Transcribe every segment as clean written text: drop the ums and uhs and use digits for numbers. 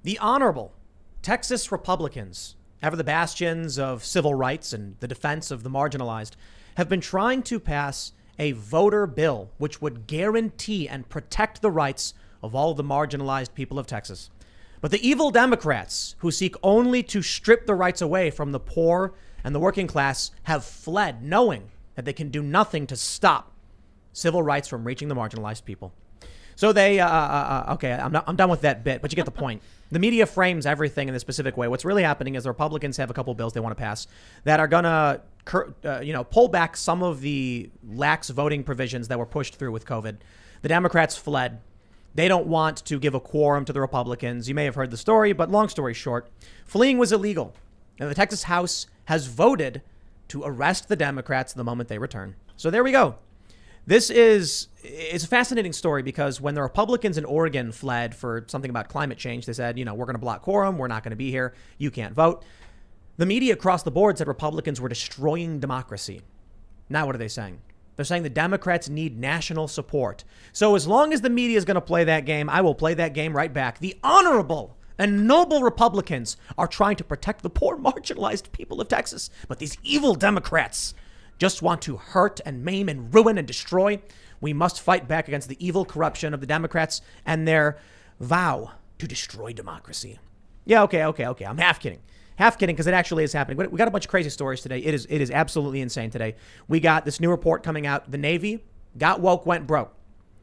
The honorable Texas Republicans, ever the bastions of civil rights and the defense of the marginalized, have been trying to pass a voter bill which would guarantee and protect the rights of all the marginalized people of Texas. But the evil Democrats, who seek only to strip the rights away from the poor and the working class, have fled, knowing that they can do nothing to stop civil rights from reaching the marginalized people. So they, okay, I'm done with that bit, but you get the point. The media frames everything in a specific way. What's really happening is the Republicans have a couple bills they want to pass that are going to, pull back some of the lax voting provisions that were pushed through with COVID. The Democrats fled. They don't want to give a quorum to the Republicans. You may have heard the story, but long story short, fleeing was illegal. And the Texas House has voted to arrest the Democrats the moment they return. So there we go. It's a fascinating story because when the Republicans in Oregon fled for something about climate change, they said, we're going to block quorum. We're not going to be here. You can't vote. The media across the board said Republicans were destroying democracy. Now what are they saying? They're saying the Democrats need national support. So as long as the media is going to play that game, I will play that game right back. The honorable and noble Republicans are trying to protect the poor, marginalized people of Texas. But these evil Democrats just want to hurt and maim and ruin and destroy. We must fight back against the evil corruption of the Democrats and their vow to destroy democracy. Yeah, okay. I'm half kidding because it actually is happening. We got a bunch of crazy stories today. It is absolutely insane today. We got this new report coming out. The Navy got woke, went broke.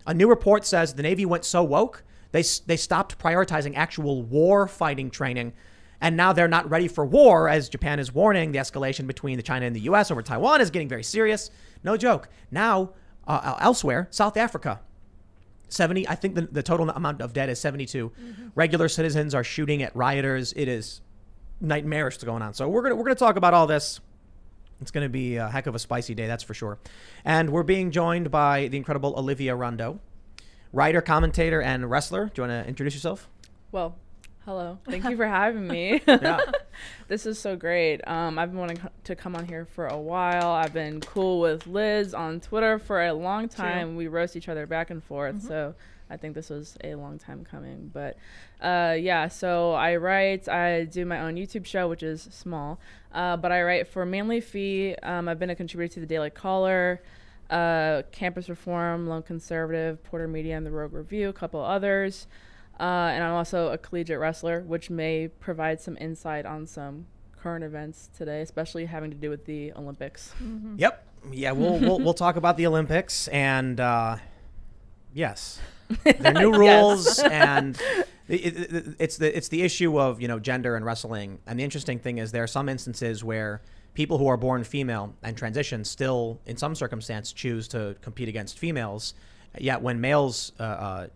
A new report says the Navy went so woke, they stopped prioritizing actual war fighting training. And now they're not ready for war, as Japan is warning the escalation between China and the U.S. over Taiwan is getting very serious. No joke. Now, elsewhere, South Africa, 70, I think the total amount of dead is 72. Mm-hmm. Regular citizens are shooting at rioters. It is nightmarish going on. So we're gonna talk about all this. It's going to be a heck of a spicy day, that's for sure. And we're being joined by the incredible Olivia Rondeau, writer, commentator, and wrestler. Do you want to introduce yourself? Well, hello. Thank you for having me. Yeah. This is so great. I've been wanting to come on here for a while. I've been cool with Liz on Twitter for a long time. True. We roast each other back and forth. Mm-hmm. So I think this was a long time coming. But so I write. I do my own YouTube show, which is small. But I write for mainly Fee. I've been a contributor to the Daily Caller, Campus Reform, Lone Conservative, Porter Media, and the Rogue Review, a couple others. And I'm also a collegiate wrestler, which may provide some insight on some current events today, especially having to do with the Olympics. Mm-hmm. Yep. Yeah, we'll talk about the Olympics and yes, the new rules and it's the issue of gender and wrestling. And the interesting thing is there are some instances where people who are born female and transition still, in some circumstance, choose to compete against females. Yet when males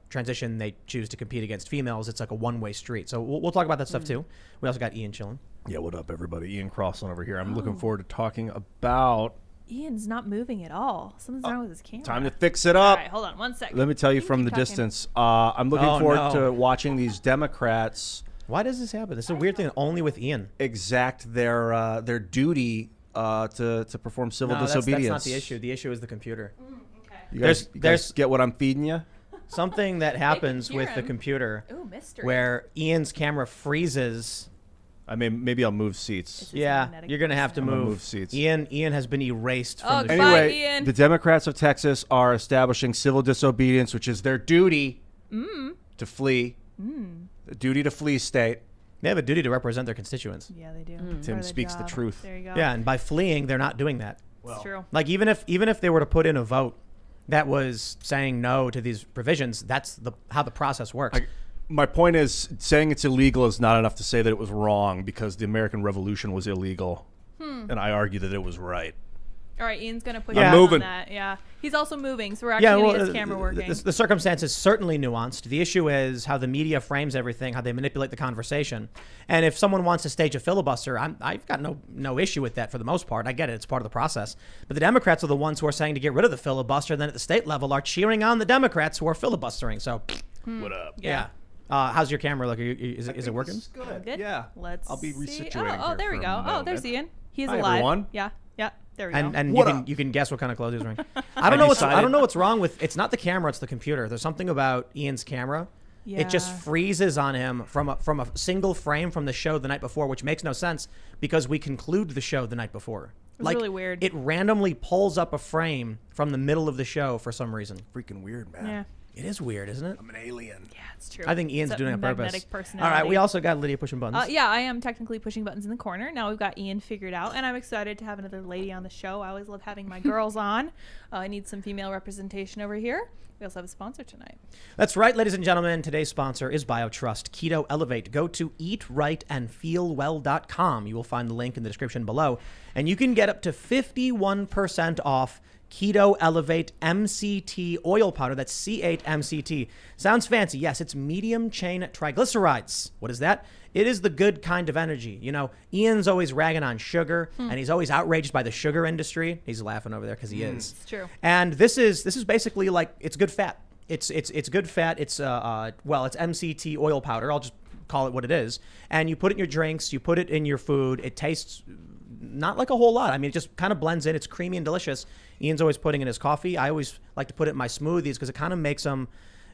transition, they choose to compete against females. It's like a one-way street. So we'll talk about that stuff too. We also got Ian chilling. Yeah, what up, everybody? Ian Crossland over here. I'm looking forward to talking about... Ian's not moving at all. Something's wrong with his camera. Time to fix it up. All right, hold on 1 second. Let me tell you from the distance. I'm looking forward to watching these Democrats... Why does this happen? This is a weird thing only with Ian. Exact their duty to perform civil disobedience. That's not the issue. The issue is the computer. You guys get what I'm feeding you? Something that happens with the computer where Ian's camera freezes. Maybe I'll move seats. Yeah, you're going to have to move seats. Ian has been erased from the Anyway, Ian. The Democrats of Texas are establishing civil disobedience, which is their duty to flee. The duty to flee state. They have a duty to represent their constituents. Yeah, they do. Tim speaks the truth. There you go. Yeah, and by fleeing, they're not doing that. Well, it's true. Like even if they were to put in a vote that was saying no to these provisions, that's how the process works. My point is, saying it's illegal is not enough to say that it was wrong because the American Revolution was illegal. And I argue that it was right. All right, Ian's going to put I'm moving. on that. Yeah, he's also moving, so we're actually going to get his camera working. The circumstance is certainly nuanced. The issue is how the media frames everything, how they manipulate the conversation. And if someone wants to stage a filibuster, I've got no issue with that for the most part. I get it. It's part of the process. But the Democrats are the ones who are saying to get rid of the filibuster, then at the state level are cheering on the Democrats who are filibustering. So, what up? Yeah. How's your camera look? Is it working? Good. Yeah. Let's I'll be see. resituating. Oh, there we go. Oh, there's Ian. He's Hi, alive. everyone. Yeah. There we go. And you can guess what kind of clothes he's wearing. I don't know what's wrong with. It's not the camera, it's the computer. There's something about Ian's camera It just freezes on him from a single frame from the show the night before, which makes no sense because we conclude the show the night before. It was really weird. It randomly pulls up a frame from the middle of the show for some reason. Freaking weird, man. Yeah. It is weird, isn't it? I'm an alien. Yeah, it's true. I think Ian's doing it on purpose. Magnetic personality. All right, we also got Lydia pushing buttons. Yeah, I am technically pushing buttons in the corner. Now we've got Ian figured out, and I'm excited to have another lady on the show. I always love having my girls on. I need some female representation over here. We also have a sponsor tonight. That's right, ladies and gentlemen. Today's sponsor is BioTrust Keto Elevate. Go to eatrightandfeelwell.com. You will find the link in the description below, and you can get up to 51% off Keto Elevate MCT oil powder. That's C8 MCT. Sounds fancy. Yes, it's medium chain triglycerides. What is that? It is the good kind of energy. You know, Ian's always ragging on sugar, and he's always outraged by the sugar industry. He's laughing over there because he is. It's true. And this is basically like, it's good fat. It's good fat. It's it's MCT oil powder. I'll just call it what it is. And you put it in your drinks. You put it in your food. It tastes not like a whole lot. I mean, it just kind of blends in. It's creamy and delicious. Ian's always putting in his coffee. I always like to put it in my smoothies because it kind of makes them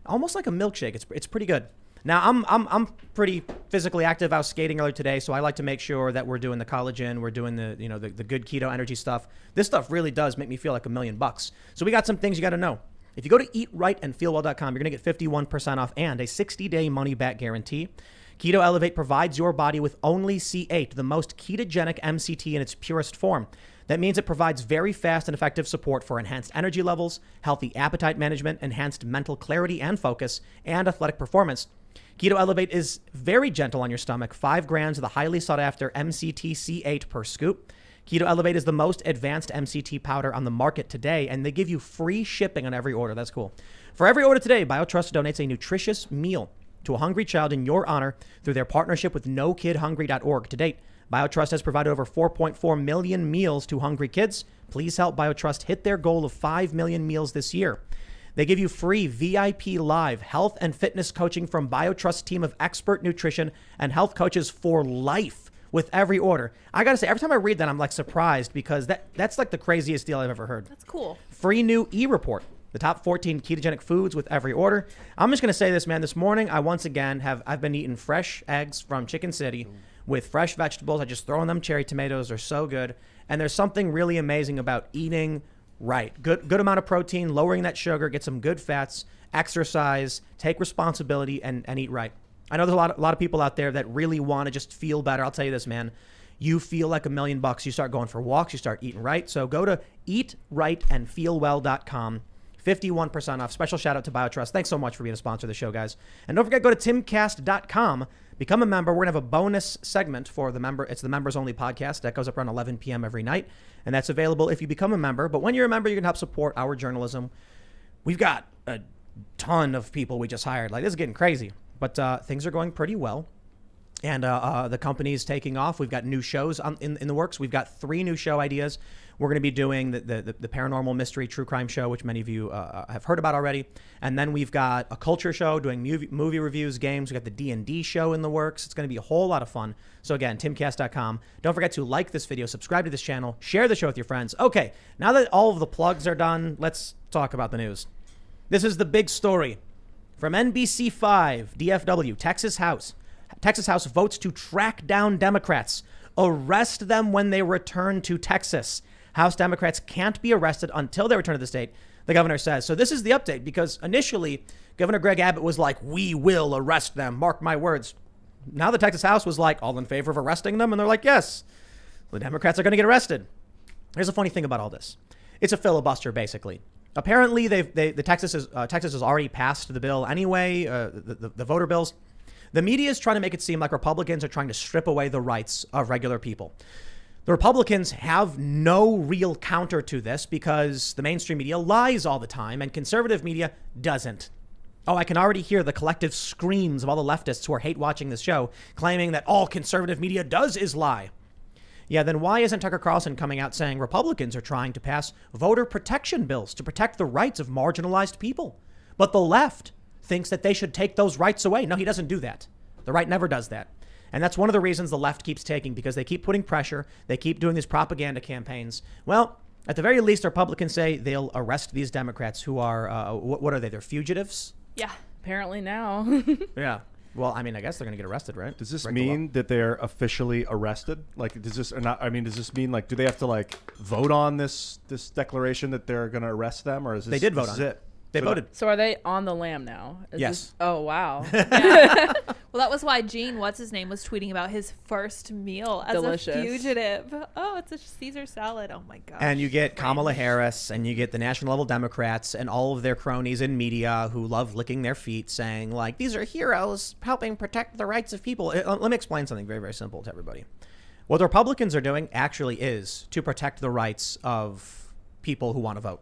almost like a milkshake. It's pretty good. Now I'm pretty physically active. I was skating earlier today, so I like to make sure that we're doing the collagen, we're doing the good keto energy stuff. This stuff really does make me feel like $1,000,000. So we got some things you got to know. If you go to eatrightandfeelwell.com, you're gonna get 51% off and a 60-day money-back guarantee. Keto Elevate provides your body with only C8, the most ketogenic MCT in its purest form. That means it provides very fast and effective support for enhanced energy levels, healthy appetite management, enhanced mental clarity and focus, and athletic performance. Keto Elevate is very gentle on your stomach, 5 grams of the highly sought-after MCT C8 per scoop. Keto Elevate is the most advanced MCT powder on the market today, and they give you free shipping on every order. That's cool. For every order today, BioTrust donates a nutritious meal to a hungry child in your honor through their partnership with NoKidHungry.org. To date, BioTrust has provided over 4.4 million meals to hungry kids. Please help BioTrust hit their goal of 5 million meals this year. They give you free VIP live health and fitness coaching from BioTrust's team of expert nutrition and health coaches for life with every order. I got to say, every time I read that, I'm like surprised because that's like the craziest deal I've ever heard. That's cool. Free new e-report. The top 14 ketogenic foods with every order. I'm just going to say this, man. This morning, I once again I've been eating fresh eggs from Chicken City with fresh vegetables. I just throw in them cherry tomatoes. They're so good. And there's something really amazing about eating right. Good amount of protein, lowering that sugar, get some good fats, exercise, take responsibility, and eat right. I know there's a lot of people out there that really want to just feel better. I'll tell you this, man. You feel like $1,000,000. You start going for walks. You start eating right. So go to eatrightandfeelwell.com. 51% off. Special shout out to BioTrust. Thanks so much for being a sponsor of the show, guys. And don't forget, go to timcast.com. Become a member. We're going to have a bonus segment for the member. It's the members only podcast that goes up around 11 p.m. every night. And that's available if you become a member. But when you're a member, you can help support our journalism. We've got a ton of people we just hired. Like, this is getting crazy. But things are going pretty well. And the company is taking off. We've got new shows in the works. We've got 3 new show ideas. We're going to be doing the paranormal mystery true crime show, which many of you have heard about already. And then we've got a culture show doing movie reviews, games. We've got the D&D show in the works. It's going to be a whole lot of fun. So again, timcast.com. Don't forget to like this video, subscribe to this channel, share the show with your friends. Okay, now that all of the plugs are done, let's talk about the news. This is the big story. From NBC5, DFW, Texas House votes to track down Democrats, arrest them when they return to Texas. House Democrats can't be arrested until they return to the state, the governor says. So this is the update, because initially Governor Greg Abbott was like, we will arrest them, mark my words. Now the Texas House was like, all in favor of arresting them, and they're like, yes, the Democrats are going to get arrested. Here's a funny thing about all this. It's a filibuster, basically. Apparently, Texas has already passed the bill anyway, the voter bills. The media is trying to make it seem like Republicans are trying to strip away the rights of regular people. The Republicans have no real counter to this because the mainstream media lies all the time and conservative media doesn't. Oh, I can already hear the collective screams of all the leftists who are hate watching this show, claiming that all conservative media does is lie. Yeah, then why isn't Tucker Carlson coming out saying Republicans are trying to pass voter protection bills to protect the rights of marginalized people? But the left thinks that they should take those rights away. No, he doesn't do that. The right never does that. And that's one of the reasons the left keeps taking, because they keep putting pressure. They keep doing these propaganda campaigns. Well, at the very least, Republicans say they'll arrest these Democrats who are, what are they? They're fugitives? Yeah. Apparently now. Yeah. Well, I mean, I guess they're going to get arrested, right? Does this Break the law. mean that they're officially arrested? Like, does this or not? I mean, does this mean like, do they have to like vote on this declaration that they're going to arrest them, or is this? They did vote this on is it. They voted. So are they on the lam now? Yes. Oh, wow. Well, that was why Gene, what's his name, was tweeting about his first meal as Delicious. a fugitive. Oh, it's a Caesar salad. Oh my gosh. And you get Kamala Harris and you get the national level Democrats and all of their cronies in media who love licking their feet saying, like, these are heroes helping protect the rights of people. Let me explain something very, very simple to everybody. What the Republicans are doing actually is to protect the rights of people who want to vote.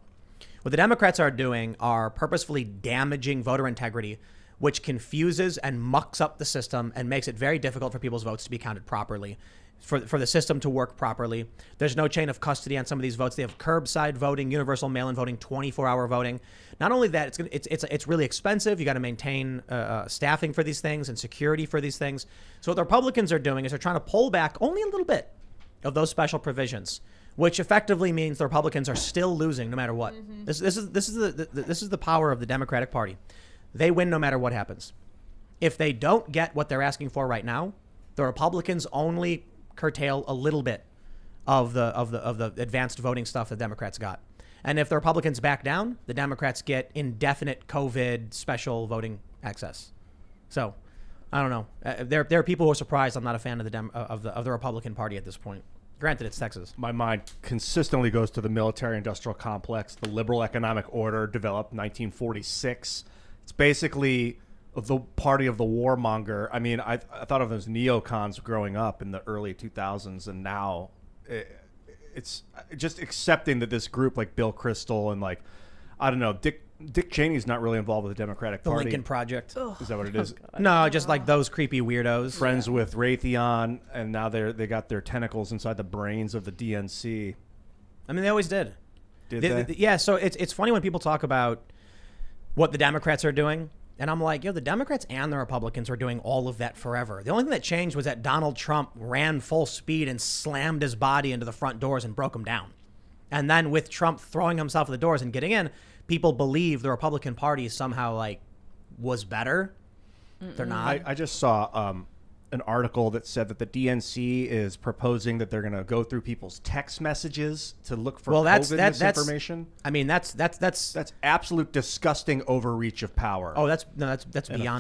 What the Democrats are doing are purposefully damaging voter integrity, which confuses and mucks up the system and makes it very difficult for people's votes to be counted properly, for the system to work properly. There's no chain of custody on some of these votes. They have curbside voting, universal mail-in voting, 24-hour voting. Not only that, it's really expensive. You got to maintain staffing for these things and security for these things. So what the Republicans are doing is they're trying to pull back only a little bit of those special provisions, which effectively means the Republicans are still losing no matter what. Mm-hmm. This is the power of the Democratic Party. They win no matter what happens. If they don't get what they're asking for right now, the Republicans only curtail a little bit of the advanced voting stuff the Democrats got. And if the Republicans back down, the Democrats get indefinite COVID special voting access. So, I don't know. There are people who are surprised I'm not a fan of the Republican Party at this point. Granted, it's Texas. My mind consistently goes to the military-industrial complex, the liberal economic order developed 1946. It's basically the party of the warmonger. I mean, I thought of them as neocons growing up in the early 2000s, and now it's just accepting that this group like Bill Kristol and like, I don't know, Dick Cheney's not really involved with the Democratic The Party. Lincoln Project. Is that what it is? No, just like those creepy weirdos. Friends with Raytheon, and now they got their tentacles inside the brains of the DNC. I mean, they always did. Did they? Yeah, so it's funny when people talk about what the Democrats are doing. And I'm like, the Democrats and the Republicans are doing all of that forever. The only thing that changed was that Donald Trump ran full speed and slammed his body into the front doors and broke them down. And then with Trump throwing himself at the doors and getting in, people believe the Republican Party somehow like was better. They're not. I just saw an article that said that the DNC is proposing that they're going to go through people's text messages to look for COVID misinformation. I mean, that's absolute disgusting overreach of power. Oh, that's beyond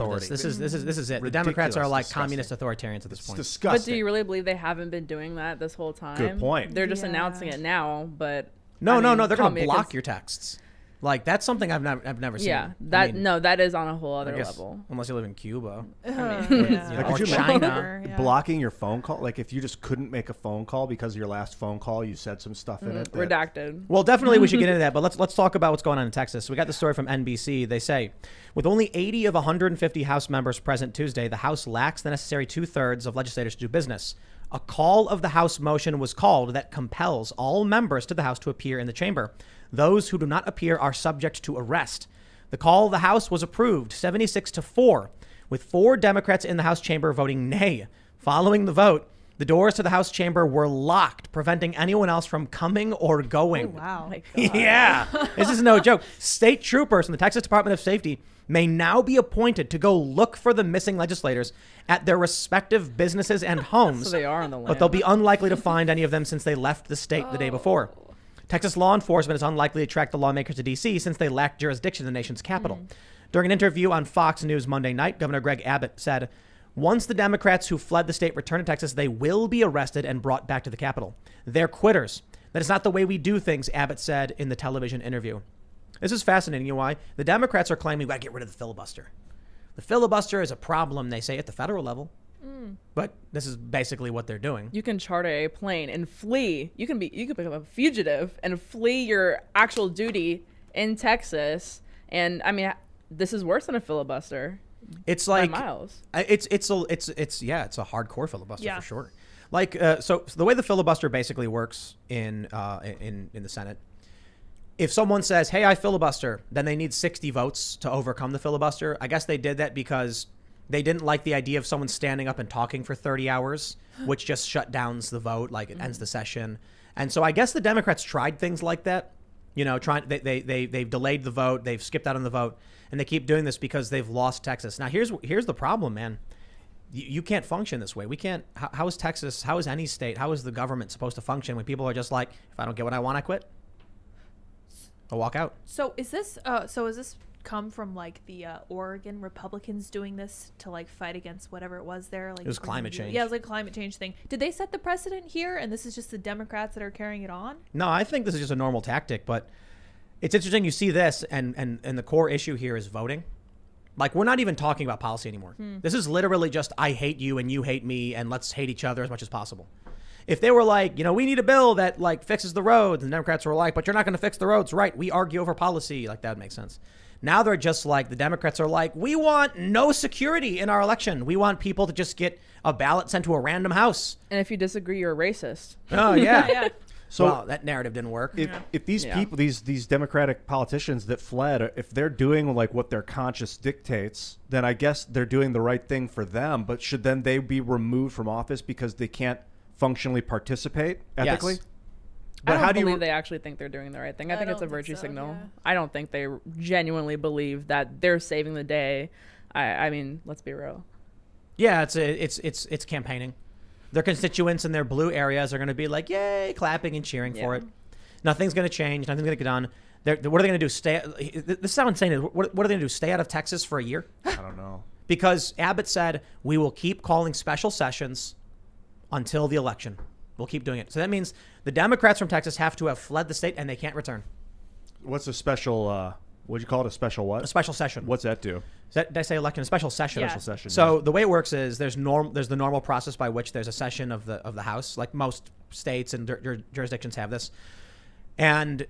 authority. this. This is it. The Democrats are like communist authoritarians at this point. Disgusting. But do you really believe they haven't been doing that this whole time? Good point. They're just announcing it now, but no, they're going to block your texts. Like that's something I've never seen. Yeah, that is on a whole other level. Unless you live in Cuba, Could you China. Blocking your phone call, like if you just couldn't make a phone call because of your last phone call, you said some stuff in it. Redacted. Well, definitely we should get into that, but let's talk about what's going on in Texas. So we got the story from NBC. They say, with only 80 of 150 House members present Tuesday, the House lacks the necessary 2/3 of legislators to do business. A call of the House motion was called that compels all members to the House to appear in the chamber. Those who do not appear are subject to arrest. The call of the House was approved 76-4, with 4 Democrats in the House chamber voting nay. Following the vote, the doors to the House chamber were locked, preventing anyone else from coming or going. Oh, wow. Yeah, this is no joke. State troopers from the Texas Department of Safety may now be appointed to go look for the missing legislators at their respective businesses and homes. So they are on the land. But they'll be unlikely to find any of them since they left the state the day before. Texas law enforcement is unlikely to track the lawmakers to D.C. since they lack jurisdiction in the nation's capital. During an interview on Fox News Monday night, Governor Greg Abbott said, once the Democrats who fled the state return to Texas, they will be arrested and brought back to the Capitol. They're quitters. That is not the way we do things, Abbott said in the television interview. This is fascinating. You know why? The Democrats are claiming we got to get rid of the filibuster. The filibuster is a problem, they say, at the federal level. But this is basically what they're doing. You can charter a plane and flee. You can become a fugitive and flee your actual duty in Texas. And I mean, this is worse than a filibuster. It's like miles. It's a hardcore filibuster Yeah. for sure. Like so the way the filibuster basically works in the Senate. If someone says, "Hey, I filibuster," then they need 60 votes to overcome the filibuster. I guess they did that because they didn't like the idea of someone standing up and talking for 30 hours, which just shut down the vote, like it ends the session. And so I guess the Democrats tried things like that They've delayed the vote. They've skipped out on the vote, and they keep doing this because they've lost Texas. Now, here's the problem, man. You can't function this way. We can't. How is Texas? How is any state? How is the government supposed to function when people are just like, if I don't get what I want, I quit. I'll walk out. So is this come from like the Oregon Republicans doing this to like fight against whatever it was there? Like it was climate change. Yeah, it was like a climate change thing. Did they set the precedent here, and this is just the Democrats that are carrying it on? No, I think this is just a normal tactic, but it's interesting. You see this, and the core issue here is voting. Like, we're not even talking about policy anymore. This is literally just, I hate you and you hate me, and let's hate each other as much as possible. If they were like, we need a bill that like fixes the roads, and the Democrats were like, but you're not going to fix the roads, right? We argue over policy. Like, that would make sense. Now they're just like, the Democrats are like, we want no security in our election. We want people to just get a ballot sent to a random house. And if you disagree, you're a racist. Oh, yeah. Yeah. So well, that narrative didn't work. If these people, these Democratic politicians that fled, if they're doing like what their conscience dictates, then I guess they're doing the right thing for them. But should then they be removed from office because they can't functionally participate ethically? Yes. But I don't believe they actually think they're doing the right thing. I think it's a virtue signal. Yeah. I don't think they genuinely believe that they're saving the day. I mean, let's be real. Yeah, it's campaigning. Their constituents in their blue areas are going to be like, yay, clapping and cheering for it. Nothing's going to change. Nothing's going to get done. What are they going to do? This is how insane it is. What are they going to do? Stay out of Texas for a year? I don't know. Because Abbott said, we will keep calling special sessions until the election. We'll keep doing it. So that means the Democrats from Texas have to have fled the state and they can't return. What's a special, what'd you call it? A special what? A special session. What's that do? Did I say election? A special session. Yeah. Special session. So the way it works is there's the normal process by which there's a session of the House, like most states and jurisdictions have this. And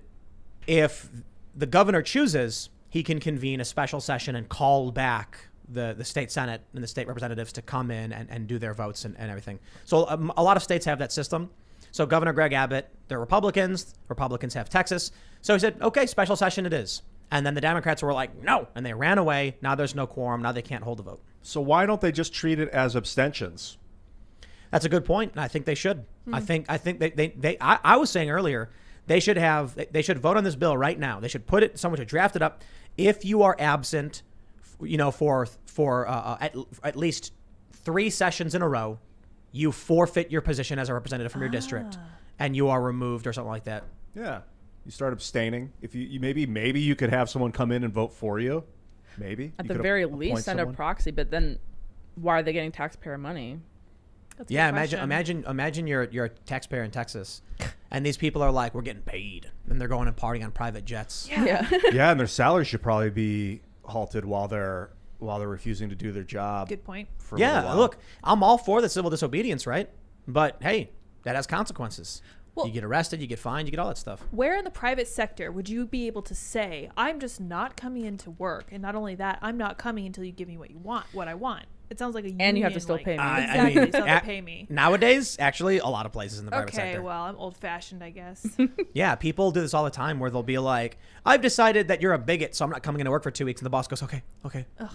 if the governor chooses, he can convene a special session and call back the state Senate and the state representatives to come in and do their votes and everything. So a lot of states have that system. So Governor Greg Abbott, they're Republicans. Republicans have Texas. So he said, okay, special session it is. And then the Democrats were like, no. And they ran away. Now there's no quorum. Now they can't hold a vote. So why don't they just treat it as abstentions? That's a good point. And I think they should. I think I was saying earlier, they should vote on this bill right now. They should put it, someone should draft it up. If you are absent, for at least 3 sessions in a row, you forfeit your position as a representative from your district, and you are removed or something like that. Yeah. You start abstaining. If you maybe you could have someone come in and vote for you. Maybe. At You the could very appoint least, send a someone. proxy. But then, why are they getting taxpayer money? That's a Yeah, good question. imagine you're a taxpayer in Texas, and these people are like, we're getting paid, and they're going and partying on private jets. Yeah. Yeah, and their salary should probably be halted while they're refusing to do their job. Good point. For a little Yeah, while. look, I'm all for the civil disobedience, right? But hey, that has consequences. Well- You get arrested, you get fined, you get all that stuff. Where in the private sector would you be able to say, I'm just not coming into work, and not only that, I'm not coming until you give me what I want? It sounds like a union. And you have to still pay me. Exactly, so they have to pay me. Nowadays, actually, a lot of places in the private Okay, sector. well, I'm old-fashioned, I guess. Yeah, people do this all the time where they'll be like, I've decided that you're a bigot, so I'm not coming into work for 2 weeks. And the boss goes, okay.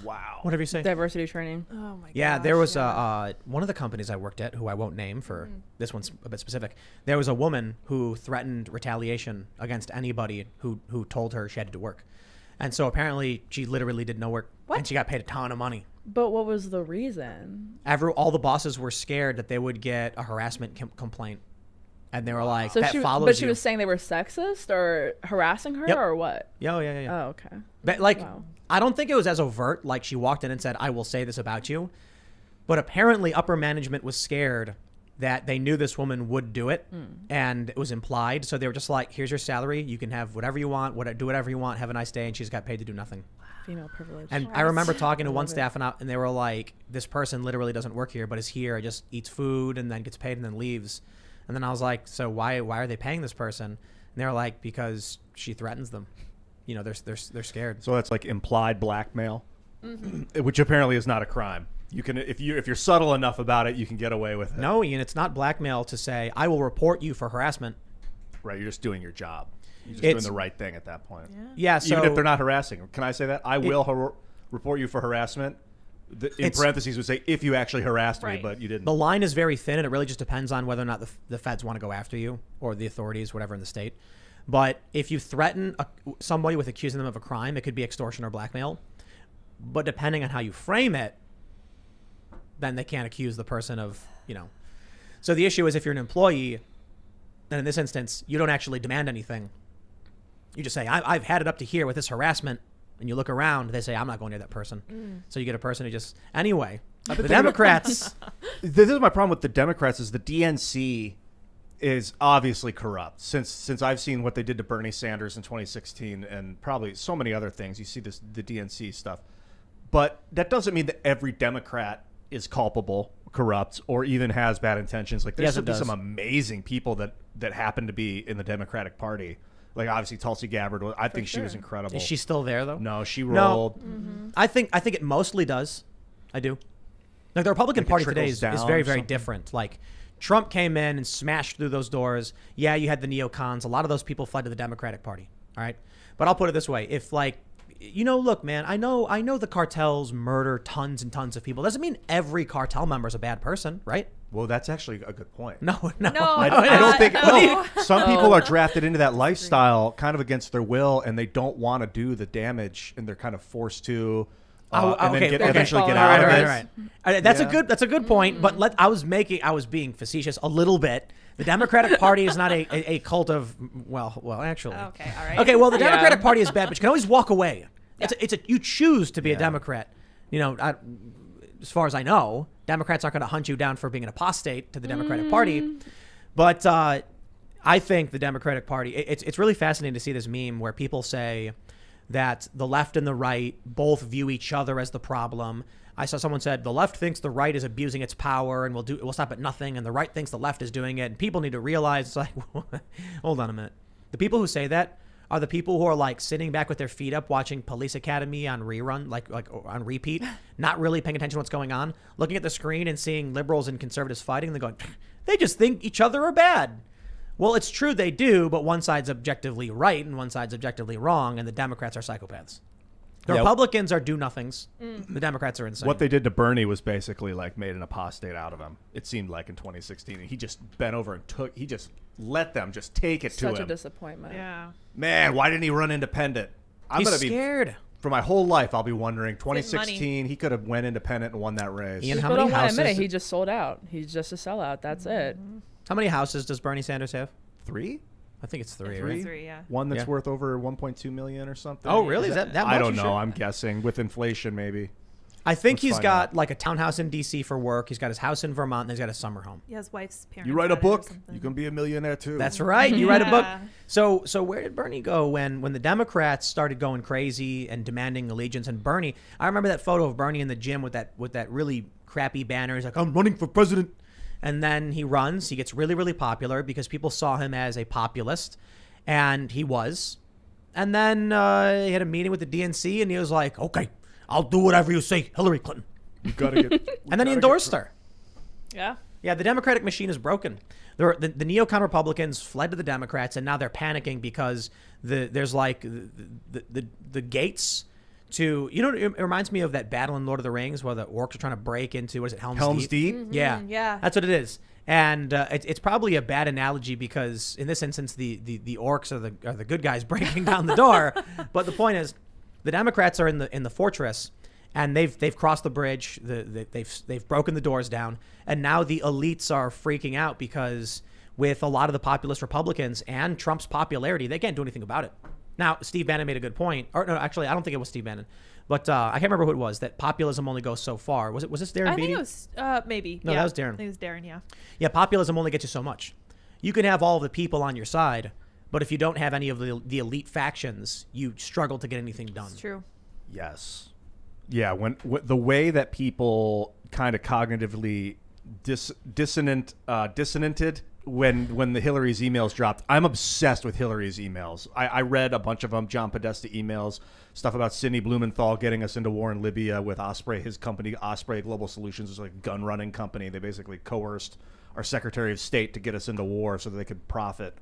Wow. Whatever you say. Diversity training. Oh my god. Yeah, there was one of the companies I worked at, who I won't name for this one's a bit specific. There was a woman who threatened retaliation against anybody who told her she had to do work. And so apparently she literally did no work. What? And she got paid a ton of money. But what was the reason? All the bosses were scared that they would get a harassment complaint. And they were like, So that she follows she you. was saying they were sexist or harassing her Yep. or what? Yeah. Oh, okay. But like, Wow. I don't think it was as overt. Like she walked in and said, I will say this about you. But apparently upper management was scared that they knew this woman would do it, and it was implied. So they were just like, here's your salary. You can have whatever you want, do whatever you want. Have a nice day. And she's got paid to do nothing. Female privilege. And I remember talking to I one love it. staff, and they were like, this person literally doesn't work here, but is here, just eats food and then gets paid and then leaves. And then I was like, so why are they paying this person? And they were like, because she threatens them. They're scared. So that's like implied blackmail, which apparently is not a crime. You can, if you're subtle enough about it, you can get away with it. No, Ian, it's not blackmail to say, I will report you for harassment. Right, you're just doing your job. You're just It's- doing the right thing at that point. Yeah, so Even if they're not harassing. Can I say that? I will report you for harassment. In It's- parentheses would say, if you actually harassed me, Right. but you didn't. the line is very thin, and it really just depends on whether or not the feds want to go after you or the authorities, whatever in the state. But if you threaten somebody with accusing them of a crime, it could be extortion or blackmail. But depending on how you frame it, then they can't accuse the person of, So the issue is if you're an employee, then in this instance, you don't actually demand anything. You just say, I've had it up to here with this harassment. And you look around, they say, I'm not going near that person. So you get a person who just, anyway, the Democrats. This is my problem with the Democrats is the DNC is obviously corrupt. Since I've seen what they did to Bernie Sanders in 2016 and probably so many other things, you see the DNC stuff. But that doesn't mean that every Democrat is culpable, corrupt, or even has bad intentions. Like there's some amazing people that happen to be in the Democratic Party. Like obviously Tulsi Gabbard, I think she was incredible. Is she still there though? No, she rolled. No. Mm-hmm. I think it mostly does. I do. Like the Republican Party today is very, very different. Like Trump came in and smashed through those doors. Yeah, you had the neocons. A lot of those people fled to the Democratic Party. All right. But I'll put it this way. If look, man, I know the cartels murder tons and tons of people. Doesn't mean every cartel member is a bad person, right? Well, that's actually a good point. No. I don't think. No, some people are drafted into that lifestyle kind of against their will, and they don't want to do the damage, and they're kind of forced to, and then eventually get out of it. Right. That's a good point. But I was being facetious a little bit. The Democratic Party is not a cult of actually. Okay, all right. Okay, well the Democratic Party is bad, but you can always walk away. Yeah. You choose to be a Democrat. As far as I know, Democrats aren't going to hunt you down for being an apostate to the Democratic Party. But I think the Democratic Party, it's really fascinating to see this meme where people say that the left and the right both view each other as the problem. I saw someone said the left thinks the right is abusing its power and will stop at nothing, and the right thinks the left is doing it. And people need to realize, it's like, hold on a minute. The people who say that are the people who are like sitting back with their feet up watching Police Academy on rerun, like on repeat, not really paying attention to what's going on, looking at the screen and seeing liberals and conservatives fighting, and they're going, they just think each other are bad. Well, it's true they do, but one side's objectively right and one side's objectively wrong, and the Democrats are psychopaths. The Republicans are do-nothings. The Democrats are insane. What they did to Bernie was basically like made an apostate out of him. It seemed like in 2016, and he just bent over and he just let them just take it to him. Such a disappointment. Yeah. Man, why didn't he run independent? He's scared. For my whole life, I'll be wondering. 2016, he could have went independent and won that race. Ian, how People many don't want to houses? admit it. He just sold out. He's just a sellout. That's it. How many houses does Bernie Sanders have? 3? I think it's 3, Three? right? 3, yeah. One that's worth over 1.2 million or something. Oh, really? Is that much? I don't know. I'm guessing with inflation, maybe. I think he's got like a townhouse in D.C. for work. He's got his house in Vermont, and he's got a summer home. Yeah, his wife's parents. You write a had it or book, something. you can be a millionaire too. That's right. You write a book. Yeah. So where did Bernie go when the Democrats started going crazy and demanding allegiance? And Bernie, I remember that photo of Bernie in the gym with that really crappy banner. He's like, I'm running for president. And then he runs. He gets really, really popular because people saw him as a populist. And he was. And then he had a meeting with the DNC, and he was like, okay, I'll do whatever you say, Hillary Clinton. You gotta get. And then he endorsed her. Yeah. Yeah, the Democratic machine is broken. The neocon Republicans fled to the Democrats, and now they're panicking because there's like the gates to, it reminds me of that battle in Lord of the Rings where the orcs are trying to break into, what is it, Helm's Deep? Mm-hmm. Yeah. Yeah. That's what it is. And it's probably a bad analogy because in this instance, the orcs are the good guys breaking down the door. But the point is, the Democrats are in the fortress, and they've crossed the bridge. They've broken the doors down, and now the elites are freaking out because with a lot of the populist Republicans and Trump's popularity, they can't do anything about it. Now, Steve Bannon made a good point. Or no, actually, I don't think it was Steve Bannon. But I can't remember who it was, that populism only goes so far. Was this Darren Beatty? I think it was, maybe. No, yeah. that was Darren. I think it was Darren, yeah. Yeah, populism only gets you so much. You can have all the people on your side, but if you don't have any of the elite factions, you struggle to get anything done. It's true. Yes. Yeah, when the way that people kind of cognitively dissonanted when the Hillary's emails dropped. I'm obsessed with Hillary's emails. I read a bunch of them, John Podesta emails, stuff about Sidney Blumenthal getting us into war in Libya with Osprey. His company, Osprey Global Solutions, is like a gun running company. They basically coerced our Secretary of State to get us into war so that they could profit.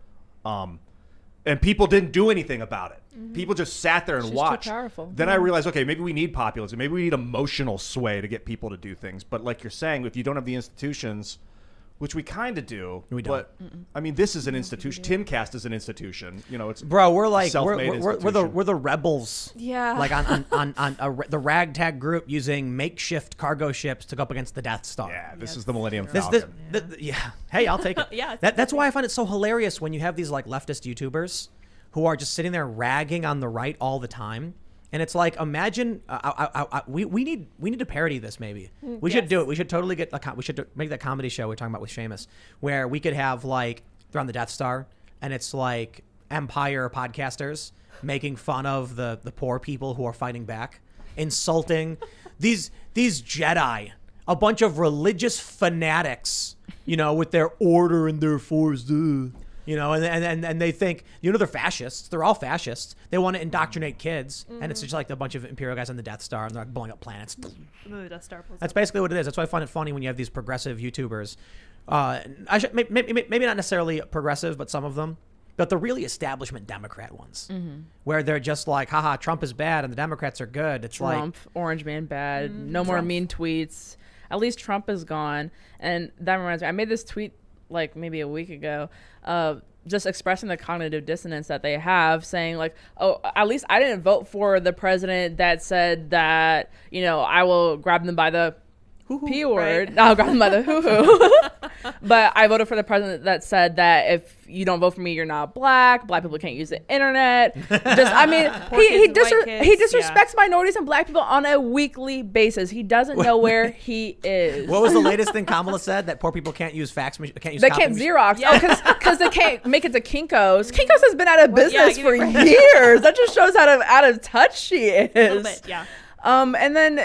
And people didn't do anything about it. Mm-hmm. People just sat there and She's watched. Too powerful. Then I realized, okay, maybe we need populism. Maybe we need emotional sway to get people to do things. But like you're saying, if you don't have the institutions, which we kind of do. We don't. But I mean, this is an institution. Timcast is an institution. You know, it's Bro, we're like self-made we're the rebels. Yeah. Like on the ragtag group using makeshift cargo ships to go up against the Death Star. yeah. This is the Millennium This, Falcon. yeah. Hey, I'll take it. Yeah, That's why I find it so hilarious when you have these like leftist YouTubers who are just sitting there ragging on the right all the time. And it's like, imagine we need to parody this. Maybe we should do it. We should totally get we should make that comedy show we're talking about with Seamus, where we could have like they're on the Death Star, and it's like Empire podcasters making fun of the poor people who are fighting back, insulting these Jedi, a bunch of religious fanatics, you know, with their order and their force. You know, and they think, you know, they're fascists. They're all fascists. They want to indoctrinate kids. And it's just like a bunch of Imperial guys on the Death Star, and they're like blowing up planets. The Death Star That's basically what it is. That's why I find it funny when you have these progressive YouTubers. Maybe not necessarily progressive, but some of them. But the really establishment Democrat ones, where they're just like, haha, Trump is bad and the Democrats are good. It's Trump, Orange Man bad. No more mean tweets. At least Trump is gone. And that reminds me, I made this tweet like maybe a week ago, just expressing the cognitive dissonance that they have, saying like, oh, at least I didn't vote for the president that said that, you know, I will grab them by the P word. Right. I'll grab them by the hoo-hoo. But I voted for the president that said that if you don't vote for me, you're not black. Black people can't use the internet. Just, I mean, he disrespects minorities and black people on a weekly basis. He doesn't know where he is. What was the latest thing Kamala said? That poor people can't use fax machine. They can't Xerox. Yeah. Oh, because they can't make it to Kinko's. Kinko's has been out of business for years. That just shows how out of touch she is. A little bit, yeah. And then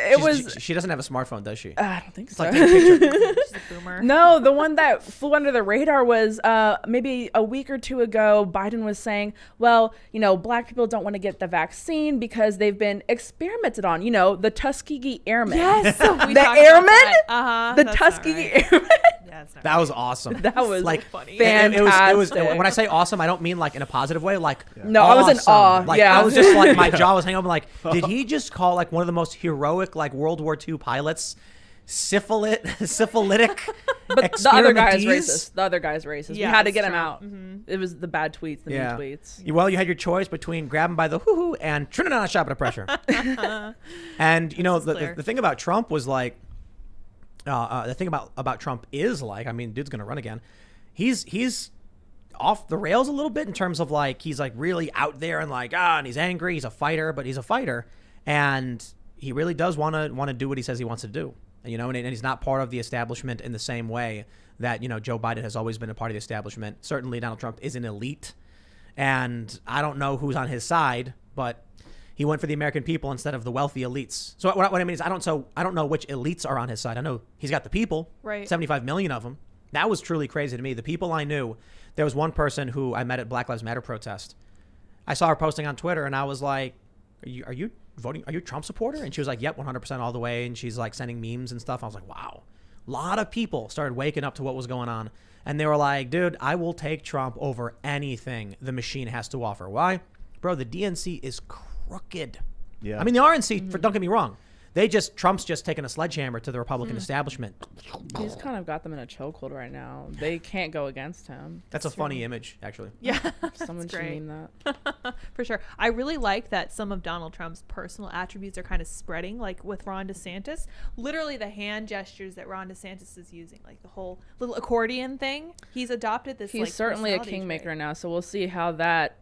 she doesn't have a smartphone, does she? I don't think so. Like, she's a boomer. No, the one that flew under the radar was maybe a week or two ago. Biden was saying, well, you know, black people don't want to get the vaccine because they've been experimented on. You know, the Tuskegee Airmen. Yes, the airmen. The Tuskegee Airmen. That was awesome. That was like funny. Fantastic. It was when I say awesome, I don't mean like in a positive way. Like no, I was in awe. Like, I was just like my jaw was hanging open. Like, did he just call like one of the most heroic like World War II pilots syphilitic? But the other guy is racist. The other guy's racist. Yeah, we had to get him out. Mm-hmm. It was the bad tweets, the mean tweets. Well, you had your choice between grabbing him by the hoo-hoo and turning on a shot of pressure. And you know the thing about Trump was like. The thing about Trump is like, I mean, dude's gonna run again. He's off the rails a little bit in terms of like he's like really out there and like and he's angry. He's a fighter, but he's a fighter, and he really does want to do what he says he wants to do. And, you know, and he's not part of the establishment in the same way that, you know, Joe Biden has always been a part of the establishment. Certainly, Donald Trump is an elite, and I don't know who's on his side, but. He went for the American people instead of the wealthy elites. So what I mean is I don't know which elites are on his side. I know he's got the people, right? 75 million of them. That was truly crazy to me. The people I knew, there was one person who I met at Black Lives Matter protest. I saw her posting on Twitter, and I was like, "Are you voting? Are you a Trump supporter?" And she was like, "Yep, 100% all the way." And she's like sending memes and stuff. I was like, "Wow." A lot of people started waking up to what was going on, and they were like, "Dude, I will take Trump over anything the machine has to offer." Why, bro? The DNC is crooked. Yeah. I mean, the RNC, don't get me wrong. Trump's just taking a sledgehammer to the Republican establishment. He's kind of got them in a chokehold right now. They can't go against him. That's a funny image, actually. Yeah. Someone should mean that. For sure. I really like that some of Donald Trump's personal attributes are kind of spreading, like with Ron DeSantis. Literally the hand gestures that Ron DeSantis is using, like the whole little accordion thing. He's adopted this. He's certainly a kingmaker now, so we'll see how that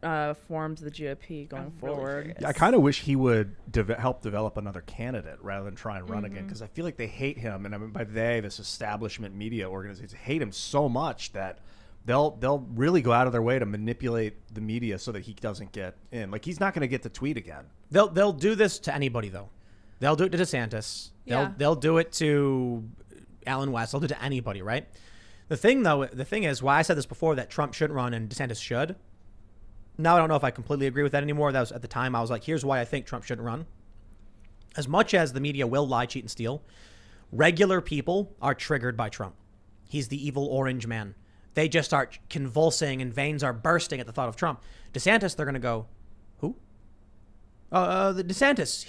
forms the GOP going forward. Yeah, I kind of wish he would help develop another candidate rather than try and run again, because I feel like they hate him, and I mean by they, this establishment media organizations hate him so much that they'll really go out of their way to manipulate the media so that he doesn't get in. Like, he's not going to get to tweet again. They'll do this to anybody though. They'll do it to DeSantis. They'll do it to Alan West. They'll do it to anybody, right? The thing is, why I said this before, that Trump shouldn't run and DeSantis should. Now I don't know if I completely agree with that anymore. That was at the time I was like, here's why I think Trump shouldn't run. As much as the media will lie, cheat, and steal, regular people are triggered by Trump. He's the evil orange man. They just start convulsing and veins are bursting at the thought of Trump. DeSantis, they're going to go, who? The DeSantis.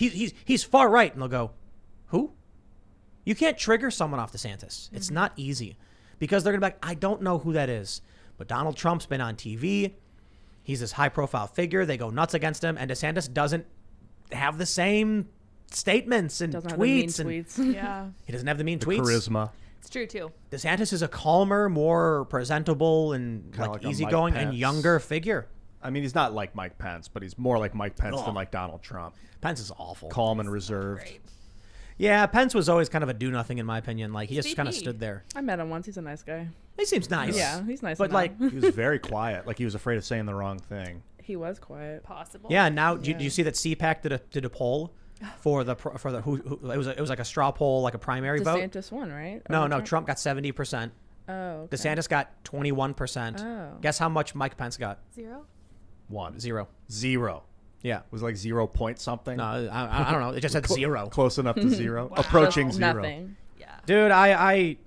He's far right. And they'll go, who? You can't trigger someone off DeSantis. It's not easy. because they're going to be like, I don't know who that is. But Donald Trump's been on TV. He's this high-profile figure. They go nuts against him. And DeSantis doesn't have the same statements and Doesn't tweets. have the mean tweets. Yeah, He doesn't have the mean The tweets. charisma. it's true too. DeSantis is a calmer, more presentable, and Kinda like like a easygoing Mike and Pence. younger figure. I mean, he's not like Mike Pence, but he's more like Mike Pence Ugh. than like Donald Trump. Pence is awful. Calm and reserved. Great. Yeah, Pence was always kind of a do-nothing in my opinion. Like he just kind of VP. stood there. I met him once. He's a nice guy. He seems nice. Yeah, he's nice. But enough. like, He was very quiet. Like he was afraid of saying the wrong thing. he was quiet. Possible. yeah. Now, do Yeah. you see that CPAC did a poll for the who it was like a straw poll, like a primary vote. DeSantis won, right? No, Over no. Trump got 70%. Oh. Okay. DeSantis got 21%. Oh. Guess how much Mike Pence got? 0. One. Zero. Zero. Yeah. It was like 0 point something. No, I don't know. It just said zero. Close enough to zero. Wow. Approaching Just zero. Nothing. Yeah. Dude,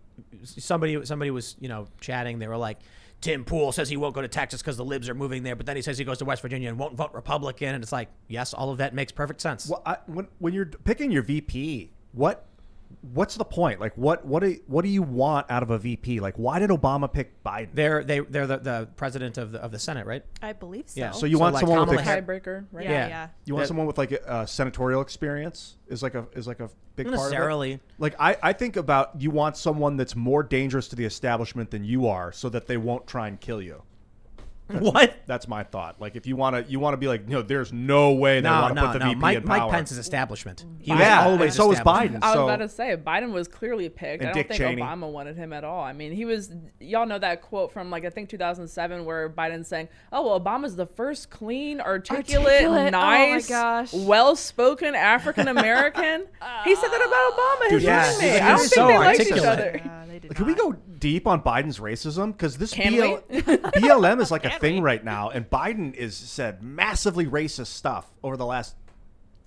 somebody was, chatting. They were like, Tim Pool says he won't go to Texas because the libs are moving there, but then he says he goes to West Virginia and won't vote Republican. And it's like, yes, all of that makes perfect sense. Well, when you're picking your VP, what's the point? Like, what do you want out of a VP? Like, why did Obama pick Biden? They're the president of the Senate, right? I believe so. Yeah. So you want like someone with Kamala a, Tiebreaker, right? yeah, Yeah. yeah. you want that- someone with like a senatorial experience is like a big Not part of it. necessarily. Like I think about you want someone that's more dangerous to the establishment than you are, so that they won't try and kill you. What? That's my thought. Like if you want to be like, there's no way they want to put the VP Mike, in power. Mike Pence is establishment. He Yeah, was and always so was establishment. Biden. I was So- about to say Biden was clearly picked. And I don't Dick think Cheney. Obama wanted him at all. I mean, he was. Y'all know that quote from like I think 2007 where Biden's saying, "Oh, well, Obama's the first clean, articulate, Oh my nice, gosh. well-spoken African American." He said that about Obama. His Dude, yeah, roommate. he's I don't so think they liked each articulate. other. Yeah, they did Can we not. go deep on Biden's racism? Because this Can we? BLM is like a thing right now, and Biden is said massively racist stuff over the last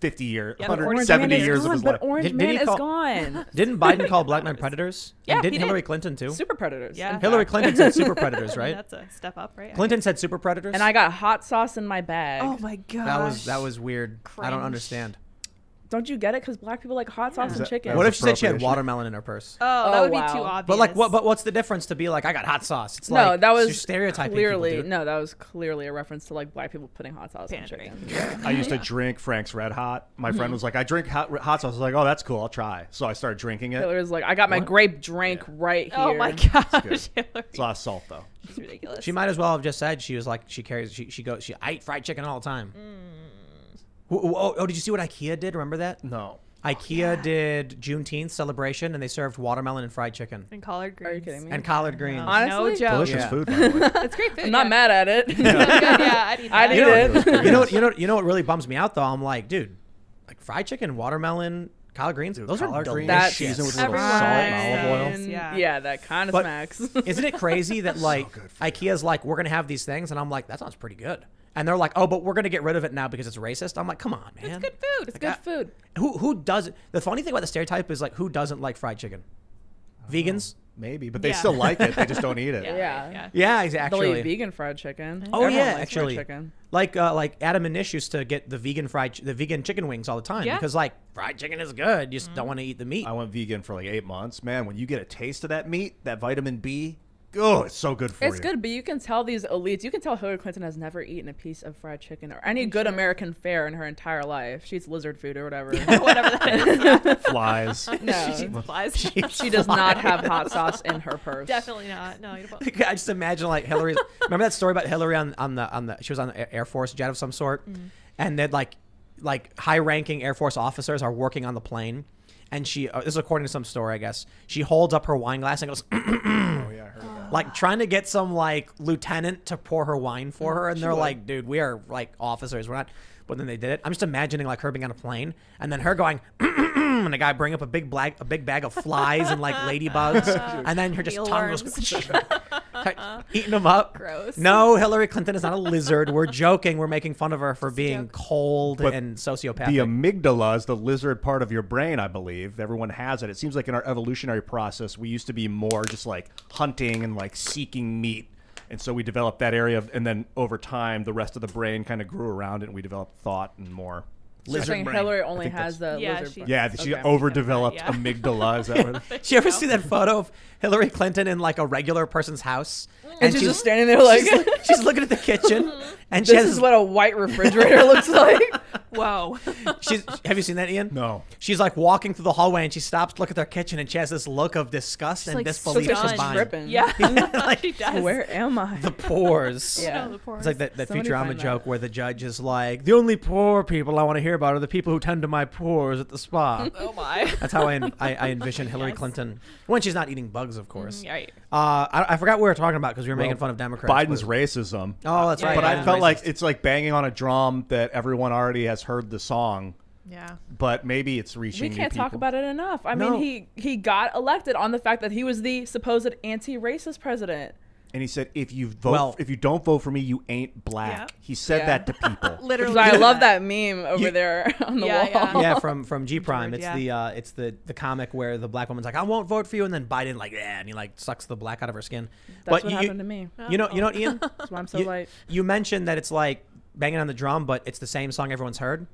50 years, Yeah, but Orange 170 Man is years of his life. But Orange Did Man he is call- gone. Didn't Biden call black men predators? Yeah, And didn't he did. Hillary Clinton too? Super predators. Yeah. in Hillary fact. Clinton said super predators, right? That's a step up, right? Clinton said super predators. And I got hot sauce in my bag. Oh my gosh. that was weird. I don't Cringe. understand. Don't you get it? Because black people like hot sauce Yeah. and That- chicken. that What was if she said she had appropriation. watermelon in her purse? Oh, that Oh, would be wow. too obvious. But like, but what's the difference to be like, I got hot sauce? It's No, like, that you're was stereotyping clearly people, dude. no, that was clearly a reference to like black people putting hot sauce on Pandering. chicken. I used to drink Frank's Red Hot. My friend was like, I drink hot sauce. I was like, oh, that's cool. I'll try. So I started drinking it. Hillary's like, I got my grape drink right here. Oh my gosh, good. Hillary. It's a lot of salt though. It's ridiculous. She might as well have just said she was like I eat fried chicken all the time. Oh, did you see what IKEA did? Remember that? No. IKEA did Juneteenth celebration and they served watermelon and fried chicken and collard greens. Are you kidding me? and collard greens. Honestly? No joke. Delicious Yeah. food, by the way. It's great food. I'm not mad at it. Good, yeah, I'd eat I'd that. eat it. You know what really bums me out though? I'm like, dude, like fried chicken, watermelon, collard greens, those are collard greens, delicious. seasoned with a little Everyone salt and likes olive oil. those. Yeah. Yeah, that kind of But- smacks. Isn't it crazy that like good food. IKEA's like, we're gonna have these things, and I'm like, that sounds pretty good. And they're like, oh, but we're gonna get rid of it now because it's racist. I'm like, come on, man. It's good food. It's good food. Who doesn't? The funny thing about the stereotype is like, who doesn't like fried chicken? Vegans. Maybe, but they Yeah. still like it. They just don't eat it. Yeah. Yeah. Yeah, They'll actually. eat vegan fried chicken. Oh Everyone yeah, likes actually. fried chicken. Like Adam and Nish used to get the vegan chicken wings all the time Yeah. because like fried chicken is good. You just don't want to eat the meat. I went vegan for like 8 months. Man, when you get a taste of that meat, that vitamin B, oh, it's so good for you. It's good, but you can tell these elites. You can tell Hillary Clinton has never eaten a piece of fried chicken or any good American fare in her entire life. She eats lizard food or whatever. Whatever that is. Yeah. Flies. No, She eats flies. she does not have hot sauce in her purse. Definitely not. No, you don't. I just imagine like Hillary. Remember that story about Hillary on the she was on the Air Force jet of some sort, and they'd like high-ranking Air Force officers are working on the plane, and she this is according to some story, I guess. She holds up her wine glass and goes. Oh, yeah, I heard of that. Like trying to get some like lieutenant to pour her wine for her, and they're like, "Dude, we are like officers. We're not." But then they did it. I'm just imagining like her being on a plane, and then her going, and the guy bring up a big bag of flies and like ladybugs, and then her just tongue goes Mealworms. eating them up. Gross. No, Hillary Clinton is not a lizard. We're joking. We're making fun of her for being joke. cold But and sociopathic. The amygdala is the lizard part of your brain, I believe. Everyone has it. It seems like in our evolutionary process, we used to be more just like hunting and like seeking meat. And so we developed that area, and then over time, the rest of the brain kind of grew around it, and we developed thought and more You're saying brain. Hillary I only think has the Yeah, lizard she- brain. Yeah, she Okay. overdeveloped Yeah. amygdala. Is that what Did you ever see that photo of Hillary Clinton in like a regular person's house? And she's just standing there like, she's looking at the kitchen, and she this has is what a white refrigerator looks like. Whoa. have you seen that, Ian? No. She's like walking through the hallway, and she stops to look at their kitchen, and she has this look of disgust and like, disbelief Looks like she's combined. tripping. Yeah. Like, she does. Where am I? The pores. Yeah. No, the pores. It's like that Somebody Futurama find joke that. where the judge is like, the only poor people I want to hear about are the people who tend to my pores at the spa. Oh my. That's how I envision Hillary Yes. Clinton when she's not eating bugs, of course. Right. I forgot what we were talking about because we were making fun of Democrats. Biden's but- racism. Oh, that's Yeah, right. But I Biden's felt like racist. it's like banging on a drum that everyone already has heard the song, Yeah. but maybe it's reaching We new can't talk people. about it enough. I No. mean, he got elected on the fact that he was the supposed anti-racist president. And he said, if you vote, Well- if you don't vote for me, you ain't black. Yeah. He said Yeah. that to people. Literally. I did love that meme over You- there on the Yeah, wall. Yeah, from G Prime. George, It's the comic where the black woman's like, I won't vote for you, and then Biden like, yeah, and he like sucks the black out of her skin. That's but what you, happened to me. you know, Ian. That's why I'm so you, light. you mentioned that it's like banging on the drum, but it's the same song everyone's heard.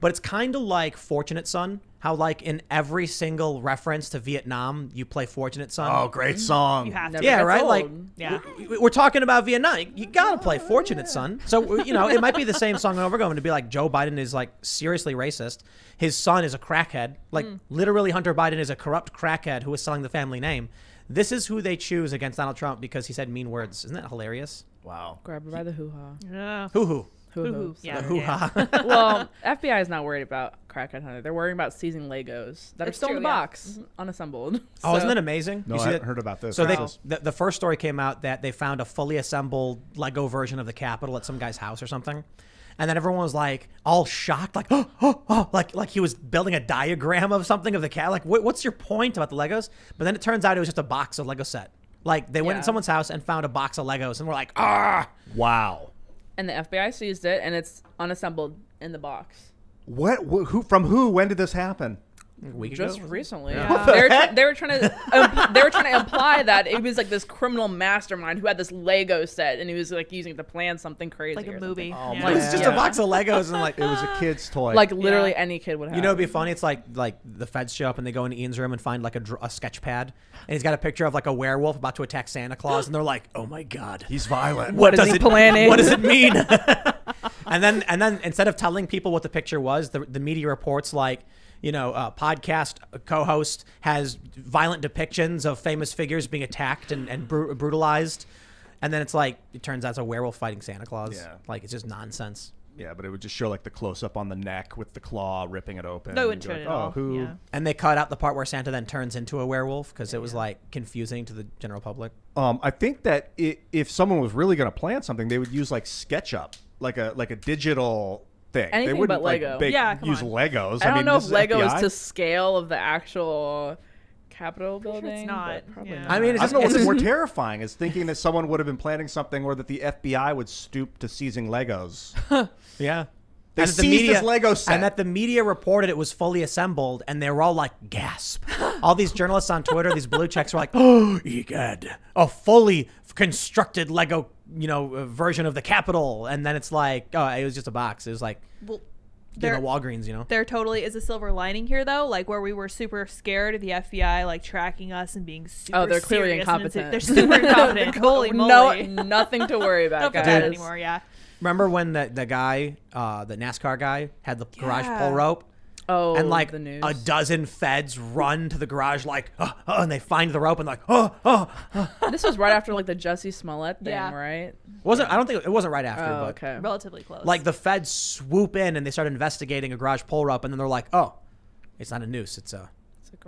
But it's kind of like Fortunate Son, how like in every single reference to Vietnam, you play Fortunate Son. Oh, great song. You have to. Never Yeah, gets right. old. Like, Yeah. we're talking about Vietnam. You gotta play "Fortunate Son." So it might be the same song over going to be like Joe Biden is like seriously racist. His son is a crackhead. Like literally, Hunter Biden is a corrupt crackhead who is selling the family name. This is who they choose against Donald Trump because he said mean words. Isn't that hilarious? Wow. Grab her by the hoo-ha. Yeah. Hoo-hoo. Hoo-hoo. Yeah. The hoo-ha. Well, FBI is not worried about crackhead hunter. They're worried about seizing Legos that are It's still in true, the yeah. box, unassembled. Oh, So- isn't that amazing? No, You I see haven't that? heard about this. So What's this? the first story came out that they found a fully assembled Lego version of the Capitol at some guy's house or something. And then everyone was like all shocked, like, like he was building a diagram of something of the cat. Like, what's your point about the Legos? But then it turns out it was just a box of Lego set. Like they went in Yeah. someone's house and found a box of Legos and we're like, ah. Wow. And the FBI seized it, and it's unassembled in the box. What? Who? From who? When did this happen? A week Just ago? recently, Yeah. they were trying to imply that it was like this criminal mastermind who had this Lego set, and he was like using it to plan something crazy, Like a or movie. Oh, Yeah. man. It was just a box of Legos and like, It was a kid's toy. like literally Yeah. any kid would have. you know, it'd be funny. It's like the feds show up and they go into Ian's room and find like a sketch pad, and he's got a picture of like a werewolf about to attack Santa Claus, and they're like, "Oh my god, He's violent. What is he planning? What does it mean?" and then instead of telling people what the picture was, the media reports like, podcast co-host has violent depictions of famous figures being attacked and brutalized, and then it's like it turns out it's a werewolf fighting Santa Claus. Yeah. Like it's just nonsense. Yeah, but it would just show like the close up on the neck with the claw ripping it open. No, it and wouldn't be show like, it at all. Who? Yeah. And they cut out the part where Santa then turns into a werewolf because it was like confusing to the general public. I think that if someone was really going to plan something, they would use like SketchUp, like a digital thing. They Anything wouldn't but Lego. Yeah, come use on. Legos. I don't mean, know this if Lego is FBI. to scale of the actual Capitol sure it's building. not. But probably Yeah. not. I mean, it's I just don't know what's it's- more terrifying is thinking that someone would have been planning something, or that the FBI would stoop to seizing Legos. Yeah. They And that seized this Lego set. And that the media reported it was fully assembled, and they were all like, gasp. All these journalists on Twitter, these blue checks were like, oh, egad. A fully constructed Lego, version of the Capitol. And then it's like, oh, it was just a box. It was like, Well, the Walgreens, there totally is a silver lining here, though. Like where we were super scared of the FBI like tracking us and being super. Oh, they're clearly serious and incompetent. They're super incompetent. Holy moly! Nothing to worry about, Don't guys. forget anymore. Yeah. Remember when the guy, the NASCAR guy, had the garage Yeah. pull rope? Oh, And like the news. a dozen feds run to the garage like, and they find the rope and like, This was right after like the Jussie Smollett thing, Yeah. right? I don't think it wasn't right after, Oh, but okay. Relatively close. like the feds swoop in and they start investigating a garage pull rope, and then they're like, oh, it's not a noose, it's a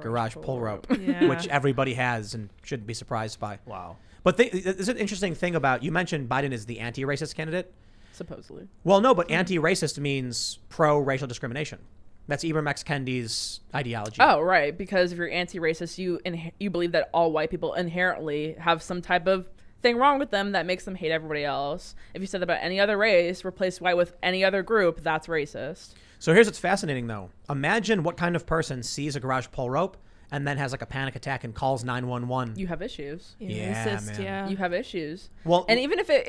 garage pull rope, Yeah. which everybody has and shouldn't be surprised by. Wow. But there's an interesting thing about, you mentioned Biden is the anti-racist candidate. Supposedly. Well, no, but anti-racist means pro-racial discrimination. That's Ibram X. Kendi's ideology. Oh, right. Because if you're anti-racist, you believe that all white people inherently have some type of thing wrong with them that makes them hate everybody else. If you said that about any other race, replace white with any other group, that's racist. So here's what's fascinating, though. Imagine what kind of person sees a garage pull rope and then has like a panic attack and calls 911. You have issues. Yeah, racist, man. yeah. You have issues. Well, And even if it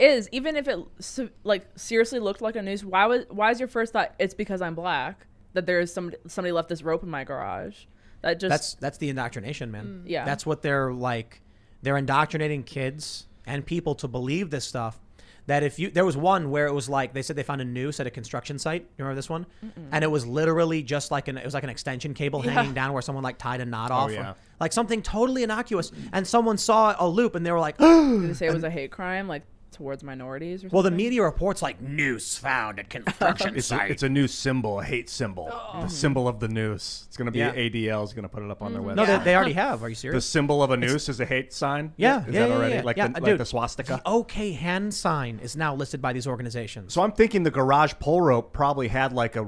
like seriously looked like a noose, why is your first thought it's because I'm black? that there's somebody left this rope in my garage. That just That's the indoctrination, man. Yeah. That's what they're like. They're indoctrinating kids and people to believe this stuff. That there was one where it was like, they said they found a noose at a construction site. You remember this one? And it was literally just like it was like an extension cable hanging down where someone like tied a knot off. yeah. Like something totally innocuous. And someone saw a loop and they were like, did they say it was a hate crime, like towards minorities or something? well, the media reports like noose found at construction site. It's a new symbol, a hate symbol. The symbol of the noose. It's going to be ADL is going to put it up on their website. No, they already have. Are you serious? The symbol of a noose is a hate sign? Yeah. Is that already? Like, yeah. like Dude, the swastika? The OK hand sign is now listed by these organizations. So I'm thinking the garage pull rope probably had like a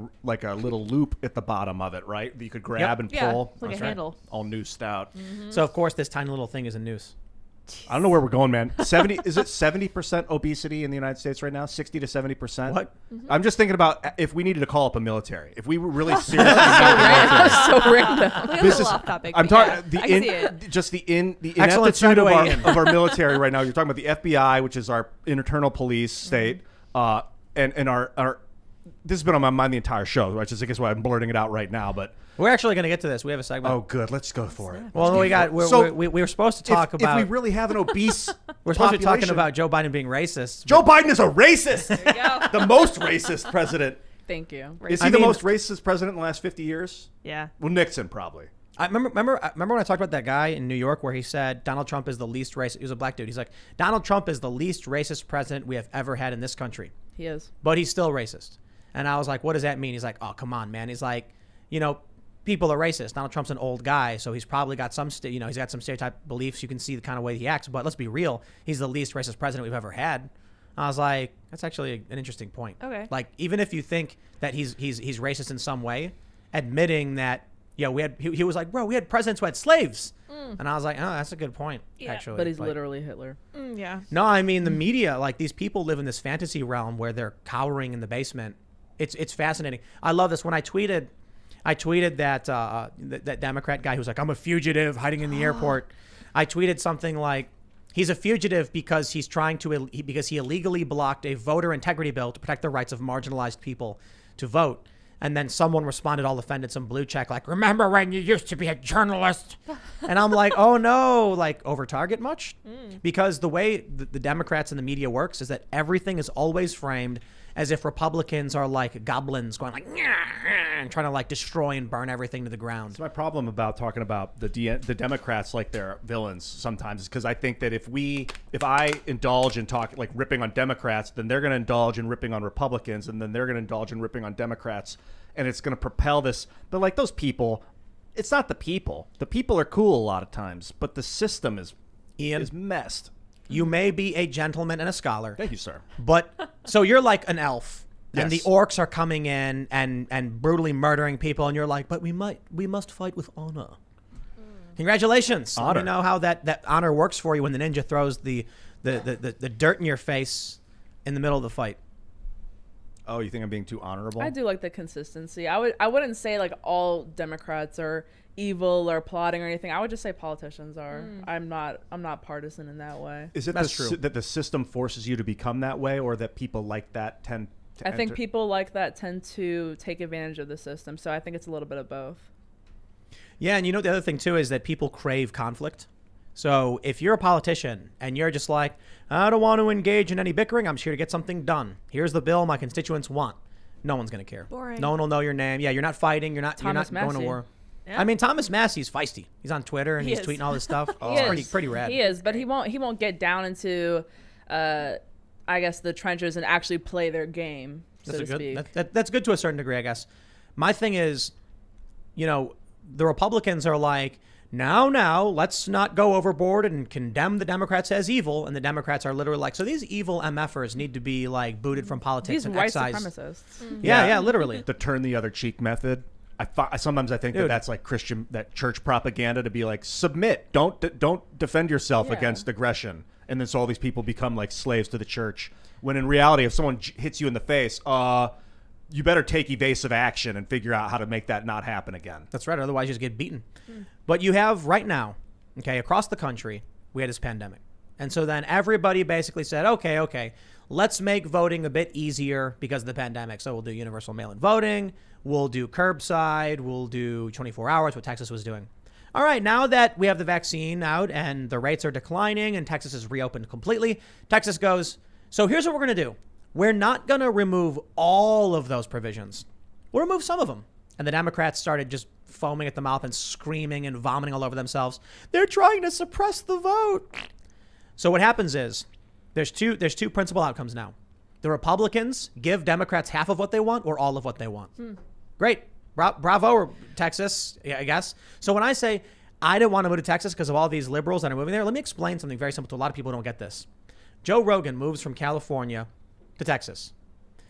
little loop at the bottom of it, right? That you could grab and Yeah, pull. it's like a That's right. handle. All noosed out. So, of course, this tiny little thing is a noose. I don't know where we're going, man. 70 is it 70% obesity in the United States right now? 60 to 70%. What? I'm just thinking about if we needed to call up a military. If we were really seriously needed a military. so random. Like, This a is little off topic. I'm but talking yeah, I can see it. just the Excellent ineptitude of segue in. of our military right now. You're talking about the FBI, which is our internal police state, and our. This has been on my mind the entire show, which is I guess why I'm blurting it out right now. But We're actually going to get to this. We have a segment. oh, good, let's go for it. Well, we were supposed to talk if about. we really have an obese, we're supposed to be talking population- about Joe Biden being racist. Joe Biden is a racist. There you go. The most racist president. Thank you. Is he I the mean- most racist president in the last 50 years? Yeah. Well, Nixon probably. I remember when I talked about that guy in New York where he said Donald Trump is the least racist. He was a black dude. He's like, Donald Trump is the least racist president we have ever had in this country, He is. but he's still racist. And I was like, what does that mean? He's like, oh, come on, man. He's like, people are racist. Donald Trump's an old guy, so he's probably got some, he's got some stereotype beliefs. You can see the kind of way he acts, but let's be real. He's the least racist president we've ever had. I was like, that's actually an interesting point. Okay. Like, even if you think that he's racist in some way, admitting that, he was like, bro, we had presidents who had slaves. And I was like, oh, that's a good point, actually. But he's Like, literally Hitler. Yeah. no, I mean, the media, like, these people live in this fantasy realm where they're cowering in the basement. It's fascinating. I love this. When I tweeted that that Democrat guy who's like, I'm a fugitive hiding in the airport. I tweeted something like, he's a fugitive because because he illegally blocked a voter integrity bill to protect the rights of marginalized people to vote. And then someone responded all offended, some blue check, like, remember when you used to be a journalist? And I'm like, oh no, like, over target much? Because the way the Democrats and the media works is that everything is always framed as if Republicans are like goblins going like, and trying to like destroy and burn everything to the ground. That's my problem about talking about the Democrats like they're villains sometimes, is because I think that if I indulge in like ripping on Democrats, then they're going to indulge in ripping on Republicans, and then they're going to indulge in ripping on Democrats, and it's going to propel this. But like those people, it's not the people. The people are cool a lot of times, but the system is messed. You may be a gentleman and a scholar. Thank you, sir. But so you're like an elf. And the Yes. orcs are coming in and brutally murdering people, and you're like, but we must fight with honor. Congratulations. I Honor. don't know how that honor works for you when the ninja throws the dirt in your face in the middle of the fight. Oh, you think I'm being too honorable? I do like the consistency. I wouldn't say like all Democrats are evil or plotting or anything. I would just say politicians are. I'm not partisan in that way. Is it That's true. that the system forces you to become that way, or that people like that tend to I think enter? people like that tend to take advantage of the system. So I think it's a little bit of both. Yeah, and the other thing too is that people crave conflict. So if you're a politician and you're just like, I don't want to engage in any bickering, I'm just here to get something done. Here's the bill my constituents want. No one's gonna care. Boring. No one will know your name. Yeah, you're not fighting. You're not Thomas going to Massey. war. Yeah. I mean, Thomas Massey's feisty. He's on Twitter and He he's is. tweeting all this stuff. He It's is. pretty rad. He is, but he won't get down into, I guess, the trenches and actually play their game, so to speak. That's good to a certain degree, I guess. My thing is, the Republicans are like, now, let's not go overboard and condemn the Democrats as evil. And the Democrats are literally like, so these evil MFers need to be like booted from politics These and white excised. supremacists. Yeah, literally. The turn the other cheek method. Sometimes I think Dude. that's like that church propaganda, to be like, submit, don't defend yourself Yeah. against aggression, and then so all these people become like slaves to the church. When in reality, if someone hits you in the face, you better take evasive action and figure out how to make that not happen again. That's right. Otherwise, you just get beaten. But you have right now, okay, across the country, we had this pandemic. And so then everybody basically said, okay, let's make voting a bit easier because of the pandemic. So we'll do universal mail-in voting. We'll do curbside. We'll do 24 hours, what Texas was doing. All right, now that we have the vaccine out and the rates are declining and Texas is reopened completely, Texas goes, so here's what we're going to do. We're not going to remove all of those provisions. We'll remove some of them. And the Democrats started just foaming at the mouth and screaming and vomiting all over themselves. They're trying to suppress the vote. So what happens is there's two principal outcomes now. The Republicans give Democrats half of what they want or all of what they want. Great. Bravo, Texas, I guess. So when I say I didn't want to move to Texas because of all these liberals that are moving there, let me explain something very simple to a lot of people who don't get this. Joe Rogan moves from California to Texas.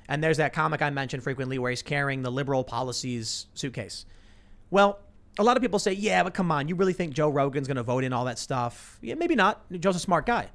And there's that comic I mentioned frequently where he's carrying the liberal policies suitcase. Well, a lot of people say, yeah, but come on, you really think Joe Rogan's going to vote in all that stuff? Yeah, maybe not. Joe's a smart guy.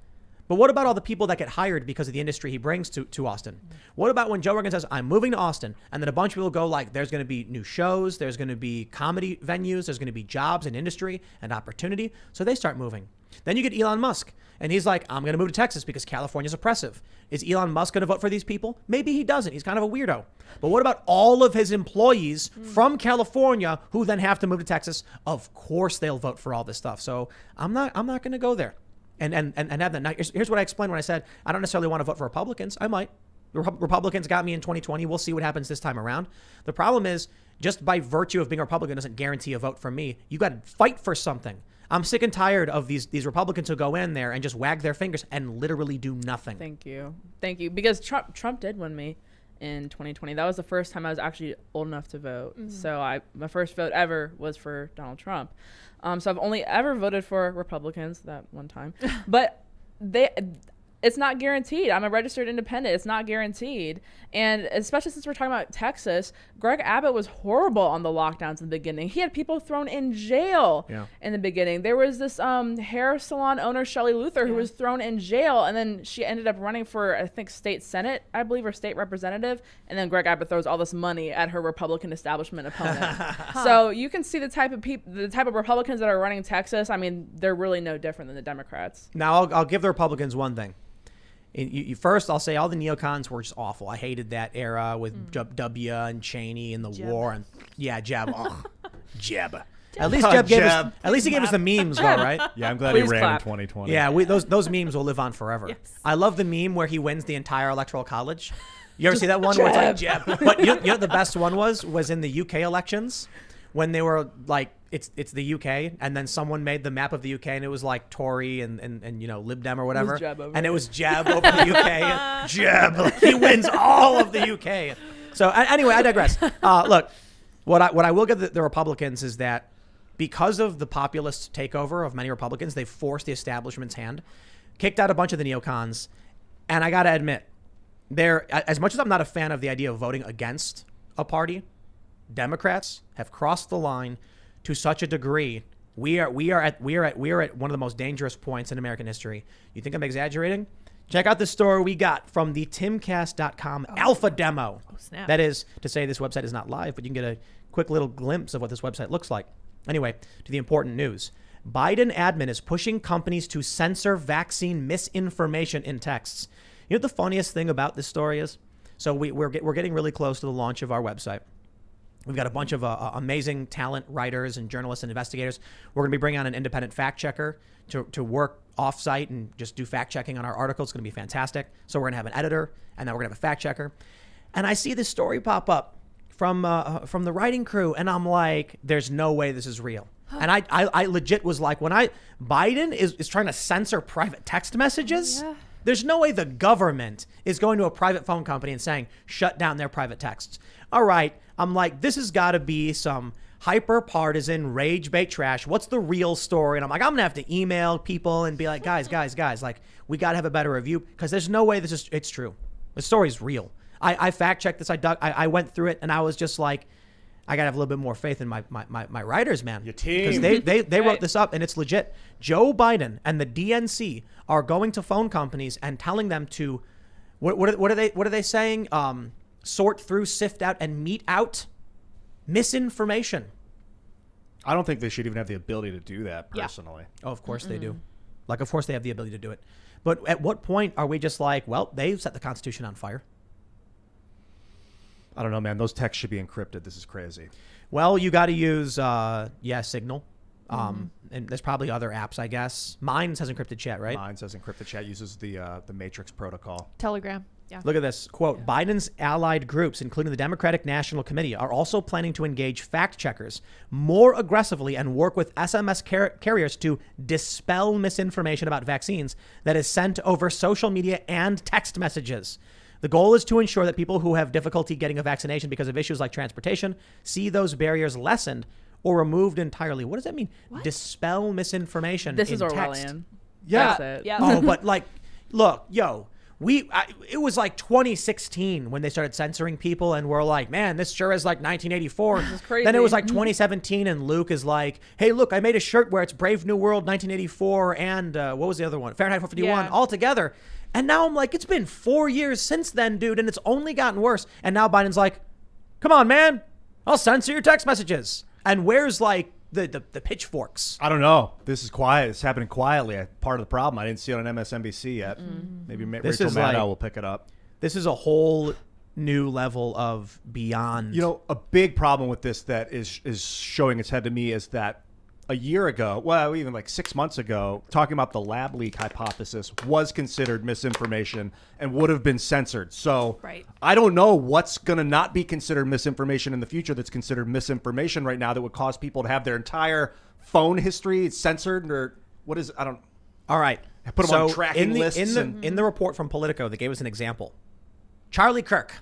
But what about all the people that get hired because of the industry he brings to Austin? What about when Joe Rogan says, I'm moving to Austin, and then a bunch of people go like, there's going to be new shows, there's going to be comedy venues, there's going to be jobs and industry and opportunity. So they start moving. Then you get Elon Musk, and he's like, I'm going to move to Texas because California's oppressive. Is Elon Musk going to vote for these people? Maybe he doesn't. He's kind of a weirdo. But what about all of his employees from California who then have to move to Texas? Of course they'll vote for all this stuff. So I'm not going to go there. And have that. Now, here's what I explained when I said I don't necessarily want to vote for Republicans. I might. The Republicans got me in 2020. We'll see what happens this time around. The problem is just by virtue of being a Republican doesn't guarantee a vote from me. You got to fight for something. I'm sick and tired of these Republicans who go in there and just wag their fingers and literally do nothing. Thank you. Because Trump did win me in 2020. That was the first time I was actually old enough to vote. So my first vote ever was for Donald Trump. So I've only ever voted for Republicans that one time, but it's not guaranteed. I'm a registered independent. It's not guaranteed. And especially since we're talking about Texas, Greg Abbott was horrible on the lockdowns in the beginning. He had people thrown in jail in the beginning. There was this hair salon owner, Shelley Luther, who was thrown in jail. And then she ended up running for, I think, state Senate, I believe, or state representative. And then Greg Abbott throws all this money at her Republican establishment opponent. So you can see the type of Republicans that are running Texas. I mean, they're really no different than the Democrats. Now, I'll give the Republicans one thing. First, I'll say all the neocons were just awful. I hated that era with W and Cheney and the war and Jeb. Oh, Jeb. At least Jeb gave us. At least he gave us the memes, though, right? Yeah, I'm glad Please he ran clap. in 2020. Yeah, those memes will live on forever. Yes. I love the meme where he wins the entire electoral college. You ever see that one where it's like Jeb? But you know what the best one was in the UK elections when they were like, it's the UK, and then someone made the map of the UK, and it was like Tory and you know Lib Dem or whatever, and it was Jeb over the UK. Jeb, he wins all of the UK. So anyway, I digress. Look, what I will give the Republicans is that because of the populist takeover of many Republicans, they've forced the establishment's hand, kicked out a bunch of the neocons, and I got to admit, as much as I'm not a fan of the idea of voting against a party, Democrats have crossed the line to such a degree. We are at one of the most dangerous points in American history. You think I'm exaggerating? Check out the story we got from the Timcast.com alpha demo. Oh, snap. That is to say this website is not live, but you can get a quick little glimpse of what this website looks like. Anyway, to the important news. Biden admin is pushing companies to censor vaccine misinformation in texts. You know what the funniest thing about this story is? So we're getting really close to the launch of our website. We've got a bunch of amazing talent writers and journalists and investigators. We're going to be bringing on an independent fact checker to work offsite and just do fact checking on our articles. It's going to be fantastic. So we're going to have an editor, and then we're going to have a fact checker. And I see this story pop up from the writing crew, and I'm like, there's no way this is real. And I legit was like, Biden is trying to censor private text messages. There's no way the government is going to a private phone company and saying, shut down their private texts. All right. I'm like, this has got to be some hyper partisan rage bait trash. What's the real story? And I'm like, I'm going to have to email people and be like, guys, like, we got to have a better review because there's no way it's true. The story's real. I fact checked this. I went through it and I was just like, I got to have a little bit more faith in my writers, man. Your team. Because they wrote this up and it's legit. Joe Biden and the DNC are going to phone companies and telling them to, what are they saying? Sort through, sift out, and mete out misinformation. I don't think they should even have the ability to do that personally. Oh, of course they do. Like, of course they have the ability to do it. But at what point are we just like, well, they've set the Constitution on fire? I don't know, man. Those texts should be encrypted. This is crazy. Well, you got to use, Signal. And there's probably other apps, I guess. Mine says encrypted chat, right? Mine says encrypted chat uses the Matrix protocol. Telegram. Yeah. Look at this. Quote, Biden's allied groups, including the Democratic National Committee, are also planning to engage fact checkers more aggressively and work with SMS carriers to dispel misinformation about vaccines that is sent over social media and text messages. The goal is to ensure that people who have difficulty getting a vaccination because of issues like transportation see those barriers lessened or removed entirely. What does that mean? What? Dispel misinformation. This is text. Orwellian. Yeah. That's it. Yeah. Oh, but like, look, it was like 2016 when they started censoring people, and we're like, man, this sure is like 1984. This is crazy. Then it was like 2017, and Luke is like, hey, look, I made a shirt where it's Brave New World 1984 and what was the other one? Fahrenheit 451 all together. And now I'm like, it's been 4 years since then, dude, and it's only gotten worse. And now Biden's like, come on, man, I'll censor your text messages. And where's like the pitchforks? I don't know. This is quiet. It's happening quietly. Part of the problem, I didn't see it on MSNBC yet. Maybe Rachel Maddow will pick it up. This is a whole new level of beyond. You know, a big problem with this that is showing its head to me is that a year ago, well, even like 6 months ago, talking about the lab leak hypothesis was considered misinformation and would have been censored. So Right. I don't know what's going to not be considered misinformation in the future that's considered misinformation right now that would cause people to have their entire phone history censored, or what is, I don't. All right. Put them on tracking lists. In the report from Politico, they gave us an example. Charlie Kirk.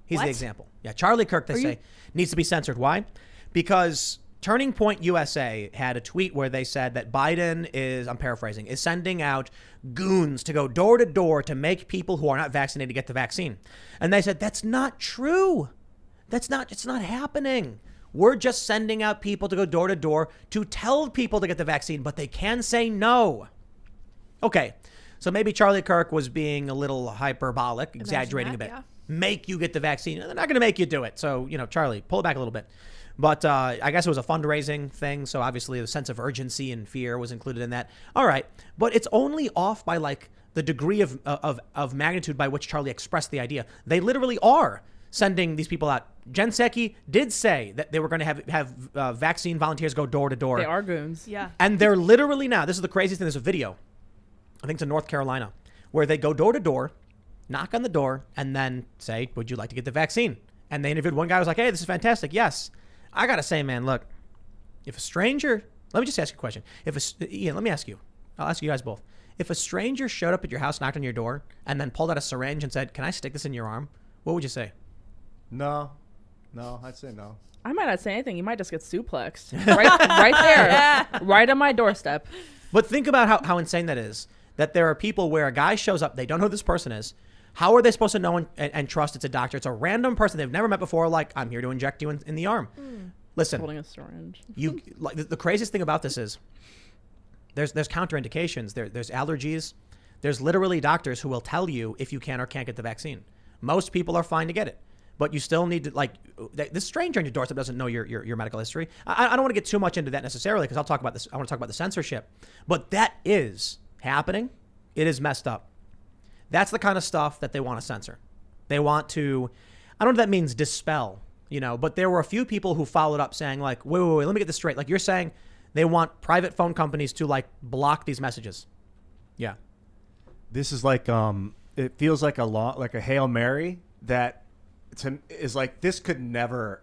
He's the What? example. Yeah, Charlie Kirk, they say, needs to be censored. Why? Because Turning Point USA had a tweet where they said that Biden is, I'm paraphrasing, is sending out goons to go door to door to make people who are not vaccinated get the vaccine. And they said, that's not true. It's not happening. We're just sending out people to go door to door to tell people to get the vaccine, but they can say no. Okay, so maybe Charlie Kirk was being a little hyperbolic, exaggerating a bit. yeah. Make you get the vaccine. They're not going to make you do it. So, Charlie, pull it back a little bit. But I guess it was a fundraising thing. So obviously the sense of urgency and fear was included in that. All right. But it's only off by like the degree of magnitude by which Charlie expressed the idea. They literally are sending these people out. Jen Psaki did say that they were going to have vaccine volunteers go door to door. They are goons. Yeah. And they're literally now, this is the craziest thing. There's a video, I think it's in North Carolina, where they go door to door, knock on the door, and then say, would you like to get the vaccine? And they interviewed one guy who was like, hey, this is fantastic. Yes. I got to say, man, look, if a stranger, let me just ask you a question. Ian, let me ask you. I'll ask you guys both. If a stranger showed up at your house, knocked on your door, and then pulled out a syringe and said, can I stick this in your arm? What would you say? No, I'd say no. I might not say anything. You might just get suplexed right there, right on my doorstep. But think about how insane that is, that there are people where a guy shows up, they don't know who this person is. How are they supposed to know and trust it's a doctor? It's a random person they've never met before. Like, I'm here to inject you in the arm. Listen, Holding a syringe. The craziest thing about this is there's counterindications. There's allergies. There's literally doctors who will tell you if you can or can't get the vaccine. Most people are fine to get it, but you still need to, this stranger on your doorstep doesn't know your medical history. I don't want to get too much into that necessarily because I'll talk about this. I want to talk about the censorship, but that is happening. It is messed up. That's the kind of stuff that they want to censor. They want to, I don't know if that means dispel, but there were a few people who followed up saying like, wait, let me get this straight. Like you're saying they want private phone companies to like block these messages. Yeah. This is like, it feels like a Hail Mary that is like, this could never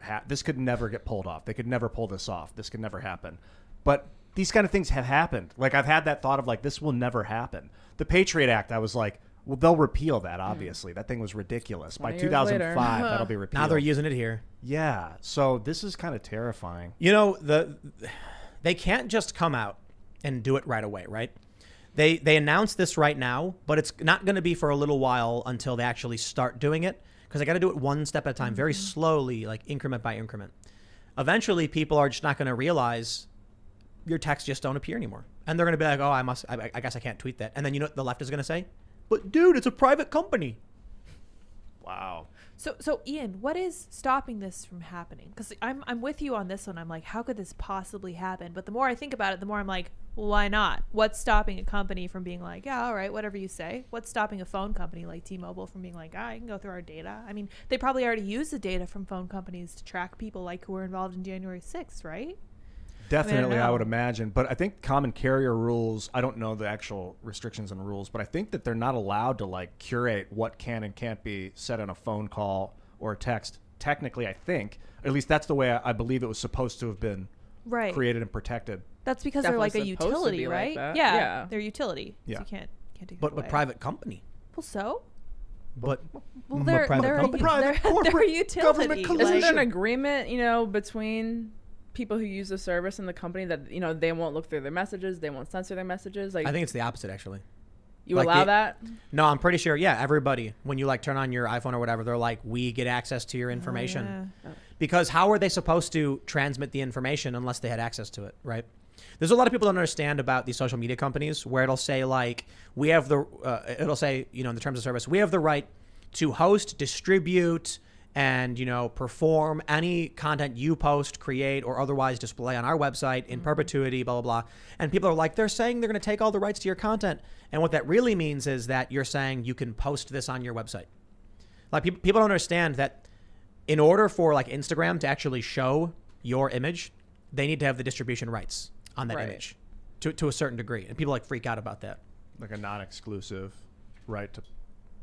get pulled off. They could never pull this off. This could never happen. But these kind of things have happened. Like I've had that thought of like, this will never happen. The Patriot Act, I was like, well, they'll repeal that, obviously. That thing was ridiculous. By 2005, that'll be repealed. Now they're using it here. Yeah. So this is kind of terrifying. They can't just come out and do it right away, right? They announced this right now, but it's not going to be for a little while until they actually start doing it because they got to do it one step at a time, very slowly, like increment by increment. Eventually, people are just not going to realize your texts just don't appear anymore. And they're going to be like, oh, I guess I can't tweet that. And then you know what the left is going to say? But dude, it's a private company. Wow. So Ian, what is stopping this from happening? Because I'm with you on this one. I'm like, how could this possibly happen? But the more I think about it, the more I'm like, well, why not? What's stopping a company from being like, yeah, all right, whatever you say? What's stopping a phone company like T-Mobile from being like, I can go through our data? I mean, they probably already use the data from phone companies to track people like who were involved in January 6th, right? Definitely, I would know. imagine. But I think common carrier rules, I don't know the actual restrictions and rules, but I think that they're not allowed to like curate what can and can't be said on a phone call or a text. Technically, I think, at least that's the way I believe it was supposed to have been Right. created and protected. That's because Definitely they're like a supposed to utility, be like right? that. Yeah, Yeah. they're utility. Yeah. So you can't take But that away. private company. Well, so? But Well, they're private they're, company. Private, they're corporate, a utility. government collusion. Isn't there an Like, agreement, between people who use the service and the company that, they won't look through their messages, they won't censor their messages? Like, I think it's the opposite, actually. you like allow the- that? No, I'm pretty sure. Yeah, everybody, when you like turn on your iPhone or whatever, they're like, we get access to your information. yeah. Because how are they supposed to transmit the information unless they had access to it, right? There's a lot of people don't understand about these social media companies where it'll say like, we have the, it'll say, in the terms of service, we have the right to host, distribute, and, perform any content you post, create, or otherwise display on our website in perpetuity, blah, blah, blah. And people are like, they're saying they're going to take all the rights to your content. And what that really means is that you're saying you can post this on your website. Like people don't understand that in order for like Instagram to actually show your image, they need to have the distribution rights on that Right. image to a certain degree. And people like freak out about that. Like a non-exclusive right to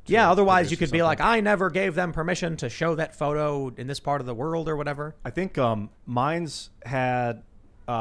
Yeah, otherwise you produce could be like, something. I never gave them permission to show that photo in this part of the world or whatever. I think mine's had,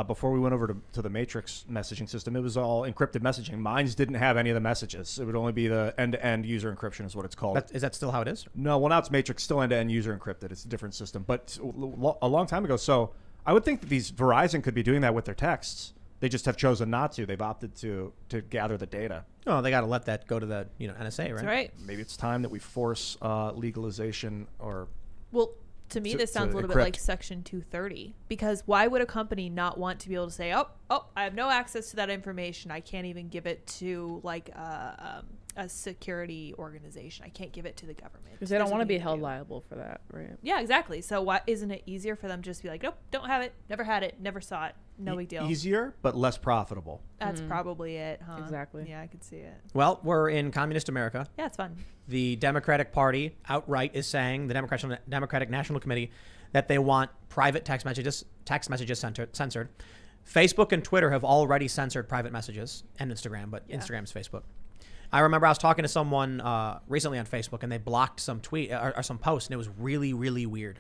before we went over to the Matrix messaging system, it was all encrypted messaging. Mine's didn't have any of the messages. It would only be the end-to-end user encryption is what it's called. Is that still how it is? No, well, now it's Matrix, still end-to-end user encrypted. It's a different system. But a long time ago, so I would think that these Verizon could be doing that with their texts. They just have chosen not to. They've opted to gather the data. Oh, they got to let that go to the NSA, right? That's right. Maybe it's time that we force legalization or Well, to me, To- this sounds to a little bit encrypt. like Section 230, because why would a company not want to be able to say, oh, I have no access to that information. I can't even give it to like a security organization. I can't give it to the government. Because they don't There's want to nothing be you can held do. liable for that, right? Yeah, exactly. So why isn't it easier for them just to be like, nope, don't have it, never had it, never saw it, no big deal. easier but less profitable. That's probably it, huh? Exactly. Yeah, I could see it. Well, we're in communist America. Yeah, it's fun. The Democratic Party outright is saying, the Democratic National Committee, that they want private text messages censored. Facebook and Twitter have already censored private messages, and Instagram, but Yeah. Instagram's Facebook. I remember I was talking to someone recently on Facebook, and they blocked some tweet or some post, and it was really, really weird.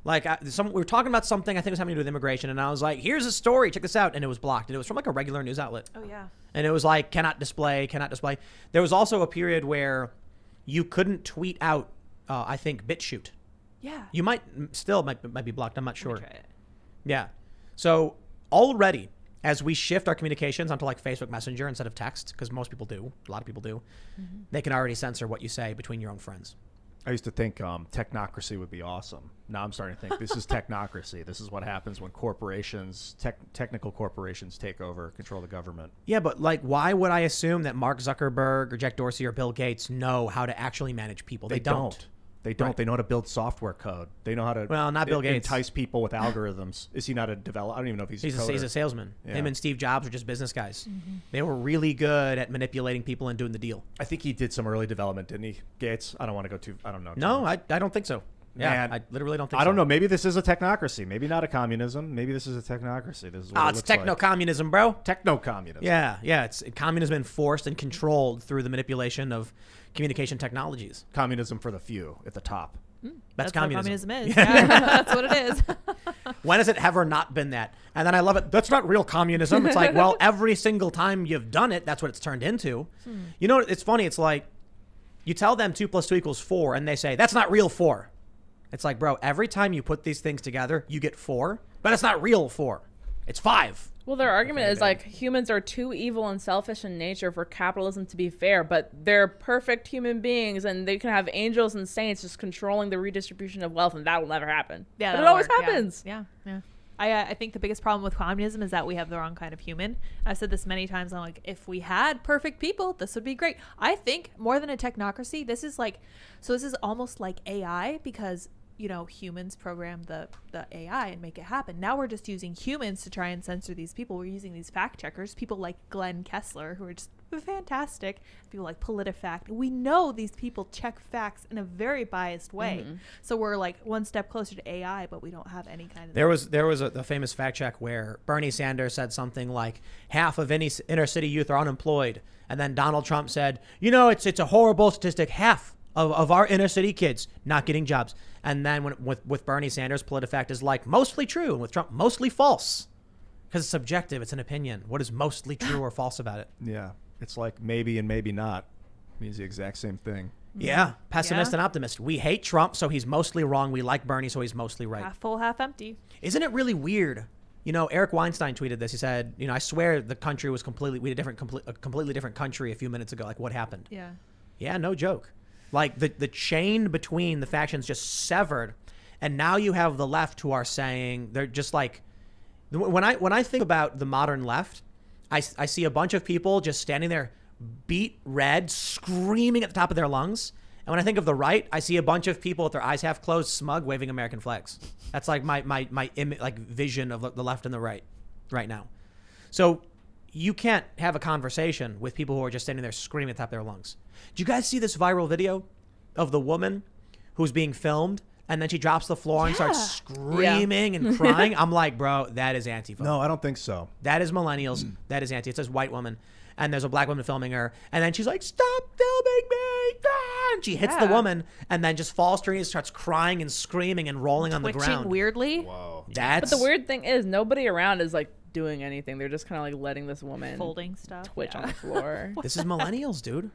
Like we were talking about something I think it was having to do with immigration, and I was like, "Here's a story, check this out," and it was blocked, and it was from like a regular news outlet. Oh yeah. And it was like, cannot display. There was also a period where you couldn't tweet out, I think, BitChute. Yeah. You might be blocked. I'm not Let me sure. try it. Yeah. So already, as we shift our communications onto like Facebook Messenger instead of text, because most people do, a lot of people do, they can already censor what you say between your own friends. I used to think technocracy would be awesome. Now I'm starting to think this is technocracy. This is what happens when corporations, technical corporations, take over, control the government. Yeah, but like, why would I assume that Mark Zuckerberg or Jack Dorsey or Bill Gates know how to actually manage people? They don't. They don't. Right. They know how to build software code. They know how to Well, not Bill Gates. entice people with algorithms. Is he not a developer? I don't even know if he's a coder. He's a salesman. Yeah. Him and Steve Jobs were just business guys. They were really good at manipulating people and doing the deal. I think he did some early development, didn't he, Gates? I don't want to go too. I don't know. No, I don't think so. Yeah, Man, I literally don't think so. I don't know. Maybe this is a technocracy. Maybe not a communism. Maybe this is a technocracy. This is what Oh, it it's looks like. techno-communism, bro. Techno-communism. Yeah. It's communism enforced and controlled through the manipulation of communication technologies. Communism for the few at the top. That's what communism. is. Yeah, that's what it is. When has it ever not been that? And then I love it. That's not real communism. It's like, well, every single time you've done it, that's what it's turned into. You know, it's funny. It's like you tell them 2 + 2 = 4, and they say, that's not real 4. It's like, bro, every time you put these things together, you get 4, but it's not real 4. It's 5. Well, their argument is like humans are too evil and selfish in nature for capitalism to be fair, but they're perfect human beings and they can have angels and saints just controlling the redistribution of wealth, and that will never happen. Yeah, but it that'll always work. Yeah. happens. Yeah. I think the biggest problem with communism is that we have the wrong kind of human. I've said this many times. I'm like, if we had perfect people, this would be great. I think more than a technocracy, this is almost like AI, because humans program the AI and make it happen. Now we're just using humans to try and censor these people. We're using these fact checkers, people like Glenn Kessler, who are just fantastic, people like PolitiFact. We know these people check facts in a very biased way. So we're like one step closer to AI, but we don't have any kind of... There was a famous fact check where Bernie Sanders said something like half of any inner city youth are unemployed, and then Donald Trump said, it's a horrible statistic, half of our inner city kids not getting jobs. And then with Bernie Sanders, PolitiFact is like mostly true, and with Trump, mostly false, because it's subjective. It's an opinion. What is mostly true or false about it? Yeah. It's like maybe and maybe not. It means the exact same thing. Yeah. Pessimist and optimist. We hate Trump, so he's mostly wrong. We like Bernie, so he's mostly right. Half full, half empty. Isn't it really weird? Eric Weinstein tweeted this. He said, I swear the country was we had a completely different country a few minutes ago. Like, what happened? Yeah. Yeah, no joke. Like the chain between the factions just severed, and now you have the left who are saying, they're just like, when I think about the modern left, I see a bunch of people just standing there beat red, screaming at the top of their lungs. And when I think of the right, I see a bunch of people with their eyes half closed, smug, waving American flags. That's like my vision of the left and the right now. So you can't have a conversation with people who are just standing there screaming at the top of their lungs. Did you guys see this viral video of the woman who's being filmed, and then she drops to the floor and starts screaming and crying? I'm like, bro, that is Antifa. No, I don't think so. That is millennials. That is anti. It's this white woman, and there's a black woman filming her, and then she's like, stop filming me! Ah! And she hits the woman, and then just falls to her knees, starts crying and screaming and rolling on the ground. Twitching weirdly. Whoa. But the weird thing is, nobody around is like doing anything. They're just kind of like letting this woman folding stuff, twitch on the floor. This is millennials, dude.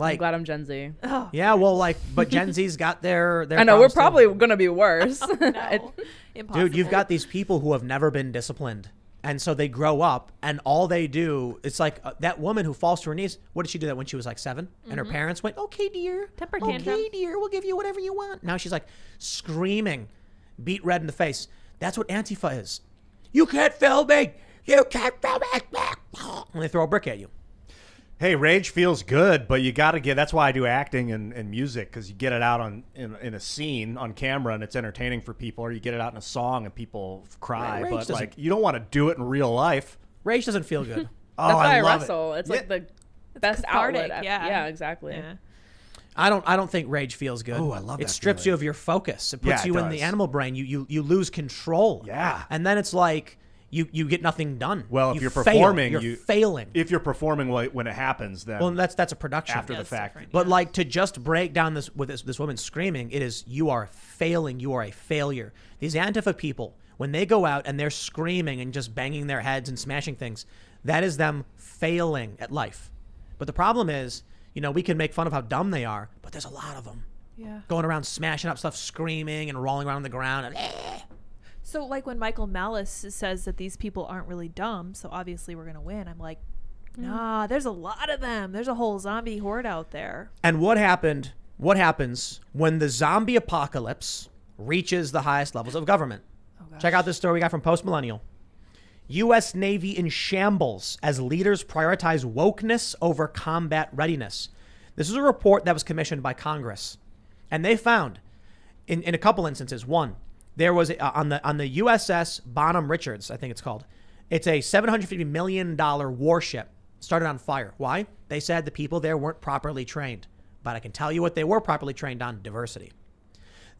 I'm glad I'm Gen Z. Oh. Yeah, well, but Gen Z's got their I know, we're problems probably too. going to be worse. No. Impossible. Dude, you've got these people who have never been disciplined. And so they grow up, and all they do, it's like that woman who falls to her knees. What did she do that when she was like 7? And her parents went, okay, dear. Temper tantrum. Okay, dear, we'll give you whatever you want. Now she's like screaming, beat red in the face. That's what Antifa is. You can't film me. You can't film me. And they throw a brick at you. Hey, rage feels good, but you got to get. That's why I do acting and music, because you get it out in a scene on camera and it's entertaining for people, or you get it out in a song and people cry. Rage But like, you don't want to do it in real life. Rage doesn't feel good. That's why I love wrestle. it. It's like the best cathartic, outlet. yeah. Exactly. Yeah. I don't think rage feels good. Oh, I love it. that Strips feeling. you of your focus. It puts Yeah, you it in the does. animal brain. You lose control. Yeah. And then it's like you get nothing done. Well, if You you're fail. performing, you're failing. If you're performing when it happens, then Well, that's a production. after the That's fact. different. But like to just break down this with this woman screaming, it is you are failing. You are a failure. These Antifa people, when they go out and they're screaming and just banging their heads and smashing things, that is them failing at life. But the problem is, we can make fun of how dumb they are, but there's a lot of them Yeah. going around smashing up stuff, screaming and rolling around on the ground. And So like when Michael Malice says that these people aren't really dumb, so obviously we're gonna win. I'm like, nah, there's a lot of them. There's a whole zombie horde out there. And what happens when the zombie apocalypse reaches the highest levels of government? Oh, gosh. Check out this story we got from Post Millennial. U.S. Navy in shambles as leaders prioritize wokeness over combat readiness. This is a report that was commissioned by Congress. And they found, in a couple instances, one, there was on the USS Bonham Richards, I think it's called. It's a $750 million warship started on fire. Why? They said the people there weren't properly trained. But I can tell you what they were properly trained on: diversity.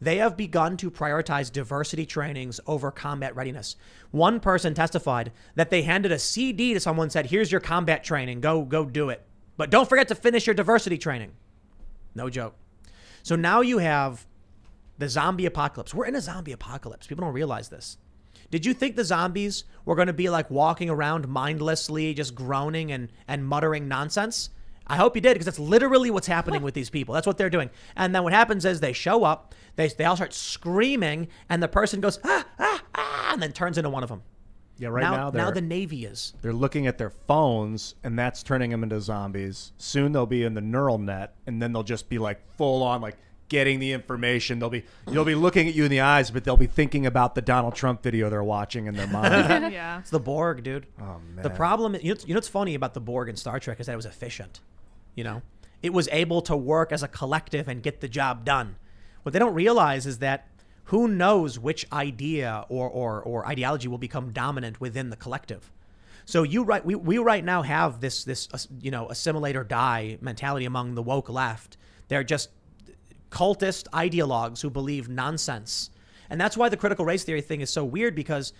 They have begun to prioritize diversity trainings over combat readiness. One person testified that they handed a CD to someone and said, here's your combat training, go do it. But don't forget to finish your diversity training. No joke. So now you have the zombie apocalypse. We're in a zombie apocalypse. People don't realize this. Did you think the zombies were going to be like walking around mindlessly, just groaning and muttering nonsense? I hope you did, because that's literally what's happening with these people. That's what they're doing. And then what happens is they show up, they all start screaming, and the person goes, and then turns into one of them. Yeah, now the Navy is. they're looking at their phones, and that's turning them into zombies. Soon they'll be in the neural net, and then they'll just be like full on like getting the information. You'll be looking at you in the eyes, but they'll be thinking about the Donald Trump video they're watching in their mind. Yeah. It's the Borg, dude. Oh man. The problem, you know what's funny about the Borg in Star Trek is that it was efficient. You know, it was able to work as a collective and get the job done. What they don't realize is that who knows which idea or ideology will become dominant within the collective. So we right now have this assimilate or die mentality among the woke left. They're just cultist ideologues who believe nonsense. And that's why the critical race theory thing is so weird, because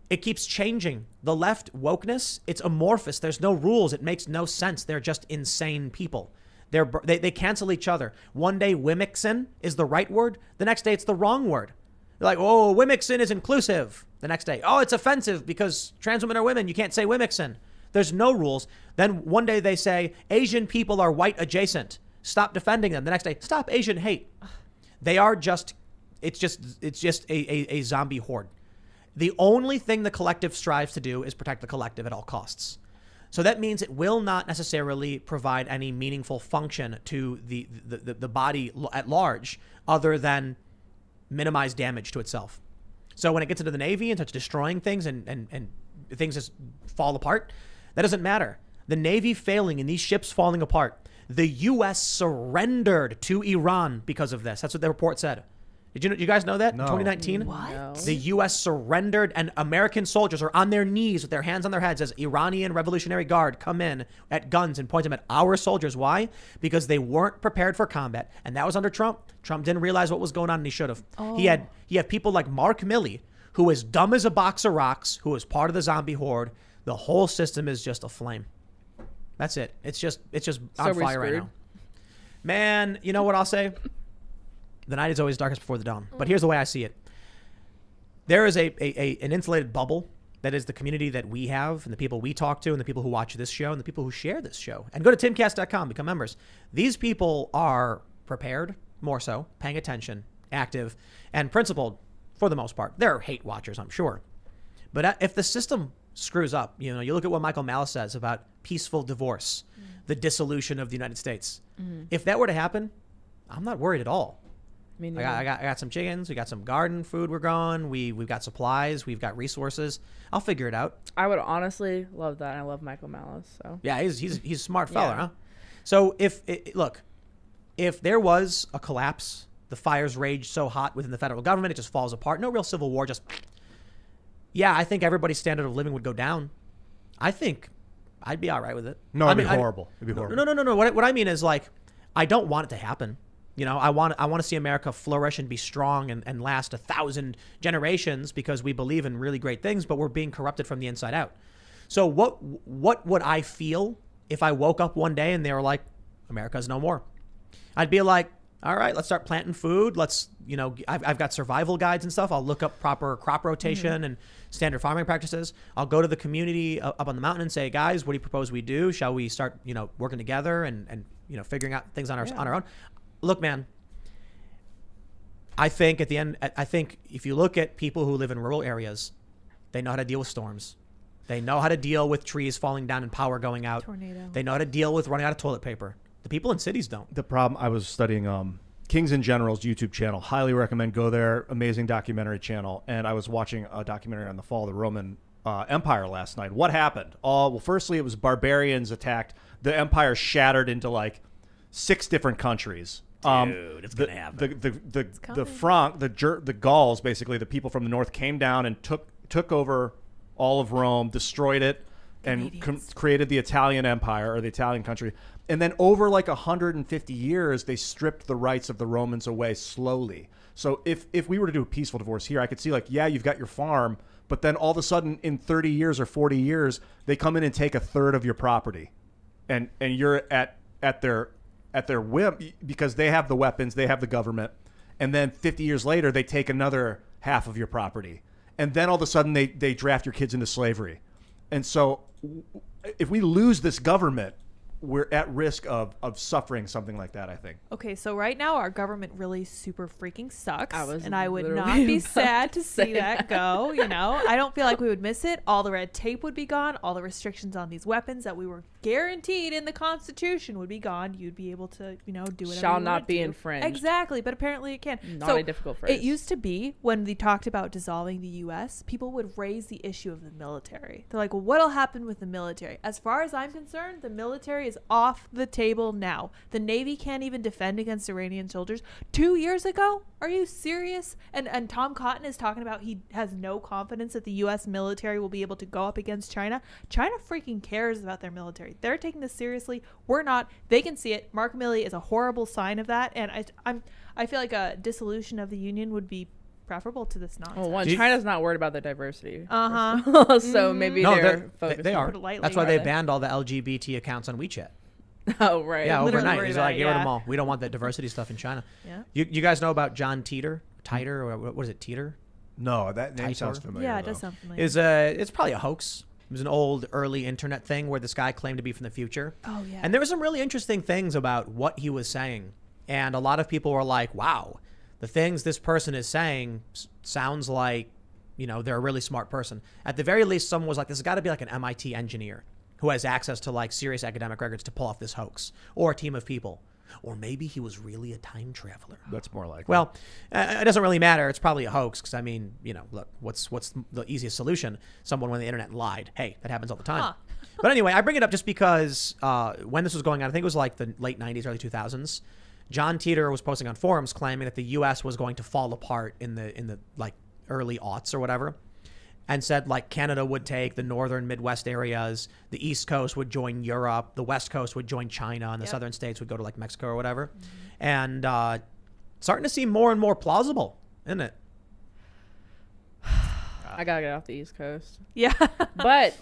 it keeps changing. The left wokeness, it's amorphous. There's no rules. It makes no sense. They're just insane people. They cancel each other. One day Wimixin is the right word. The next day it's the wrong word. They're like, oh, Wimixin is inclusive. The next day, oh, it's offensive because trans women are women. You can't say Wimixin. There's no rules. Then one day they say Asian people are white adjacent. Stop defending them. The next day, stop Asian hate. They are just, it's just a zombie horde. The only thing the collective strives to do is protect the collective at all costs. So that means it will not necessarily provide any meaningful function to the body at large, other than minimize damage to itself. So when it gets into the Navy and starts destroying things and things just fall apart, that doesn't matter. The Navy failing and these ships falling apart, the U.S. surrendered to Iran because of this. That's what the report said. Did you guys know that? No. In 2019? What? No. The U.S. surrendered, and American soldiers are on their knees with their hands on their heads as Iranian Revolutionary Guard come in at guns and point them at our soldiers. Why? Because they weren't prepared for combat. And that was under Trump. Trump didn't realize what was going on, and he should have. Oh. He had people like Mark Milley, who is dumb as a box of rocks, who is part of the zombie horde. The whole system is just aflame. That's it. It's just on we're fire right screwed. now. Man, you know what I'll say? The night is always darkest before the dawn. But here's the way I see it. There is an insulated bubble that is the community that we have, and the people we talk to, and the people who watch this show, and the people who share this show. And go to timcast.com, become members. These people are prepared, more so, paying attention, active, and principled for the most part. They're hate watchers, I'm sure. But if the system screws up, you look at what Michael Malice says about peaceful divorce, the dissolution of the United States. If that were to happen, I'm not worried at all. I got some chickens. We got some garden food we're growing. We've got supplies. We've got resources. I'll figure it out. I would honestly love that. I love Michael Malice. So Yeah, he's a smart fella, Yeah. huh? So if there was a collapse, the fires rage so hot within the federal government, it just falls apart. No real civil war, I think everybody's standard of living would go down. I think I'd be all right with it. No, it'd be horrible. It'd be horrible. No. What I mean is, I don't want it to happen. I want to see America flourish and be strong and last 1,000 generations, because we believe in really great things, but we're being corrupted from the inside out. So what would I feel if I woke up one day and they were like, America's no more? I'd be like, all right, let's start planting food. Let's, I've got survival guides and stuff. I'll look up proper crop rotation and standard farming practices. I'll go to the community up on the mountain and say, guys, what do you propose we do? Shall we start, working together and figuring out things on our own? Look, man, I think at the end, if you look at people who live in rural areas, they know how to deal with storms. They know how to deal with trees falling down and power going out. Tornado. They know how to deal with running out of toilet paper. The people in cities don't. The problem, I was studying Kings and Generals YouTube channel. Highly recommend. Go there. Amazing documentary channel. And I was watching a documentary on the fall of the Roman Empire last night. What happened? Well, firstly, it was barbarians attacked. The empire shattered into 6 different countries. Dude, it's gonna happen. The Gauls, basically the people from the north, came down and took over all of Rome, destroyed it, and created the Italian Empire, or the Italian country. And then over 150 years, they stripped the rights of the Romans away slowly. So if we were to do a peaceful divorce here, I could see you've got your farm, but then all of a sudden in 30 years or 40 years, they come in and take 1/3 of your property, and you're at their whim, because they have the weapons, they have the government, and then 50 years later they take another half of your property, and then all of a sudden they draft your kids into slavery. And so if we lose this government, we're at risk of suffering something like that, I think. Okay, so right now our government really super freaking sucks. And I would literally not be about sad to to say see that go, you know? I don't feel like we would miss it. All the red tape would be gone. All the restrictions on these weapons that we were guaranteed in the Constitution would be gone. You'd be able to, you know, do whatever Shall you not want be to. infringed. Exactly, but apparently it can. Not So a difficult phrase. it used to be when they talked about dissolving the U.S., people would raise the issue of the military. They're like, well, what'll happen with the military? As far as I'm concerned, the military is off the table now. The Navy can't even defend against Iranian soldiers. 2 years ago? Are you serious? And Tom Cotton is talking about he has no confidence that the U.S. military will be able to go up against China. China freaking cares about their military. They're taking this seriously. We're not. They can see it. Mark Milley is a horrible sign of that. And I feel like a dissolution of the union would be preferable to this nonsense. Well, one, China's not worried about the diversity. Uh-huh. So maybe No, they're focused. they are. Put it lightly. That's why they Are they? banned all the LGBT accounts on WeChat. Oh, right. Yeah, Literally overnight. worried He's about like, it, get rid of yeah. them all. We don't want that diversity stuff in China. Yeah. You guys know about John Titer, or what is it, Teeter? No, that name Titor? sounds familiar. Yeah, it though. does sound familiar. It's probably a hoax. It was an old early internet thing where this guy claimed to be from the future. Oh, yeah. And there were some really interesting things about what he was saying. And a lot of people were like, wow, the things this person is saying sounds like, you know, they're a really smart person. At the very least, someone was like, this has got to be like an MIT engineer who has access to like serious academic records to pull off this hoax, or a team of people. Or maybe he was really a time traveler. That's more like. Well, it doesn't really matter. It's probably a hoax because, I mean, you know, look, what's the easiest solution? Someone went on the internet and lied. Hey, that happens all the time. Huh. But anyway, I bring it up just because when this was going on, I think it was like the late 90s, early 2000s, John Teeter was posting on forums claiming that the U.S. was going to fall apart in the like early aughts or whatever, and said like Canada would take the northern Midwest areas, the East Coast would join Europe, the West Coast would join China, and the southern states would go to like Mexico or whatever. And starting to seem more and more plausible, isn't it? I gotta get off the East Coast. Yeah. But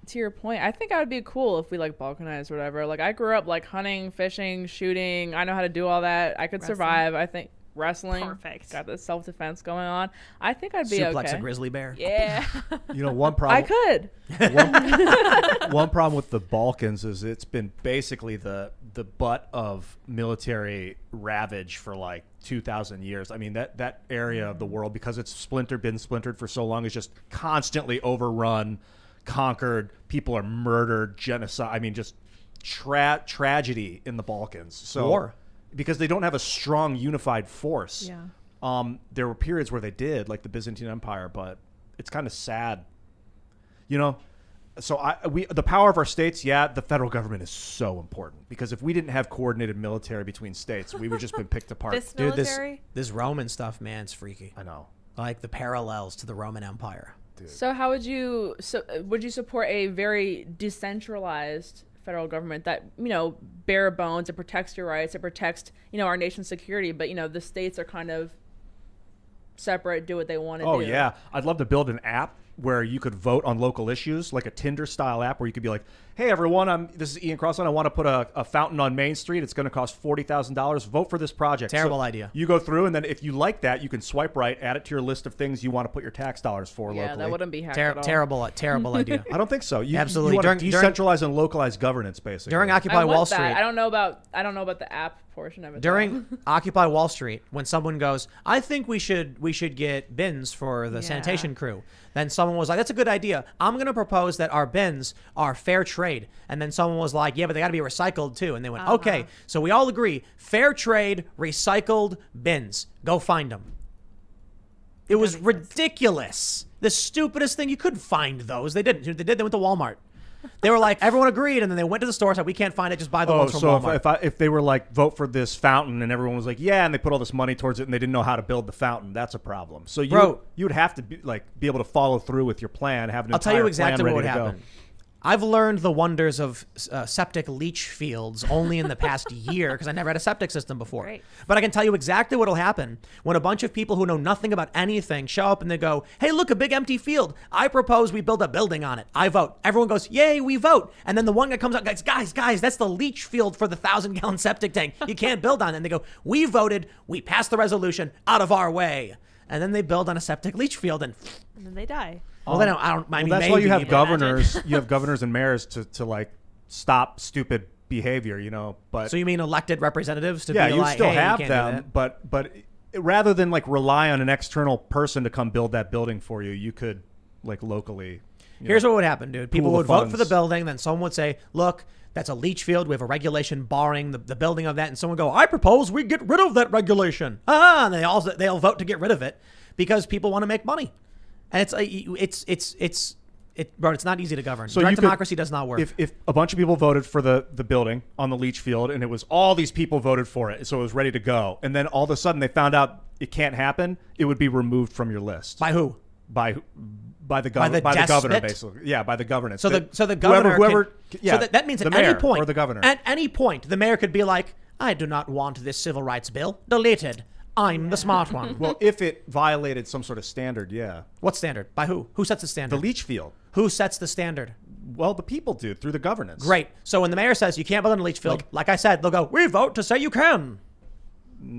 to your point, I think I would be cool if we like balkanized or whatever. Like I grew up like hunting, fishing, shooting. I know how to do all that. I could Wrestling. survive. I think wrestling. Perfect. Got the self-defense going on. I think I'd be Suplex okay. a grizzly bear. Yeah. You know, one I problem. could. One problem with the Balkans is it's been basically the butt of military ravage for like 2,000 years. I mean, that area of the world, because it's been splintered for so long, is just constantly overrun, conquered. People are murdered, genocide. I mean, just tragedy in the Balkans. So, War. Because they don't have a strong unified force. Yeah. There were periods where they did, like the Byzantine Empire, but it's kind of sad, you know. So the power of our states, the federal government is so important, because if we didn't have coordinated military between states, we would just been picked apart. This Dude, military? this Roman stuff, man, it's freaky. I know. Like the parallels to the Roman Empire. So how would you support a very decentralized federal government that, you know, bare bones, it protects your rights, it protects, you know, our nation's security, but, you know, the states are kind of separate, do what they want to do? Oh yeah, I'd love to build an app where you could vote on local issues, like a Tinder style app where you could be like, hey everyone, this is Ian Crossland, I want to put a fountain on Main Street, it's going to cost $40,000, vote for this project. Terrible idea. You go through, and then if you like that, you can swipe right, add it to your list of things you want to put your tax dollars for Yeah, locally. that wouldn't be hacked at all. Terrible idea. I don't think so. Absolutely. You want to During- decentralize and localize governance, basically. During I Occupy want Wall that. Street. I don't know about the app portion of it. During Occupy Wall Street, when someone goes, I think we should get bins for the Yeah. sanitation crew. Then someone was like, that's a good idea. I'm going to propose that our bins are fair trade. And then someone was like, yeah, but they got to be recycled too. And they went, okay. So we all agree, fair trade, recycled bins. Go find them. It was ridiculous. The stupidest thing. You couldn't find those. They didn't. They went to Walmart. They were like, everyone agreed, and then they went to the store, said, we can't find it, just buy the ones from so Walmart. if they were like, vote for this fountain, and everyone was like, yeah, and they put all this money towards it, and they didn't know how to build the fountain, that's a problem. So you would have to be able to follow through with your plan, have an I'll tell you entire exactly plan what would ready to go. happen. I've learned the wonders of septic leach fields only in the past year because I never had a septic system before. Great. But I can tell you exactly what will happen when a bunch of people who know nothing about anything show up and they go, hey, look, a big empty field. I propose we build a building on it. I vote. Everyone goes, yay, we vote. And then the one guy comes up, guys, that's the leach field for the 1,000-gallon septic tank. You can't build on it. And they go, we voted, we passed the resolution, out of our way. And then they build on a septic leach field and And then they die. well, I mean, That's why you have maybe, but- governors. You have governors and mayors to like stop stupid behavior, but So you mean elected representatives to yeah, be you like, still hey, have you can't do them, that. but rather than like rely on an external person to come build that building for you, you could like locally. Here's what would happen, dude. People pool would the vote for the funds. building, then someone would say, look, that's a leach field. We have a regulation barring the building of that. And someone would go, I propose we get rid of that regulation. And they'll vote to get rid of it because people want to make money. And bro, it's not easy to govern. So Direct you could- democracy does not work. If a bunch of people voted for the building on the leach field, and it was all these people voted for it, so it was ready to go, and then all of a sudden they found out it can't happen, it would be removed from your list By who? by the By the governor, despot? basically. Yeah, by the governance. So the governor, whoever, so that means the at any mayor point, or the governor. at any point, the mayor could be like, I do not want this civil rights bill deleted. I'm the smart one. Well, if it violated some sort of standard, yeah. What standard? By who? Who sets the The standard? leach field. Who sets the standard? Well, the people do through the governance. Great. So when the mayor says you can't build in a leach field, like I said, they'll go, we vote to say you can.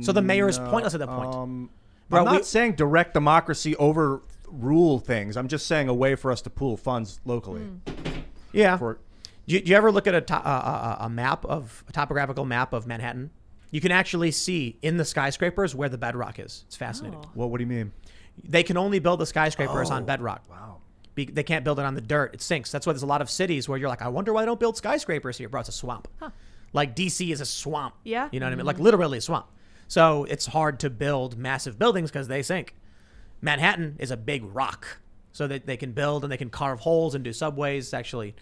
So the mayor is pointless at that point. Bro, I'm not saying direct democracy overrule things. I'm just saying a way for us to pool funds locally. Yeah. For- Do you ever look at a topographical map of Manhattan? You can actually see in the skyscrapers where the bedrock is. It's fascinating. Oh. Well, what do you mean? They can only build the skyscrapers on bedrock. Wow. They can't build it on the dirt. It sinks. That's why there's a lot of cities where you're like, I wonder why they don't build skyscrapers here. Bro, it's a swamp. Like DC is a swamp. Yeah. You know what I mean? Like literally a swamp. So it's hard to build massive buildings because they sink. Manhattan is a big rock. So that they can build and they can carve holes and do subways. It's actually,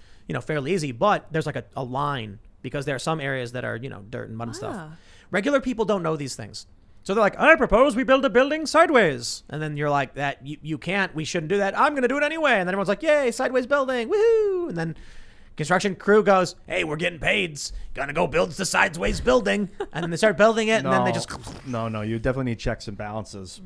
fairly easy. But there's like a line because there are some areas that are, dirt and mud and stuff. Regular people don't know these things. So they're like, I propose we build a building sideways. And then you're like, that you can't, we shouldn't do that. I'm going to do it anyway. And then everyone's like, yay, sideways building. Woohoo. And then construction crew goes, hey, we're getting paid. Gonna go build the sideways building. And then they start building it. And then they just. No, you definitely need checks and balances.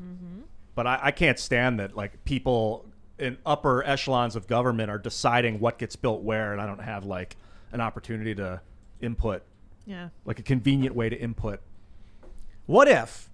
But I can't stand that like people in upper echelons of government are deciding what gets built where, and I don't have like an opportunity to input. Yeah. Like a convenient way to input. What if,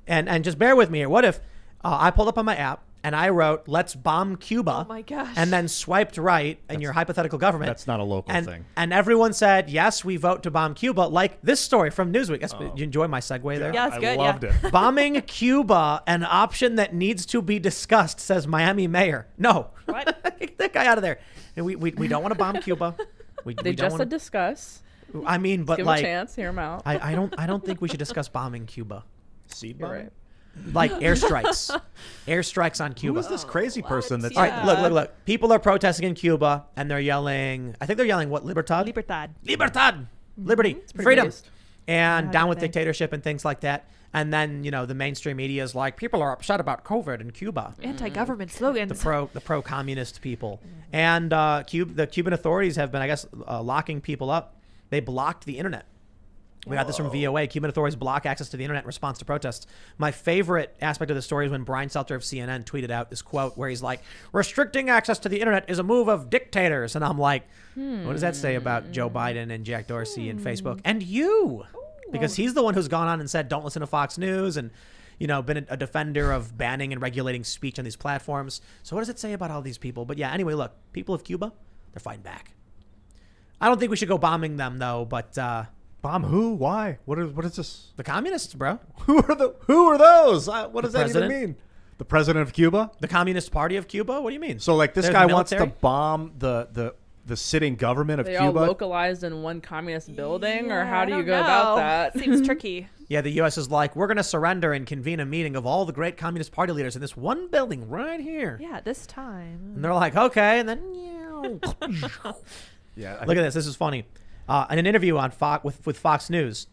and just bear with me here, what if I pulled up on my app and I wrote, let's bomb Cuba. Oh my gosh. And then swiped right in your hypothetical government. That's not a local thing. And everyone said, yes, we vote to bomb Cuba, like this story from Newsweek. You enjoy my segue there? Yeah, it's good. I loved it. Bombing Cuba, an option that needs to be discussed, says Miami mayor. No. What? Get that guy out of there. And we don't want to bomb Cuba. They we don't just wanna, said discuss. I mean, but Give like, him a chance. Hear him out. I don't think we should discuss bombing Cuba. Seed You're bomb? right. Like airstrikes. Airstrikes on Cuba. Who is this crazy person that's All right, look. People are protesting in Cuba, and they're yelling. I think they're yelling what? Libertad. Libertad. Libertad. Liberty. pretty Freedom. based. And Yeah, down with good thing. dictatorship and things like that. And then the mainstream media is like, people are upset about COVID in Cuba. Anti-government slogans. The pro communist people. And the Cuban authorities have been, I guess, locking people up. They blocked the internet. We got this from VOA. Cuban authorities block access to the internet in response to protests. My favorite aspect of the story is when Brian Seltzer of CNN tweeted out this quote where he's like, restricting access to the internet is a move of dictators. And I'm like, what does that say about Joe Biden and Jack Dorsey and Facebook and you? Because he's the one who's gone on and said, don't listen to Fox News and, been a defender of banning and regulating speech on these platforms. So what does it say about all these people? But yeah, anyway, look, people of Cuba, they're fighting back. I don't think we should go bombing them though, but Bomb who? Why? What is this? the communists, bro. Who are those? What does that president? even mean? The president of Cuba? The Communist Party of Cuba? What do you mean? So like this There's guy wants to military? bomb the sitting government of They all Cuba? localized in one communist building, or Yeah, how I do you don't go know. about that? Seems tricky. Yeah, the U.S. is like, we're going to surrender and convene a meeting of all the great Communist Party leaders in this one building right here. Yeah, this time. And they're like, okay. And then, Yeah. look at this. This is funny. In an interview on with Fox News,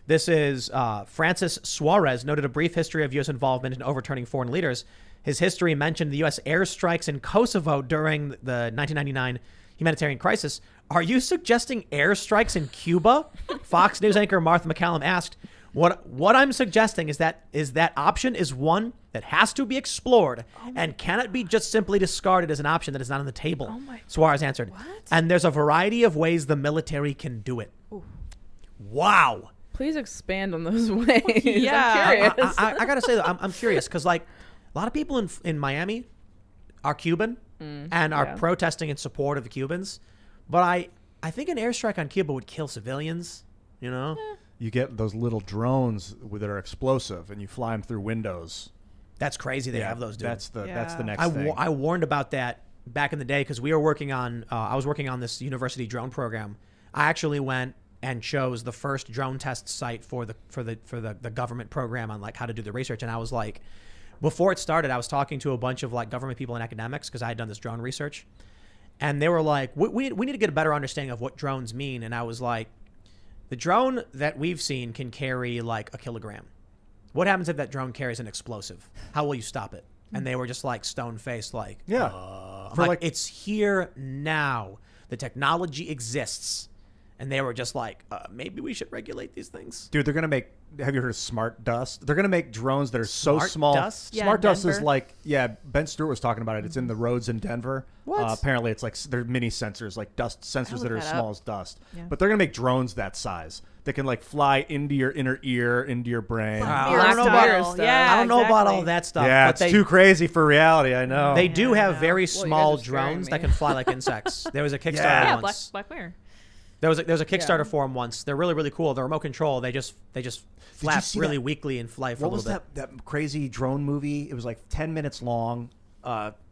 this is Francis Suarez noted a brief history of U.S. involvement in overturning foreign leaders. His history mentioned the U.S. airstrikes in Kosovo during the 1999 humanitarian crisis. Are you suggesting airstrikes in Cuba? Fox News anchor Martha McCallum asked. What I'm suggesting is that option is one that has to be explored and cannot be just simply discarded as an option that is not on the table. Oh my- Suarez answered. What? And there's a variety of ways the military can do it. Ooh. Wow. Please expand on those ways. Yeah. I'm curious. I gotta say that I'm curious because like a lot of people in Miami are Cuban and are yeah. protesting in support of the Cubans, but I think an airstrike on Cuba would kill civilians. You know, You get those little drones that are explosive, and you fly them through windows. that's crazy. They have those, dude. That's the next I thing. I warned about that back in the day because we were working on. I was working on this university drone program. I actually went and chose the first drone test site for the government program on like how to do the research. And I was like, before it started, I was talking to a bunch of like government people and academics because I had done this drone research, and they were like, we need to get a better understanding of what drones mean. And I was like, the drone that we've seen can carry like a kilogram. What happens if that drone carries an explosive? How will you stop it? And they were just like stone-faced, like, Yeah. I'm For like, like- it's here now. The technology exists. And they were just like, maybe we should regulate these things. Dude, they're going to make, have you heard of smart dust? They're going to make drones that are so Smart small. dust? Yeah, Smart dust is Denver. like, Ben Stewart was talking about it. It's in the roads in Denver. What? Apparently it's like, they're mini sensors, like dust sensors look that are as that small up. as dust. Yeah. But they're going to make drones that size. That can like fly into your inner ear, into your brain. Wow. Black I don't know about- Mirror stuff. Yeah, I don't know about exactly. all that stuff. Yeah, but it's they, too crazy for reality, I know. They do Yeah, I have know. very Well, you small guys are scaring drones me. that can fly like insects. There was a Kickstarter Yeah, once. Black Mirror. There was a Kickstarter Yeah. for them once. They're really, really cool. They're remote control. They just flap see really that- weakly and fly for What a was little bit. that crazy drone movie? It was like 10 minutes long.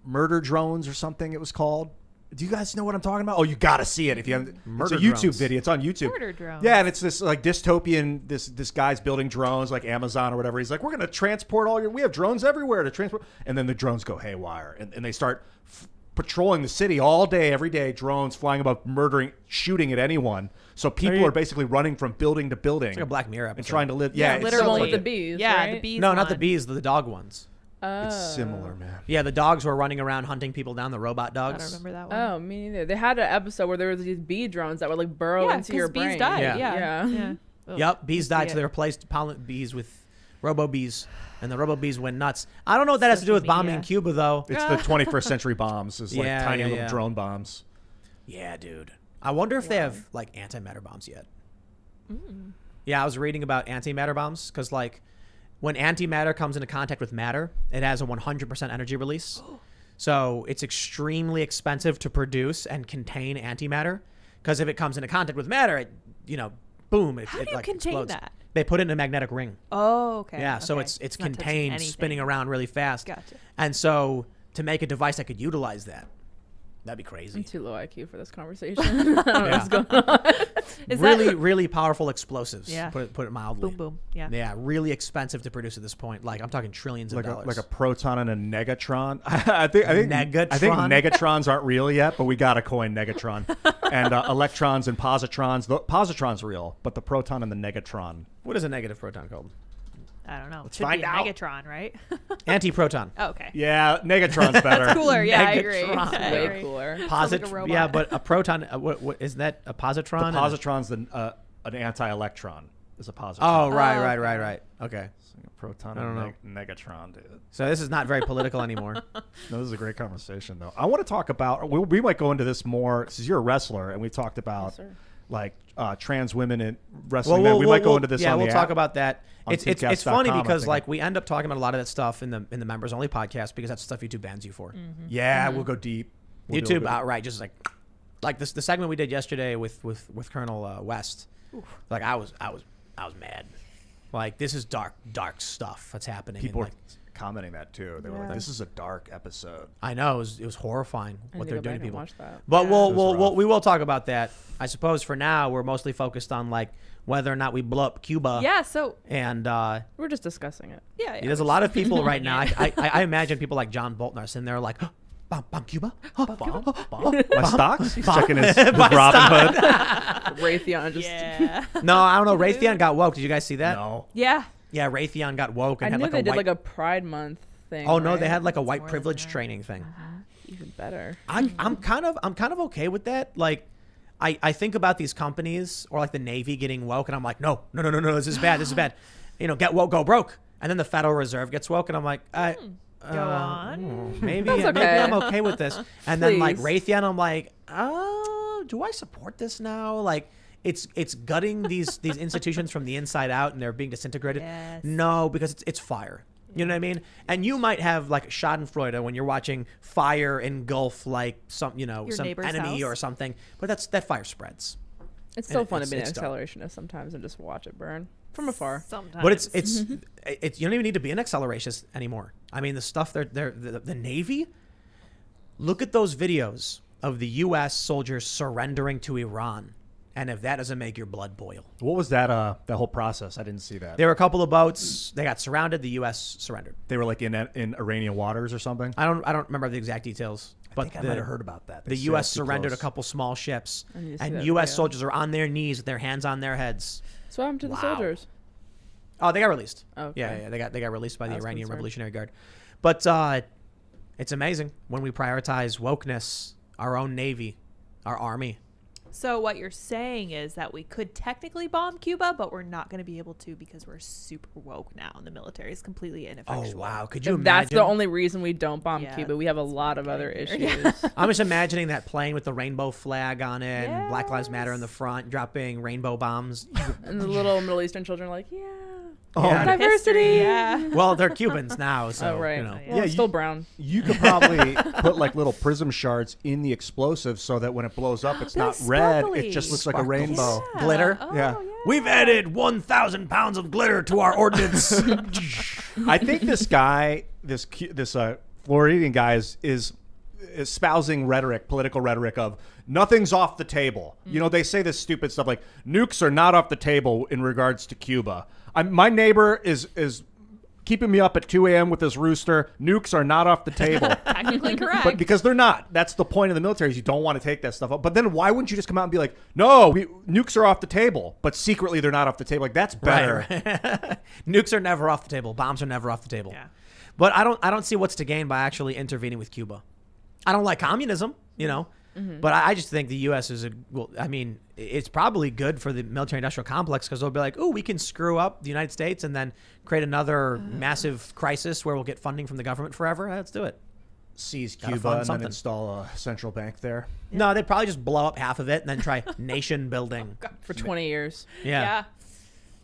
Murder Drones or something it was called. Do you guys know what I'm talking about? Oh, you got to see it if you haven't. Murder it's a YouTube Drones. video. It's on YouTube. Murder Drones. Yeah, and it's this like dystopian. This guy's building drones like Amazon or whatever. He's like, we're gonna transport all your. We have drones everywhere to transport. And then the drones go haywire, and they start patrolling the city all day, every day. Drones flying above, murdering, shooting at anyone. So people are basically running from building to building. It's like a Black Mirror and episode. trying to live. Yeah, Yeah, it's literally. The one similar. with the bees. Yeah, right? the bees. No, not the one. bees. The dog ones. It's similar, man. Yeah, the dogs were running around hunting people down. The robot I dogs. don't remember that one. Oh, me neither. They had an episode where there was these bee drones that would like burrow yeah, into your bees brain. died. Yeah. Yeah. Yeah. Ugh, Yep, bees I died, see so they it. replaced pollen bees with robo bees, and the robo bees went nuts. I don't know what that has to do with Social bombing media. Cuba, though. It's the 21st century bombs. It's like Yeah, tiny yeah, little yeah. drone bombs. Yeah, dude. I wonder if they have like antimatter bombs yet. Yeah, I was reading about antimatter bombs because like when antimatter comes into contact with matter, it has a 100% energy release. So it's extremely expensive to produce and contain antimatter because if it comes into contact with matter, it, boom, it, How it do you like contain explodes. that? They put it in a magnetic ring. Oh, okay. Yeah, so okay. it's not touching contained, anything. spinning around really fast. Gotcha. And so to make a device that could utilize that, that'd be I'm crazy. too low IQ for this conversation. I don't know Yeah. what's going on. Is Really, that really powerful explosives. Yeah. Put it mildly. boom boom? Yeah. Yeah, really expensive to produce at this point. Like I'm talking trillions Like of a, dollars. like a proton and a negatron. I think Negatron? negatrons aren't real yet, but we got to coin negatron. And electrons and positrons. The positron's real, but the proton and the negatron. What is a negative proton called? I don't know. Let's Should find be a out. Megatron, right? Antiproton. Oh, okay. Yeah, negatron's better. Cooler. Yeah, I agree. Megatron. I Way agree. cooler. like a robot. Yeah, but a proton. What is that? A The positron? positron's an anti-electron. Is a positron. Oh, right, Oh, right, okay. right, right. Okay. It's like a proton I don't and negatron, dude. So this is not very political anymore. No, this is a great conversation, though. I want to talk about. We might go into this more since you're a wrestler, and we talked about Yes, sir. like trans women in wrestling. men. We might go into this. Yeah, on we'll the talk app. about that. On It's Timcast.com, funny I because think. like we end up talking about a lot of that stuff in the members only podcast because that's stuff YouTube bans you for. Yeah, we'll go deep. We'll do a YouTube bit- outright, just like this the segment we did yesterday with Colonel West. Like I was mad. Like this is dark stuff that's happening. People and, are like, commenting that too. They were like, Yeah. "This is a dark episode." I know it was horrifying I what need they're to go doing back to and people. watch that. But Yeah. we will talk about that. I suppose for now we're mostly focused on like whether or not we blow up Cuba. Yeah. So And We're just discussing it. yeah. there's a lot of people right now. I imagine people like John Bolton are sitting there like, bomb Cuba, bomb. My stocks? He's Bomb. checking his My Robin Hood. Raytheon just. Yeah. No, I don't know. Raytheon got woke. Did you guys see that? No. Yeah. Yeah, Raytheon got woke and I had knew like they a did white. like a Pride Month thing. Oh no, right? they had like a It's white more than privilege that. training thing. Even better. I'm kind of okay with that. Like, I think about these companies or like the Navy getting woke, and I'm like, no, this is bad. This is bad. Get woke, go broke. And then the Federal Reserve gets woke, and I'm like, Go on. maybe That's maybe okay. I'm okay with this. And then like Please. Raytheon, I'm like, do I support this now? Like, it's gutting these institutions from the inside out, and they're being disintegrated. Yes. No, because it's fire. You know what I mean? And you might have like Schadenfreude when you're watching fire engulf like some Your some neighbor's enemy house. or something, but that fire spreads. It's still fun to it's- be an it's dope. accelerationist sometimes and just watch it burn from afar. Sometimes. But it's you don't even need to be an accelerationist anymore. I mean, the stuff the Navy. Look at those videos of the U.S. soldiers surrendering to Iran, and if that doesn't make your blood boil. What was that whole process? I didn't see that. There were a couple of boats. They got surrounded. The U.S. surrendered. They were like in Iranian waters or something. I don't remember the exact details, but I might have heard about that. They The sailed U.S. too surrendered close. a couple small ships, I need to see and that U.S. video. soldiers are on their knees with their hands on their heads. So what happened to the Wow. soldiers? Oh, they got released. Okay. Yeah, they got released by the I was Iranian concerned. Revolutionary Guard. But it's amazing when we prioritize wokeness, our own Navy, our Army. So what you're saying is that we could technically bomb Cuba, but we're not going to be able to because we're super woke now, and the military is completely Oh, ineffectual. wow. Could you If imagine? that's the only reason we don't bomb Yeah, Cuba. We have a lot of other getting issues. there. I'm just imagining that plane with the rainbow flag on it and Black Lives Matter in the Yes. front, dropping rainbow bombs. And the little Middle Eastern children are like, yeah. Yeah. Diversity. History, yeah. Well, they're Cubans now, so, Oh, right. you know. Well, Yeah, it's still brown. You could probably put like little prism shards in the explosive so that when it blows up, it's not They're red. sparkly. It just looks like a Sparkles. rainbow. Yeah. Glitter? Oh, Yeah. We've added 1,000 pounds of glitter to our ordnance. I think this guy, this Floridian guy, is espousing political rhetoric of nothing's off the table. You know, they say this stupid stuff like nukes are not off the table in regards to Cuba. My neighbor is keeping me up at 2 a.m. with his rooster. Nukes are not off the table. Technically correct. But because they're not. That's the point of the military is you don't want to take that stuff up. But then why wouldn't you just come out and be like, no, nukes are off the table, but secretly they're not off the table. Like that's better. Right. Nukes are never off the table. Bombs are never off the table. Yeah. But I don't see what's to gain by actually intervening with Cuba. I don't like communism, you know, but I just think the U.S. it's probably good for the military-industrial complex because they'll be like, oh, we can screw up the United States and then create another massive crisis where we'll get funding from the government forever. Let's do it. Seize Gotta Cuba fund and something. then install a central bank there. No, they'd probably just blow up half of it and then try nation building. For 20 years. Yeah.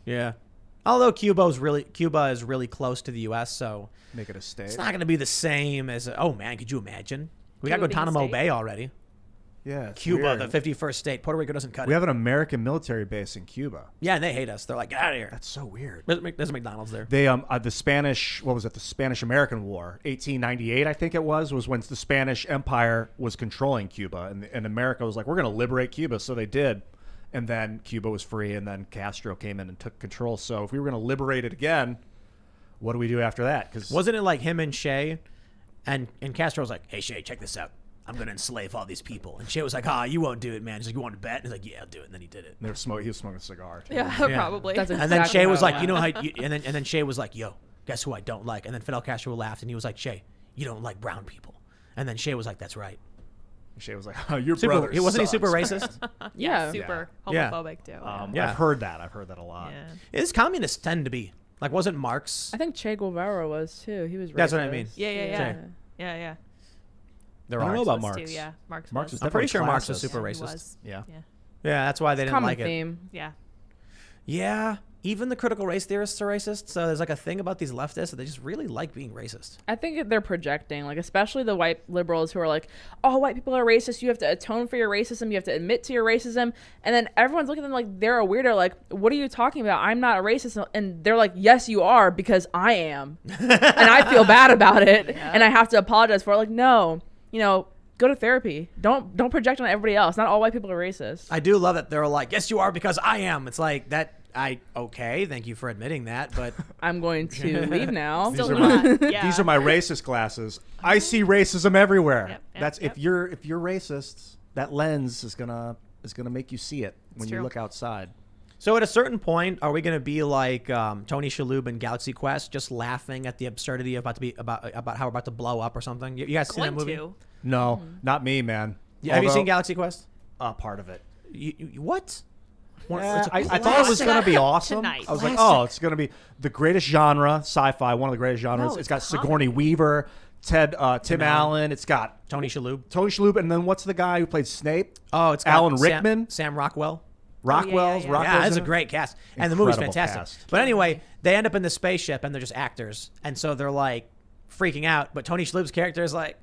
Yeah. Although Cuba is really close to the U.S., so Make it a state. it's not going to be the same as. Oh man, could you imagine? We got Cuba being a Guantanamo state? Bay already. Yeah, it's Cuba, weird. the 51st state. Puerto Rico doesn't cut We it. have an American military base in Cuba. Yeah, and they hate us. They're like, get out of here. That's so weird. There's a McDonald's there. They the Spanish, what was it? The Spanish-American War, 1898, I think it was when the Spanish Empire was controlling Cuba, and America was like, we're going to liberate Cuba, so they did, and then Cuba was free, and then Castro came in and took control. So if we were going to liberate it again, what do we do after that? Because Wasn't it like him and Che, and Castro was like, hey Che, check this out. I'm going to enslave all these people. And Che was like, you won't do it, man. He's like, you want to bet? And he's like, yeah, I'll do it. And then he did it. he was smoking a cigar. Too. yeah, Yeah. probably. That's And then exactly Che was how it like, you know went. how, and then Che was like, yo, guess who I don't like? And then Fidel Castro laughed and he was like, Che, you don't like brown people. And then Che was like, that's right. Shea was like, oh, your brother He wasn't he sucks. super racist? Yeah. super Yeah. homophobic too. Yeah. I've heard that a lot. Yeah. His communists tend to be. Like, wasn't Marx? I think Che Guevara was too. He was racist. That's what I mean. Yeah, yeah, yeah. Che. Yeah. There I don't are. know about Was Marx. too, yeah, Marx. Marx was. was I'm pretty sure definitely Marx was classist. super Yeah, he racist. was. Yeah. Yeah. Yeah, that's why they didn't Common like it. theme. Yeah. Yeah, even the critical race theorists are racist. So there's like a thing about these leftists that they just really like being racist. I think they're projecting, like especially the white liberals who are like, "Oh, white people are racist. You have to atone for your racism. You have to admit to your racism." And then everyone's looking at them like they're a weirdo. Like, what are you talking about? I'm not a racist. And they're like, "Yes, you are, because I am, and I feel bad about it, and I have to apologize for it." Like, no, go to therapy. Don't project on everybody else. Not all white people are racist. I do love that they're like, yes, you are because I am. It's like that. Okay, thank you for admitting that, but I'm going to leave now. These Still are my not. Yeah. these are my racist glasses. I see racism everywhere. Yep, That's yep. if you're racist, that lens is gonna make you see it when you true. look outside. so at a certain point, are we going to be like Tony Shalhoub in Galaxy Quest, just laughing at the absurdity about how we're about to blow up or something? You guys seen that Going movie? to. No, not me, man. Yeah, have you Although- seen Galaxy Quest? part of it? What? Yeah, It's a I thought it was classic. going to be awesome. Tonight. I was like, Classic. oh, it's going to be the greatest genre, sci-fi, one of the greatest genres. No, it's got it's Sigourney comedy. Weaver, Tim Allen. It's got Tony Shalhoub. Tony Shalhoub, and then what's the guy who played Snape? Oh, it's got Alan Rickman. Sam Rockwell. Rockwell's. yeah. Rockwell's Yeah, it's a in it? great cast, and the movie's Incredible fantastic. cast. But anyway, they end up in the spaceship, and they're just actors, and so they're like freaking out. But Tony Shalhoub's character is like,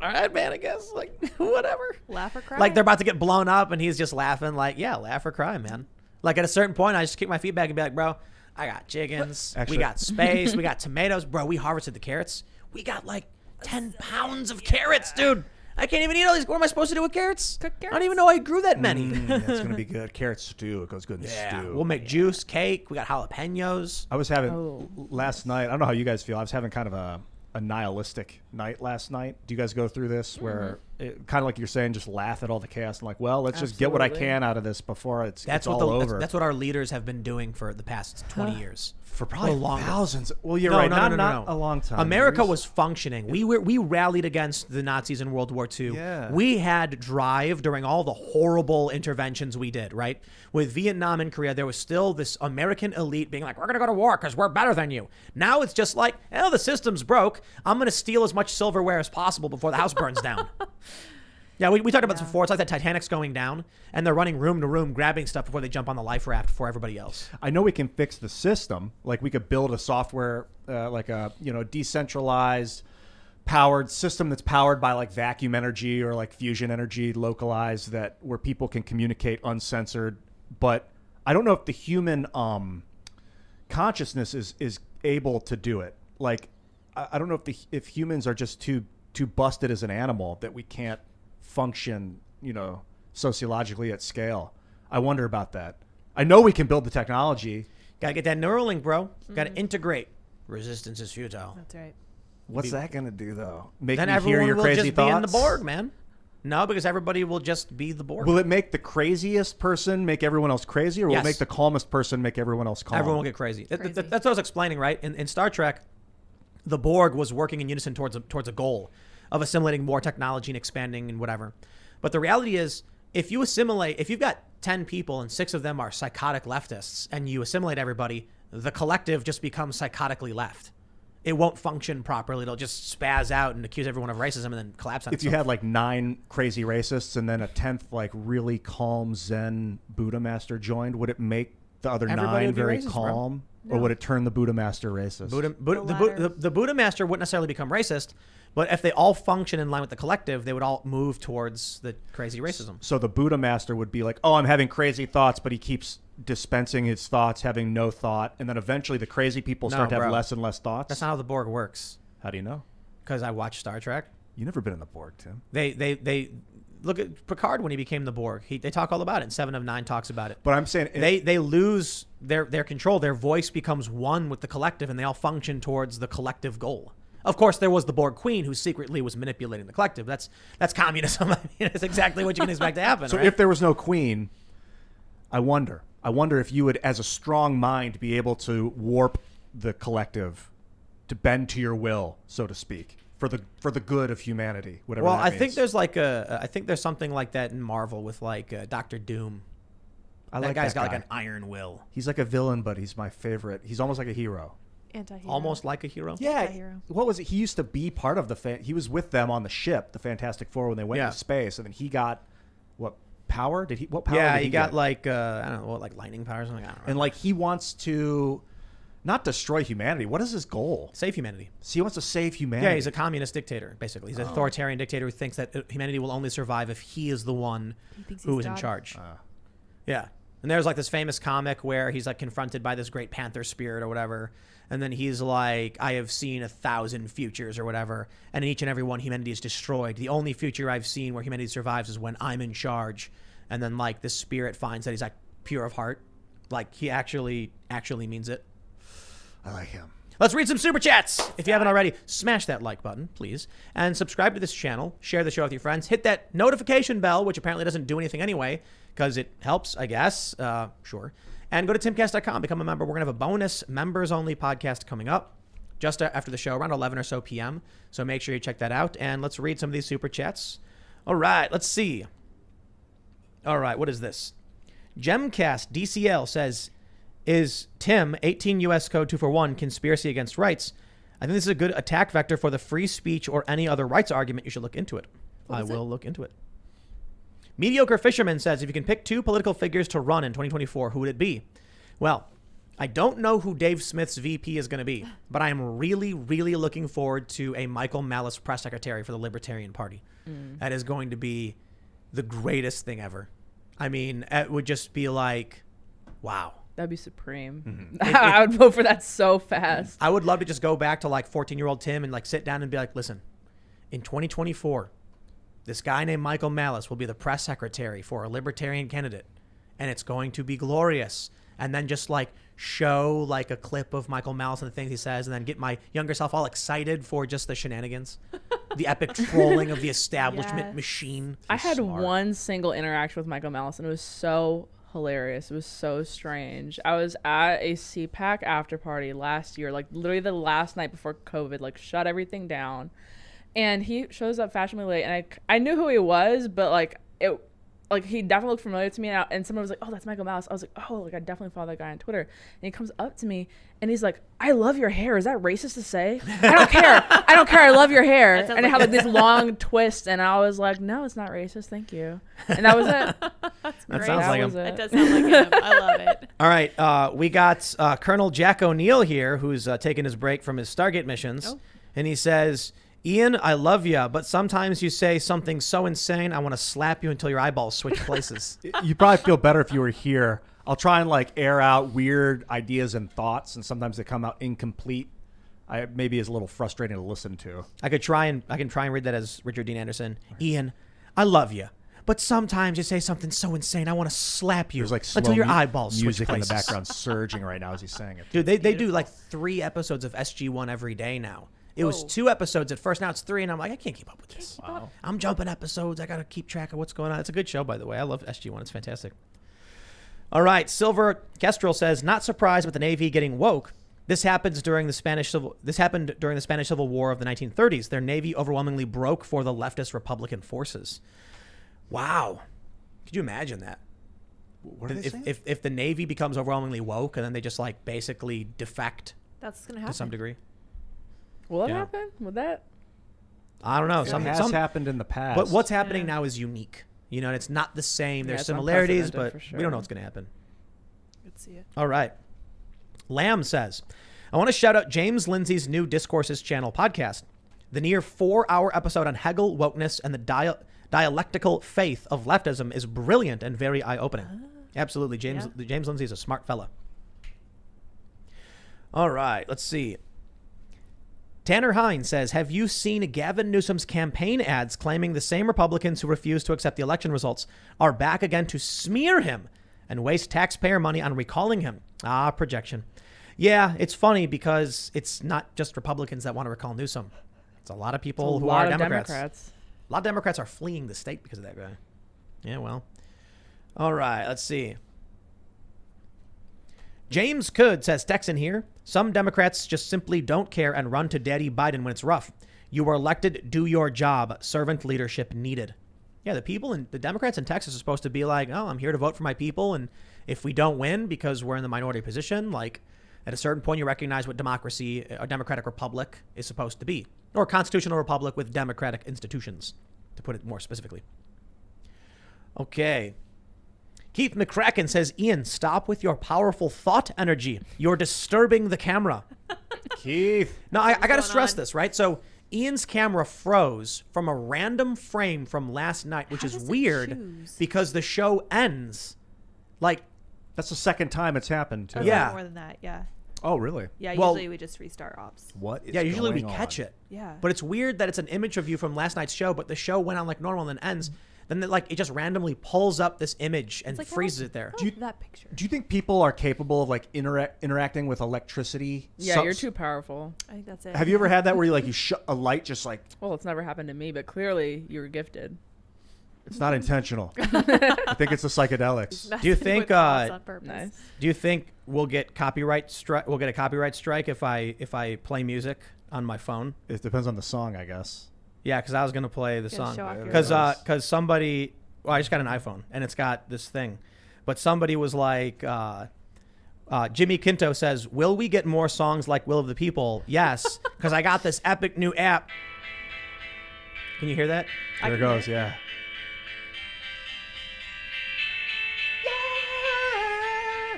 "All right, man, I guess like whatever." Laugh or cry. Like they're about to get blown up, and he's just laughing, like, "Yeah, laugh or cry, man." Like at a certain point, I just kick my feet back and be like, "Bro, I got chickens, Actually- we got space, we got tomatoes, bro. We harvested the carrots. We got like 10 pounds of carrots, dude." I can't even eat all these. What am I supposed to do with carrots? Cook I don't carrots? even know I grew that many. Yeah, it's gonna be good. Carrot stew. It goes good in stew. We'll make juice, cake. We got jalapenos. I was having last night. I don't know how you guys feel. I was having kind of a nihilistic night last night. Do you guys go through this where kind of like you're saying, just laugh at all the chaos and like, well, let's just get what I Absolutely. can out of this before it's That's all what over. That's what our leaders have been doing for the past 20 years. for probably longer. thousands. Well, you're right. Not a long time. America Years. was functioning. We rallied against the Nazis in World War II. Yeah. We had drive during all the horrible interventions we did, right? With Vietnam and Korea, there was still this American elite being like, we're going to go to war because we're better than you. Now it's just like, oh, the system's broke. I'm going to steal as much silverware as possible before the house burns down. Yeah, we talked about this before. It's like that Titanic's going down, and they're running room to room, grabbing stuff before they jump on the life raft before everybody else. I know we can fix the system. Like we could build a software, like a decentralized, powered system that's powered by like vacuum energy or like fusion energy, localized, that where people can communicate uncensored. But I don't know if the human consciousness is able to do it. Like I don't know if humans are just too busted as an animal that we can't function, sociologically at scale. I wonder about that. I know we can build the technology. Got to get that Neuralink, bro. Got to integrate. Resistance is futile. That's right. What's that going to do, though? Make Then me hear everyone your will crazy just thoughts? be in the Borg, man. No, because everybody will just be the Borg. Will it make the craziest person make everyone else crazy, or will Yes. it make the calmest person make everyone else calm? Everyone will get crazy. Crazy. That's what I was explaining, right? In Star Trek, the Borg was working in unison towards a goal of assimilating more technology and expanding and whatever. But the reality is, if you've got 10 people and 6 of them are psychotic leftists and you assimilate everybody, the collective just becomes psychotically left. It won't function properly. It'll just spaz out and accuse everyone of racism and then collapse on If you itself. had like 9 crazy racists and then a 10th like really calm Zen Buddha master joined, would it make the other Everybody 9 would be very racist, bro. calm, or would it turn the Buddha master racist? The Buddha master wouldn't necessarily become racist, but if they all function in line with the collective, they would all move towards the crazy racism. So the Buddha master would be like, oh, I'm having crazy thoughts, but he keeps dispensing his thoughts, having no thought. And then eventually the crazy people start to have bro. less and less thoughts. That's not how the Borg works. How do you know? Because I watch Star Trek. You've never been in the Borg, Tim. They look at Picard when he became the Borg. They talk all about it. And 7 of 9 talks about it. But I'm saying They lose their control. Their voice becomes one with the collective, and they all function towards the collective goal. Of course, there was the Borg Queen who secretly was manipulating the collective. That's communism. I mean, it's exactly what you can expect to happen. So right? if there was no queen, I wonder if you would, as a strong mind, be able to warp the collective to bend to your will, so to speak, for the good of humanity. Whatever. Well, that I means. think I think there's something like that in Marvel with like Doctor Doom. I That like guy's that got guy. like an iron will. He's like a villain, but he's my favorite. He's almost like a hero. Anti-hero. Almost like a hero. Yeah. Anti-hero. What was it? He used to be part of he was with them on the ship, the Fantastic Four, when they went Yeah. into space, and then he got what power? What power? Yeah, did he got get? like I don't know, what, like lightning powers or something. I don't know. And like he wants to not destroy humanity. What is his goal? Save humanity. So he wants to save humanity. Yeah, he's a communist dictator, basically. He's an authoritarian dictator who thinks that humanity will only survive if he is the one thinks who he's is in God. charge. Yeah. And there's like this famous comic where he's like confronted by this great panther spirit or whatever. And then he's like, I have seen 1,000 futures or whatever. And in each and every one, humanity is destroyed. The only future I've seen where humanity survives is when I'm in charge. And then like this spirit finds that he's like pure of heart. Like he actually means it. I like him. Let's read some super chats. If you haven't already, smash that like button, please. And subscribe to this channel. Share the show with your friends. Hit that notification bell, which apparently doesn't do anything anyway, because it helps, I guess. Sure. And go to timcast.com. Become a member. We're going to have a bonus members-only podcast coming up just after the show, around 11 or so p.m. So make sure you check that out. And let's read some of these super chats. All right. Let's see. All right. What is this? Gemcast DCL says, is Tim 18 U.S. Code 241 conspiracy against rights? I think this is a good attack vector for the free speech or any other rights argument. You should look into it. I will look into it. Mediocre Fisherman says, if you can pick 2 political figures to run in 2024, who would it be? Well, I don't know who Dave Smith's VP is going to be, but I am really, really looking forward to a Michael Malice press secretary for the Libertarian Party. That is going to be the greatest thing ever. I mean, it would just be like, wow. That'd be supreme. I would vote for that so fast. I would love to just go back to like 14-year-old Tim and like sit down and be like, listen, in 2024, this guy named Michael Malice will be the press secretary for a libertarian candidate, and it's going to be glorious. And then just like show like a clip of Michael Malice and the things he says, and then get my younger self all excited for just the shenanigans, the epic trolling of the establishment machine. I had one single interaction with Michael Malice, and it was so hilarious. It was so strange. I was at a CPAC after party last year, like literally the last night before COVID, like shut everything down. And he shows up fashionably late, and I knew who he was, but like he definitely looked familiar to me. And someone was like, "Oh, that's Michael Malice." I was like, "Oh, like I definitely follow that guy on Twitter." And he comes up to me and he's like, "I love your hair. Is that racist to say?" "I don't care. I don't care. I love your hair." And it had like this long twist, and I was like, "No, it's not racist. Thank you." And that was it. That sounds like him. It does sound like him. I love it. All right, we got Colonel Jack O'Neill here, who's taking his break from his Stargate missions, and he says, "Ian, I love ya, but sometimes you say something so insane, I want to slap you until your eyeballs switch places." You'd probably feel better if you were here. I'll try and like air out weird ideas and thoughts, and sometimes they come out incomplete. Maybe is a little frustrating to listen to. I can try and read that as Richard Dean Anderson. Ian, I love you, but sometimes you say something so insane, I want to slap you There's like until your eyeballs switch music in places. the background surging right now as he's saying it. Dude, they do like 3 episodes of SG1 every day now. It was 2 episodes at first. Now it's 3, and I'm like, I can't keep up with this. Wow. I'm jumping episodes. I got to keep track of what's going on. It's a good show, by the way. I love SG1. It's fantastic. All right. Silver Kestrel says, not surprised with the Navy getting woke. This happened during the Spanish Civil War of the 1930s. Their Navy overwhelmingly broke for the leftist Republican forces. Wow. Could you imagine that? What are they saying? If the Navy becomes overwhelmingly woke and then they just like basically defect That's going to happen. to some degree. Will it happen? Will that? I don't know. It has happened in the past. But what's happening now is unique. You know, and it's not the same. There's similarities, but we don't know what's going to happen. Let's see it. All right. Lamb says, I want to shout out James Lindsay's new Discourses channel podcast. The near 4-hour episode on Hegel, wokeness, and the dialectical faith of leftism is brilliant and very eye-opening. Absolutely. James Lindsay is a smart fella. All right. Let's see. Tanner Hines says, have you seen Gavin Newsom's campaign ads claiming the same Republicans who refused to accept the election results are back again to smear him and waste taxpayer money on recalling him? Projection. Yeah, it's funny because it's not just Republicans that want to recall Newsom. It's a lot of people who are Democrats. A lot of Democrats are fleeing the state because of that guy. Yeah, well. All right, let's see. James Cood says, Texan here. Some Democrats just simply don't care and run to Daddy Biden when it's rough. You were elected, do your job. Servant leadership needed. Yeah, the people and the Democrats in Texas are supposed to be like, oh, I'm here to vote for my people. And if we don't win because we're in the minority position, like at a certain point, you recognize what democracy, a democratic republic is supposed to be, or a constitutional republic with democratic institutions, to put it more specifically. Okay. Keith McCracken says, Ian, stop with your powerful thought energy. You're disturbing the camera. Keith. Now, I got to stress this, right? So Ian's camera froze from a random frame from last night, which is weird because the show ends. Like, that's the second time it's happened, too. Yeah. More than that, yeah. Oh, really? Yeah, usually we just restart ops. What is usually we going catch on? it. Yeah. But it's weird that it's an image of you from last night's show, but the show went on like normal and then ends. Then it just randomly pulls up this image and freezes it there. That picture. Do you think people are capable of like interacting with electricity? Yeah, you're too powerful. I think that's it. Have you ever had that where you shut a light just like? Well, it's never happened to me, but clearly you're gifted. It's not intentional. I think it's the psychedelics. Do you think? Nice. Do you think we'll get copyright strike? We'll get a copyright strike if I play music on my phone. It depends on the song, I guess. Yeah, because I was gonna play the song Because because somebody. Well, I just got an iPhone and it's got this thing, but somebody was like, Jimmy Quinto says, "Will we get more songs like Will of the People?" Yes, because I got this epic new app. Can you hear that? There it goes. Yeah.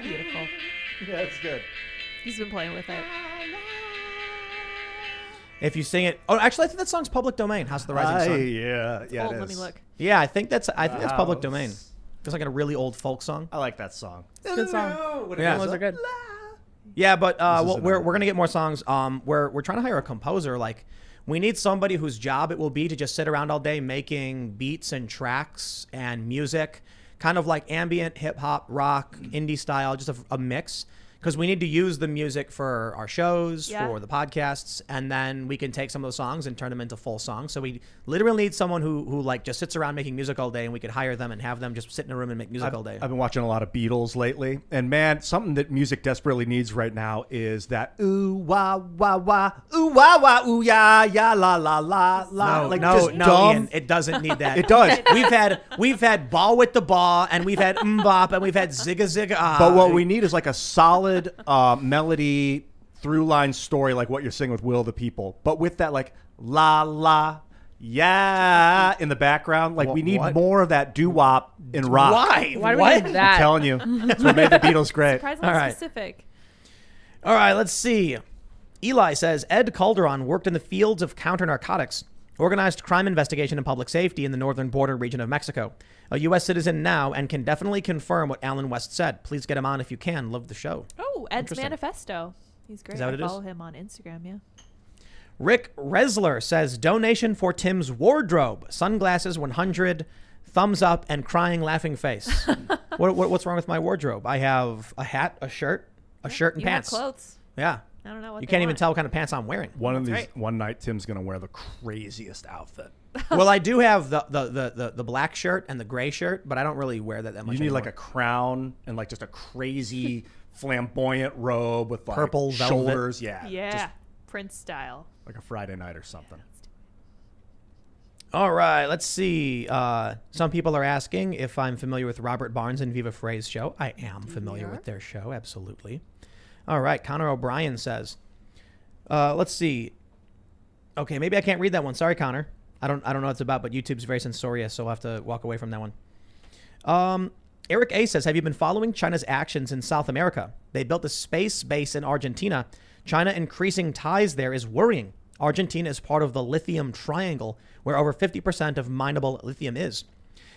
Beautiful. Yeah, that's good. He's been playing with it. If you sing it, actually, I think that song's public domain. House of the Rising Sun. Yeah, Oh, it is. let me look. Yeah, I think that's public House. domain. Feels like a really old folk song. I like that song. It's a good song. Yeah. Those are good. Yeah, but isn't we're it. gonna get more songs. We're trying to hire a composer. Like, we need somebody whose job it will be to just sit around all day making beats and tracks and music, kind of like ambient, hip hop, rock, indie style, just a mix. Because we need to use the music for our shows, Yeah. for the podcasts, and then we can take some of those songs and turn them into full songs. So we literally need someone who like just sits around making music all day, and we could hire them and have them just sit in a room and make music all day. I've been watching a lot of Beatles lately, and man, something that music desperately needs right now is that ooh wah wah wah, ooh wah wah, ooh ya ya la la la la. No, dumb. Ian, it doesn't need that. It does. We've had ball with the ball, and we've had mbop, and we've had zigga zigga. But what we need is like a solid melody through line story, like what you're saying with Will of the People, but with that like la la yeah in the background. Like we need What? more of that doo wop in rock. Why? Why do we What? need that? I'm telling you, that's what made the Beatles great. Surprisingly All right. specific. All right, let's see. Eli says Ed Calderon worked in the fields of counter-narcotics, organized crime investigation and public safety in the northern border region of Mexico. A U.S. citizen now and can definitely confirm what Alan West said. Please get him on if you can. Love the show. Oh, Ed's Interesting. Manifesto. He's great. Is that what it I is? follow him on Instagram, yeah. Rick Resler says donation for Tim's wardrobe. Sunglasses 100, thumbs up, and crying laughing face. What's wrong with my wardrobe? I have a hat, a shirt and You have pants. clothes. Yeah. I don't know what You they can't even want. tell what kind of pants I'm wearing. One night, Tim's gonna wear the craziest outfit. Well, I do have the black shirt and the gray shirt, but I don't really wear that much You need anymore. like a crown and like just a crazy flamboyant robe with like Purple velvet. shoulders. Yeah. Yeah. Just Prince style. like a Friday night or something. All right, let's see. Some people are asking if I'm familiar with Robert Barnes and Viva Frey's show. I am familiar with their show, absolutely. All right, Connor O'Brien says, let's see. Okay, maybe I can't read that one. Sorry, Connor. I don't know what it's about, but YouTube's very censorious, so I'll have to walk away from that one. Eric A says, have you been following China's actions in South America? They built a space base in Argentina. China increasing ties there is worrying. Argentina is part of the lithium triangle, where over 50% of mineable lithium is.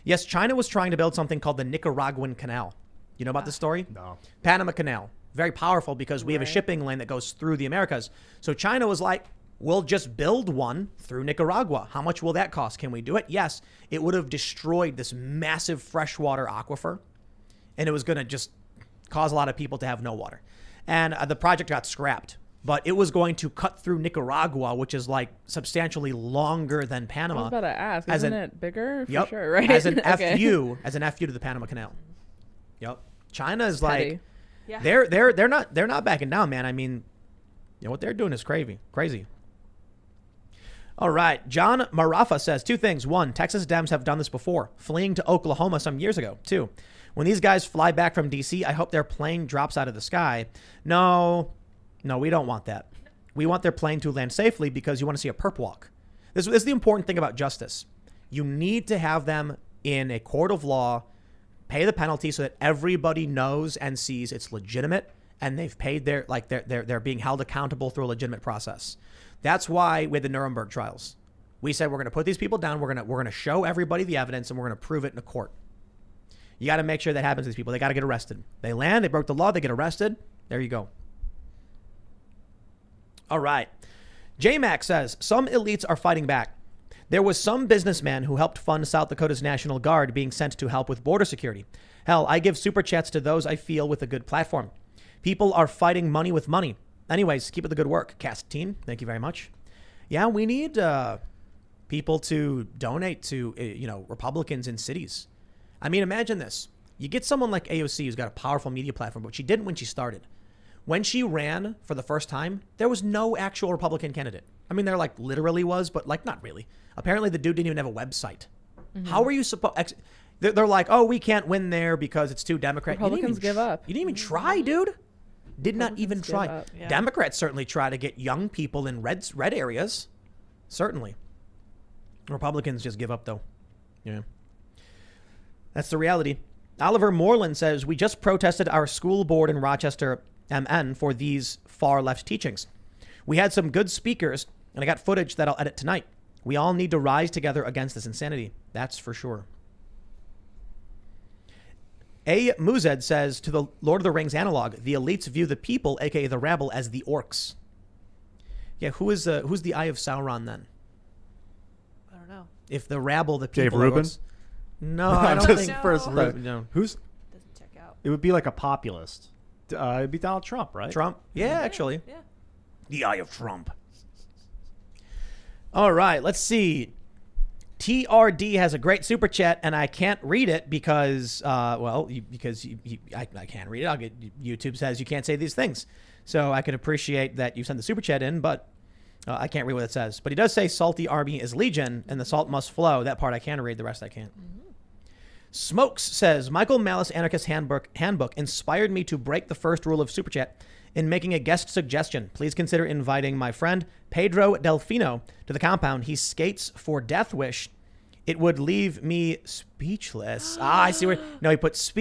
Yes, China was trying to build something called the Nicaraguan Canal. You know about this story? No. Panama Canal. Very powerful because we have a shipping lane that goes through the Americas. So China was like, we'll just build one through Nicaragua. How much will that cost? Can we do it? Yes. It would have destroyed this massive freshwater aquifer, and it was going to just cause a lot of people to have no water. And the project got scrapped. But it was going to cut through Nicaragua, which is like substantially longer than I Panama. was about to ask, As isn't an- it bigger? For Yep. sure, right? As an Okay. FU to the Panama Canal. Yep. China is Petty. like Yeah. they're not backing down, man. I mean, you know what they're doing is crazy. All right. John Marafa says two things. One, Texas Dems have done this before, fleeing to Oklahoma some years ago. Two, when these guys fly back from DC, I hope their plane drops out of the sky. No, we don't want that. We want their plane to land safely because you want to see a perp walk. This is the important thing about justice. You need to have them in a court of law, pay the penalty so that everybody knows and sees it's legitimate and they've paid they're being held accountable through a legitimate process. That's why we had the Nuremberg trials. We said we're going to put these people down, we're going to show everybody the evidence, and we're going to prove it in a court. You got to make sure that happens to these people. They got to get arrested. They land, they broke the law, they get arrested. There you go. All right. J-Mac says, some elites are fighting back. There was some businessman who helped fund South Dakota's National Guard being sent to help with border security. Hell, I give super chats to those I feel with a good platform. People are fighting money with money. Anyways, keep up the good work. Cast team, thank you very much. Yeah, we need people to donate to, Republicans in cities. I mean, imagine this. You get someone like AOC who's got a powerful media platform, but she didn't when she started. When she ran for the first time, there was no actual Republican candidate. I mean, there like literally was, but like not really. Apparently, the dude didn't even have a website. Mm-hmm. How are you supposed? They're like, oh, we can't win there because it's too Democrat. Republicans give up. You didn't even try, dude. Did not even Republicans try. give up. Yeah. Democrats certainly try to get young people in red areas. Certainly. Republicans just give up, though. Yeah. That's the reality. Oliver Moreland says, we just protested our school board in Rochester, MN, for these far left teachings. We had some good speakers, and I got footage that I'll edit tonight. We all need to rise together against this insanity. That's for sure. A. Muzed says, to the Lord of the Rings analog, the elites view the people, aka the rabble, as the orcs. Yeah, who's the Eye of Sauron then? I don't know. If the rabble, the people, Dave are Rubin? orcs. No, I don't think. No. Who's? Doesn't check out. It would be like a populist. It'd be Donald Trump, right? Trump? Yeah, actually. Yeah. The Eye of Trump. All right, let's see. TRD has a great super chat, and I can't read it because, I can't read it. YouTube says you can't say these things. So I can appreciate that you sent the super chat in, but I can't read what it says. But he does say salty army is legion, and the salt must flow. That part I can read, the rest I can't. Smokes says, Michael Malice Anarchist Handbook inspired me to break the first rule of Super Chat in making a guest suggestion. Please consider inviting my friend Pedro Delfino to the compound. He skates for Death Wish. It would leave me speechless. I see where. No, he put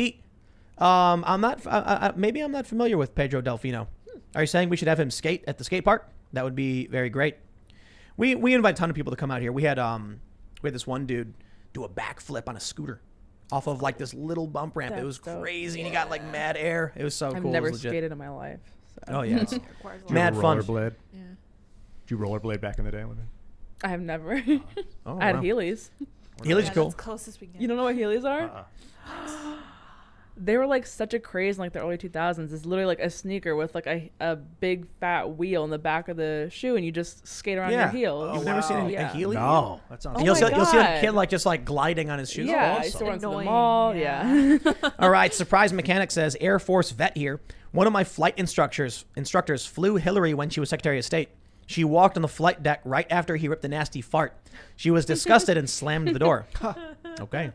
I'm not. Maybe I'm not familiar with Pedro Delfino. Are you saying we should have him skate at the skate park? That would be very great. We invite a ton of people to come out here. We had this one dude do a backflip on a scooter off of like this little bump ramp. That's It was dope. crazy, and he got like mad air. It was so I've cool. never It was legit. skated in my life. So. Oh yeah, it's It requires a lot. mad fun. Rollerblade. Yeah. Did you rollerblade back in the day? I have never. Oh, I had wow. Heelys. Heelys Yeah, cool. that's close as we get. You don't know what Heelys are? Uh-uh. They were like such a craze in like the early 2000s. It's literally like a sneaker with like a big fat wheel in the back of the shoe, and you just skate around your heels. You've never seen a Yeah. Heeley? No, that sounds. Oh You'll my see a God. kid like just like gliding on his shoes. Yeah, I Awesome. used to run to the Annoying, mall. yeah. Yeah. All right, Surprise Mechanic says, Air Force vet here. One of my flight instructors flew Hillary when she was Secretary of State. She walked on the flight deck right after he ripped a nasty fart. She was disgusted and slammed the door. Okay.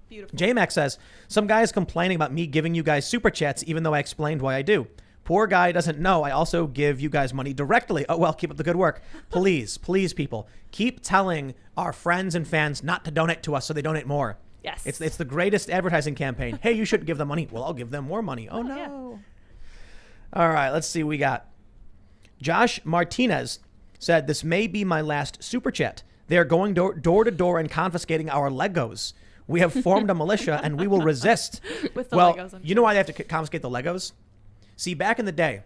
Beautiful. JMax says, some guy is complaining about me giving you guys super chats even though I explained why I do. Poor guy doesn't know I also give you guys money directly. Oh, well, keep up the good work. Please, please, people, keep telling our friends and fans not to donate to us so they donate more. Yes. It's the greatest advertising campaign. Hey, you shouldn't give them money. Well, I'll give them more money. Oh, no. Yeah. All right, let's see what we got. Josh Martinez said, this may be my last super chat. They are going door to door and confiscating our Legos. We have formed a militia and we will resist. With the well, Legos, I'm you know why they have to confiscate the Legos? See, back in the day,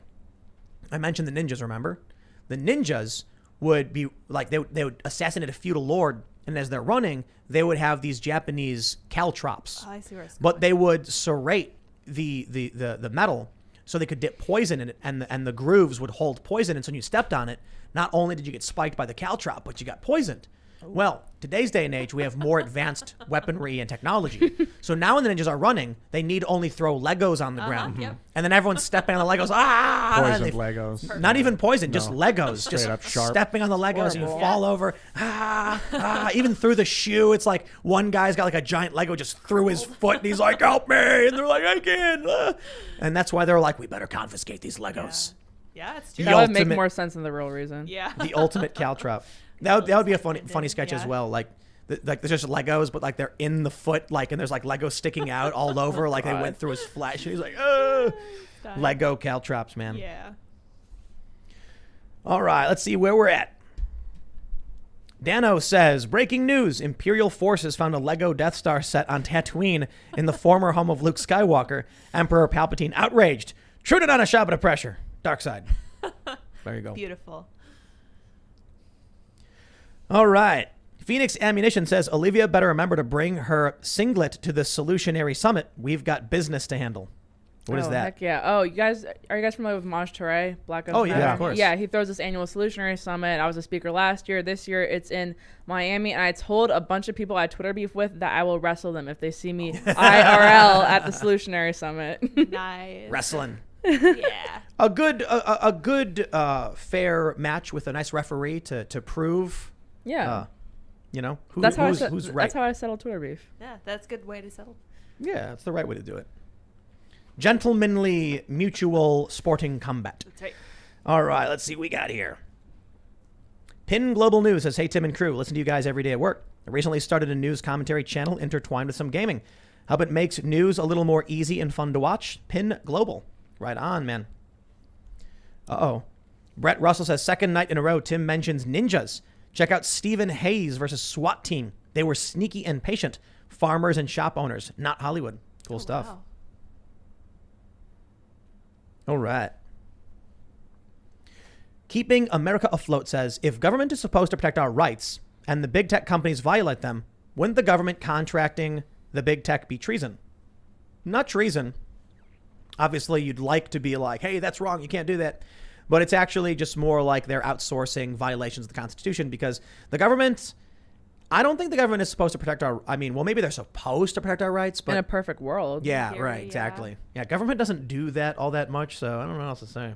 I mentioned the ninjas, remember? The ninjas would be like, they would assassinate a feudal lord, and as they're running, they would have these Japanese caltrops. Oh, I see where it's But going. they would serrate the metal so they could dip poison in it, and the grooves would hold poison. And so when you stepped on it, not only did you get spiked by the caltrop, but you got poisoned. Well, today's day and age, we have more advanced weaponry and technology. So now when the ninjas are running, they need only throw Legos on the ground. Yep. And then everyone's stepping on the Legos. Ah! Poisoned And they- Legos. Not even poison, just No. Legos. Straight just up sharp. stepping on the Legos and you Horrible. fall over. Even through the shoe. It's like one guy's got like a giant Lego just through his foot and he's like, help me. And they're like, I can't. And that's why they're like, we better confiscate these Legos. Yeah, it's The true. That would make ultimate- more sense than the real reason. Yeah. The ultimate caltrop. That would be a funny sketch as Yeah. well. Like there's just Legos, but like they're in the foot, like, and there's like Legos sticking out all over, like they God. went through his flesh. And he's like, oh, Dying. Lego caltrops, man. Yeah. All right, let's see where we're at. Dano says, breaking news, Imperial forces found a Lego Death Star set on Tatooine in the former home of Luke Skywalker. Emperor Palpatine outraged. Truded on a shot of pressure. Dark side. There you go. Beautiful. All right. Phoenix Ammunition says, Olivia better remember to bring her singlet to the Solutionary Summit. We've got business to handle. What is that? Heck yeah. Oh, are you guys familiar with Maj Toure, Black Ops Oh, yeah, Matter? of course. Yeah, he throws this annual Solutionary Summit. I was a speaker last year. This year it's in Miami, and I told a bunch of people I Twitter beef with that I will wrestle them if they see me IRL at the Solutionary Summit. Nice. Wrestling. Yeah. A good fair match with a nice referee to prove, Yeah. who's right. That's how I settle Twitter beef. Yeah, that's a good way to settle. Yeah, that's the right way to do it. Gentlemanly mutual sporting combat. That's right. All right, let's see what we got here. Pin Global News says, hey, Tim and crew, listen to you guys every day at work. I recently started a news commentary channel intertwined with some gaming. Hope it makes news a little more easy and fun to watch. Pin Global. Right on, man. Uh-oh. Brett Russell says, second night in a row, Tim mentions ninjas. Check out Stephen Hayes versus SWAT team. They were sneaky and patient. Farmers and shop owners, not Hollywood. Cool stuff. Wow. All right. Keeping America Afloat says, if government is supposed to protect our rights and the big tech companies violate them, wouldn't the government contracting the big tech be treason? Not treason. Obviously, you'd like to be like, hey, that's wrong. You can't do that. But it's actually just more like they're outsourcing violations of the Constitution because the government, I don't think the government is supposed to protect our, I mean, well, maybe they're supposed to protect our rights, but. In a perfect world. Yeah, Theory, right, exactly. Yeah, government doesn't do that all that much, so I don't know what else to say.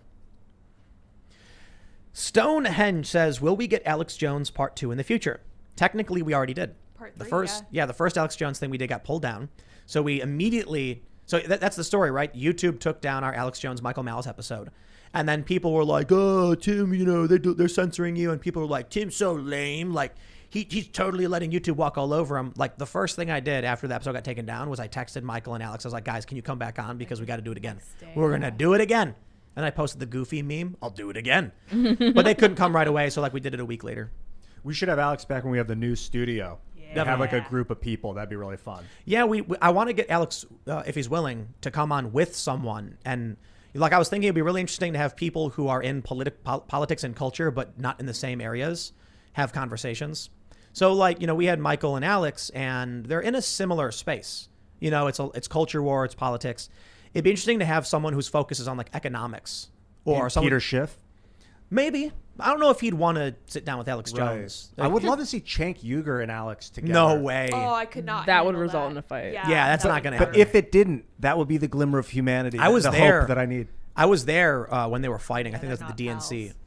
Stonehenge says, will we get Alex Jones part 2 in the future? Technically, we already did. Part The 3, first, the first Alex Jones thing we did got pulled down. So we immediately, that's the story, right? YouTube took down our Alex Jones, Michael Malice episode. And then people were like, oh, Tim, they're censoring you. And people were like, Tim's so lame. Like, he's totally letting YouTube walk all over him. Like, the first thing I did after the episode got taken down was I texted Michael and Alex. I was like, guys, can you come back on? Because we got to do it again. We're going to do it again. And I posted the Goofy meme. I'll do it again. But they couldn't come right away. So, like, we did it a week later. We should have Alex back when we have the new studio. Yeah. Have like a group of people. That'd be really fun. Yeah, I want to get Alex, if he's willing, to come on with someone. And like I was thinking, it'd be really interesting to have people who are in politics and culture, but not in the same areas, have conversations. So like, we had Michael and Alex, and they're in a similar space. It's culture war, it's politics. It'd be interesting to have someone whose focus is on like economics or someone. Peter Schiff. Maybe. I don't know if he'd want to sit down with Alex Jones. I would love to see Cenk Uygur and Alex together. No way. Oh, I could not. That would handle result that. in a fight. Yeah, that's not going to happen. But if it didn't, that would be the glimmer of humanity. I was the there. hope that I need. I was there when they were fighting. I think they're that's at the not DNC. pals.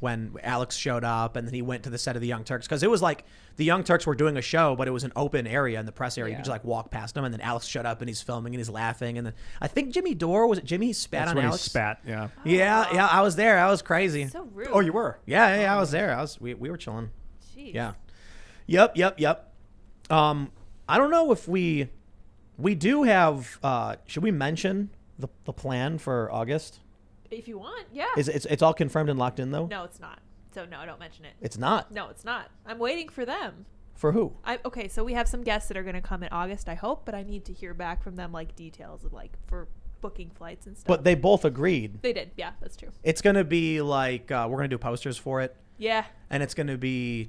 When Alex showed up and then he went to the set of the Young Turks. Because it was like the Young Turks were doing a show, but it was an open area in the press area. You could just like walk past them. And then Alex showed up and he's filming and he's laughing. And then I think Jimmy Dore, was it Jimmy spat That's on when Alex? he spat, yeah. Yeah, I was there. I was crazy. So rude. Oh, you were? Yeah, I was there. We were chilling. Jeez. Yeah. Yep. I don't know if we do have, should we mention the plan for August? If you want, yeah. It's all confirmed and locked in though? No, it's not. So no, don't mention it. It's not. No, it's not. I'm waiting for them. For who? Okay, so we have some guests that are going to come in August, I hope, but I need to hear back from them, like details of like for booking flights and stuff. But they both agreed. They did. Yeah, that's true. It's going to be like, we're going to do posters for it. Yeah. And it's going to be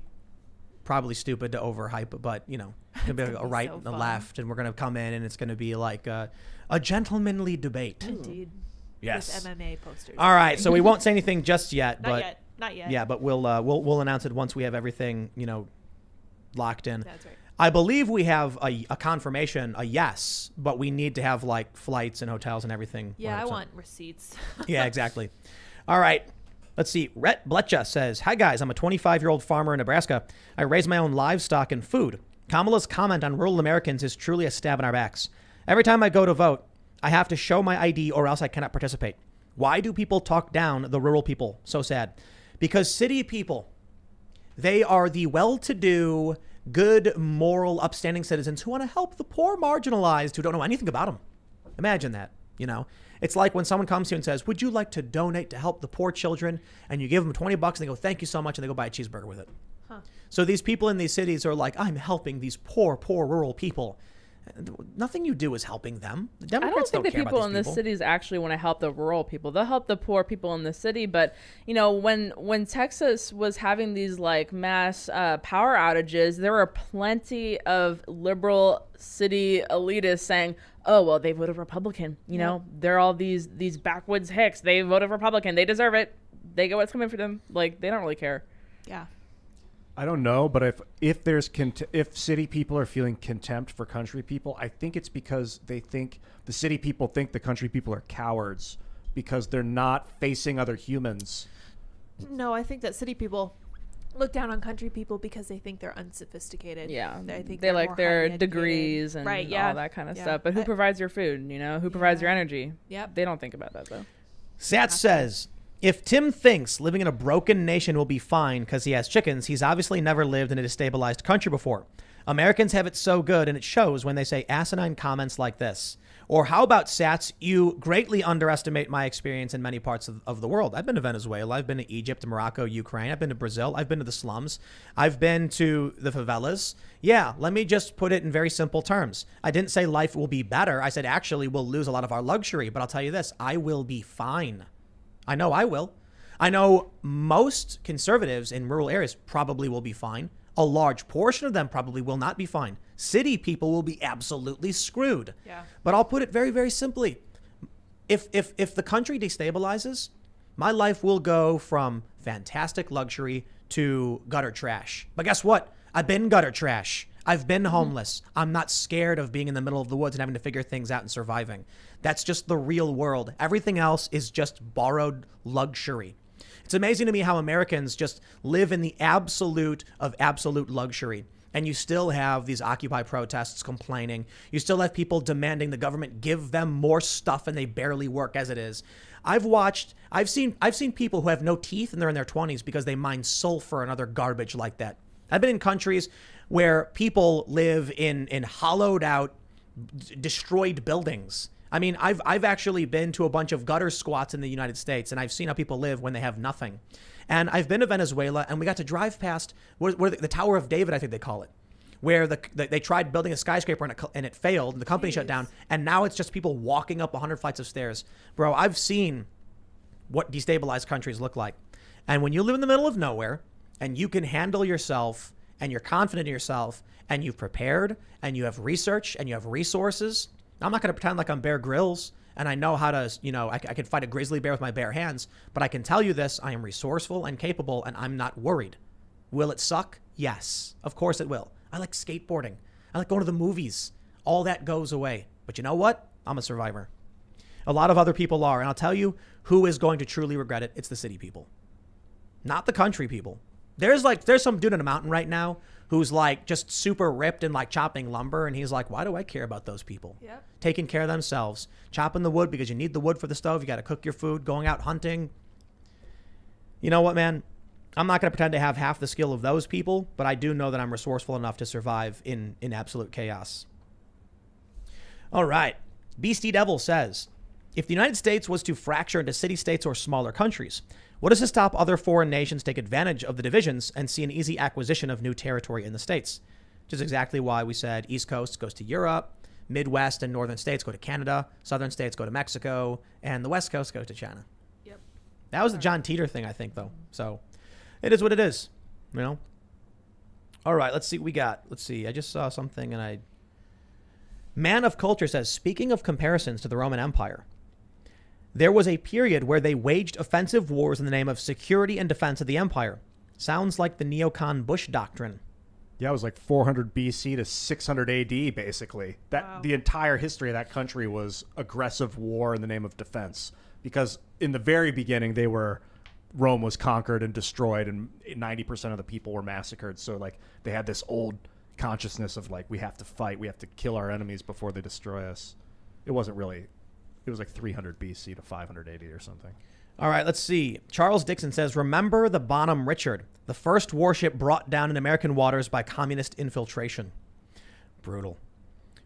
probably stupid to overhype, but it's going to be like a right so and a fun. left, and we're going to come in and it's going to be like a gentlemanly debate. Indeed. Yes. With MMA posters. All right, so we won't say anything just yet, Not but yet. Not yet. yeah, but we'll announce it once we have everything, locked in. That's right. I believe we have a confirmation, a yes, but we need to have like flights and hotels and everything. Yeah, I 100%. want receipts. Yeah, exactly. All right. Let's see. Rhett Bletcha says, hi, guys. I'm a 25-year-old farmer in Nebraska. I raise my own livestock and food. Kamala's comment on rural Americans is truly a stab in our backs. Every time I go to vote, I have to show my ID or else I cannot participate. Why do people talk down the rural people? So sad. Because city people, they are the well-to-do, good, moral, upstanding citizens who want to help the poor marginalized who don't know anything about them. Imagine that, It's like when someone comes to you and says, would you like to donate to help the poor children? And you give them $20 and they go, thank you so much. And they go buy a cheeseburger with it. Huh. So these people in these cities are like, I'm helping these poor rural people. Nothing you do is helping them. The I don't Democrats think the care about people these in the cities actually want to help the rural people. They'll help the poor people in the city. But, when Texas was having these like mass power outages, there were plenty of liberal city elitists saying, oh, well, they voted Republican. They're all these backwoods hicks. They voted Republican. They deserve it. They get what's coming for them. Like, they don't really care. Yeah. I don't know, but if city people are feeling contempt for country people, I think it's because they think the city people think the country people are cowards because they're not facing other humans. No, I think that city people look down on country people because they think they're unsophisticated. Yeah, I think they like more their highly educated. degrees and right, yeah. all that kind of Yeah. stuff. But who provides your food? Who provides your energy? Yep. They don't think about that though. Sat says, if Tim thinks living in a broken nation will be fine because he has chickens, he's obviously never lived in a destabilized country before. Americans have it so good, and it shows when they say asinine comments like this. Or how about, Sats, you greatly underestimate my experience in many parts of the world. I've been to Venezuela. I've been to Egypt, Morocco, Ukraine. I've been to Brazil. I've been to the slums. I've been to the favelas. Yeah, let me just put it in very simple terms. I didn't say life will be better. I said, actually, we'll lose a lot of our luxury. But I'll tell you this, I will be fine. I know I will. I know most conservatives in rural areas probably will be fine. A large portion of them probably will not be fine. City people will be absolutely screwed. Yeah. But I'll put it very, very simply. If the country destabilizes, my life will go from fantastic luxury to gutter trash. But guess what? I've been gutter trash. I've been homeless. I'm not scared of being in the middle of the woods and having to figure things out and surviving. That's just the real world. Everything else is just borrowed luxury. It's amazing to me how Americans just live in the absolute of absolute luxury. And you still have these Occupy protests complaining. You still have people demanding the government give them more stuff and they barely work as it is. I've seen people who have no teeth and they're in their 20s because they mine sulfur and other garbage like that. I've been in countries where people live in hollowed out, destroyed buildings. I mean, I've actually been to a bunch of gutter squats in the United States, and I've seen how people live when they have nothing. And I've been to Venezuela, and we got to drive past where the Tower of David, I think they call it, where they tried building a skyscraper and it failed, and the company shut down, and now it's just people walking up 100 flights of stairs. Bro, I've seen what destabilized countries look like. And when you live in the middle of nowhere, and you can handle yourself, and you're confident in yourself, and you've prepared, and you have research, and you have resources, I'm not going to pretend like I'm Bear Grylls and I know how to, I can fight a grizzly bear with my bare hands, but I can tell you this, I am resourceful and capable and I'm not worried. Will it suck? Yes, of course it will. I like skateboarding. I like going to the movies. All that goes away. But you know what? I'm a survivor. A lot of other people are. And I'll tell you who is going to truly regret it. It's the city people, not the country people. There's some dude in a mountain right now who's like just super ripped and like chopping lumber. And he's like, why do I care about those people? Yep. Taking care of themselves, chopping the wood because you need the wood for the stove. You got to cook your food, going out hunting. You know what, man? I'm not going to pretend to have half the skill of those people, but I do know that I'm resourceful enough to survive in absolute chaos. All right. Beastie Devil says, if the United States was to fracture into city-states or smaller countries, what does to stop other foreign nations take advantage of the divisions and see an easy acquisition of new territory in the states? Which is exactly why we said East Coast goes to Europe, Midwest and Northern states go to Canada, Southern states go to Mexico, and the West Coast goes to China. Yep. That was the John Teeter thing, I think, though. So it is what it is, you know? All right, let's see what we got. Let's see. I just saw something and Man of Culture says, speaking of comparisons to the Roman Empire, there was a period where they waged offensive wars in the name of security and defense of the empire. Sounds like the neocon Bush doctrine. Yeah, it was like 400 BC to 600 AD, basically. Wow. The entire history of that country was aggressive war in the name of defense. Because in the very beginning, Rome was conquered and destroyed, and 90% of the people were massacred. So, like, they had this old consciousness of, like, we have to fight, we have to kill our enemies before they destroy us. It wasn't really... It was like 300 BC to 580 or something. All right, let's see. Charles Dixon says, remember the Bonhomme Richard, the first warship brought down in American waters by communist infiltration. Brutal.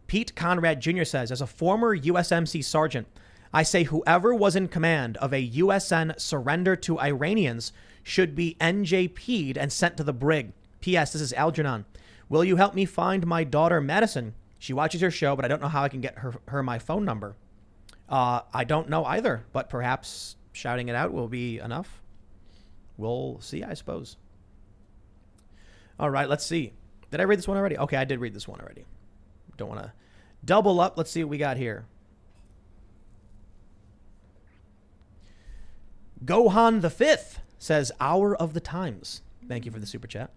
Pete Conrad Jr. says, as a former USMC sergeant, I say whoever was in command of a USN surrender to Iranians should be NJP'd and sent to the brig. P.S. This is Algernon. Will you help me find my daughter, Madison? She watches your show, but I don't know how I can get her my phone number. I don't know either, but perhaps shouting it out will be enough. We'll see, I suppose. All right, let's see. Did I read this one already? Okay, I did read this one already. Don't want to double up. Let's see what we got here. Gohan the Fifth says, Hour of the Times. Thank you for the super chat.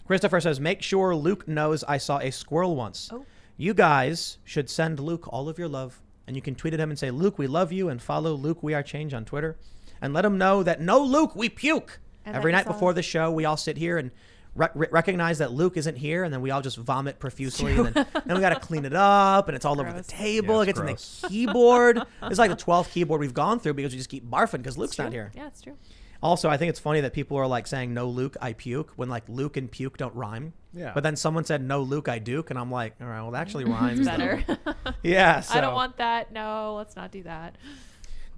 Christopher says, make sure Luke knows I saw a squirrel once. Oh. You guys should send Luke all of your love. And you can tweet at him and say, Luke, we love you, and follow Luke, We Are Change on Twitter. And let him know that, no, Luke, we puke. And every night before the show, we all sit here and recognize that Luke isn't here, and then we all just vomit profusely. And then we got to clean it up, and it's all over the table. Yeah, it gets gross. in the keyboard. It's like the 12th keyboard we've gone through because we just keep barfing because Luke's not here. Yeah, it's true. Also, I think it's funny that people are like saying no Luke, I puke, when like Luke and puke don't rhyme. Yeah. But then someone said no Luke, I duke, and I'm like, all right, well, that actually rhymes. Better. Yeah. So. I don't want that. No, let's not do that.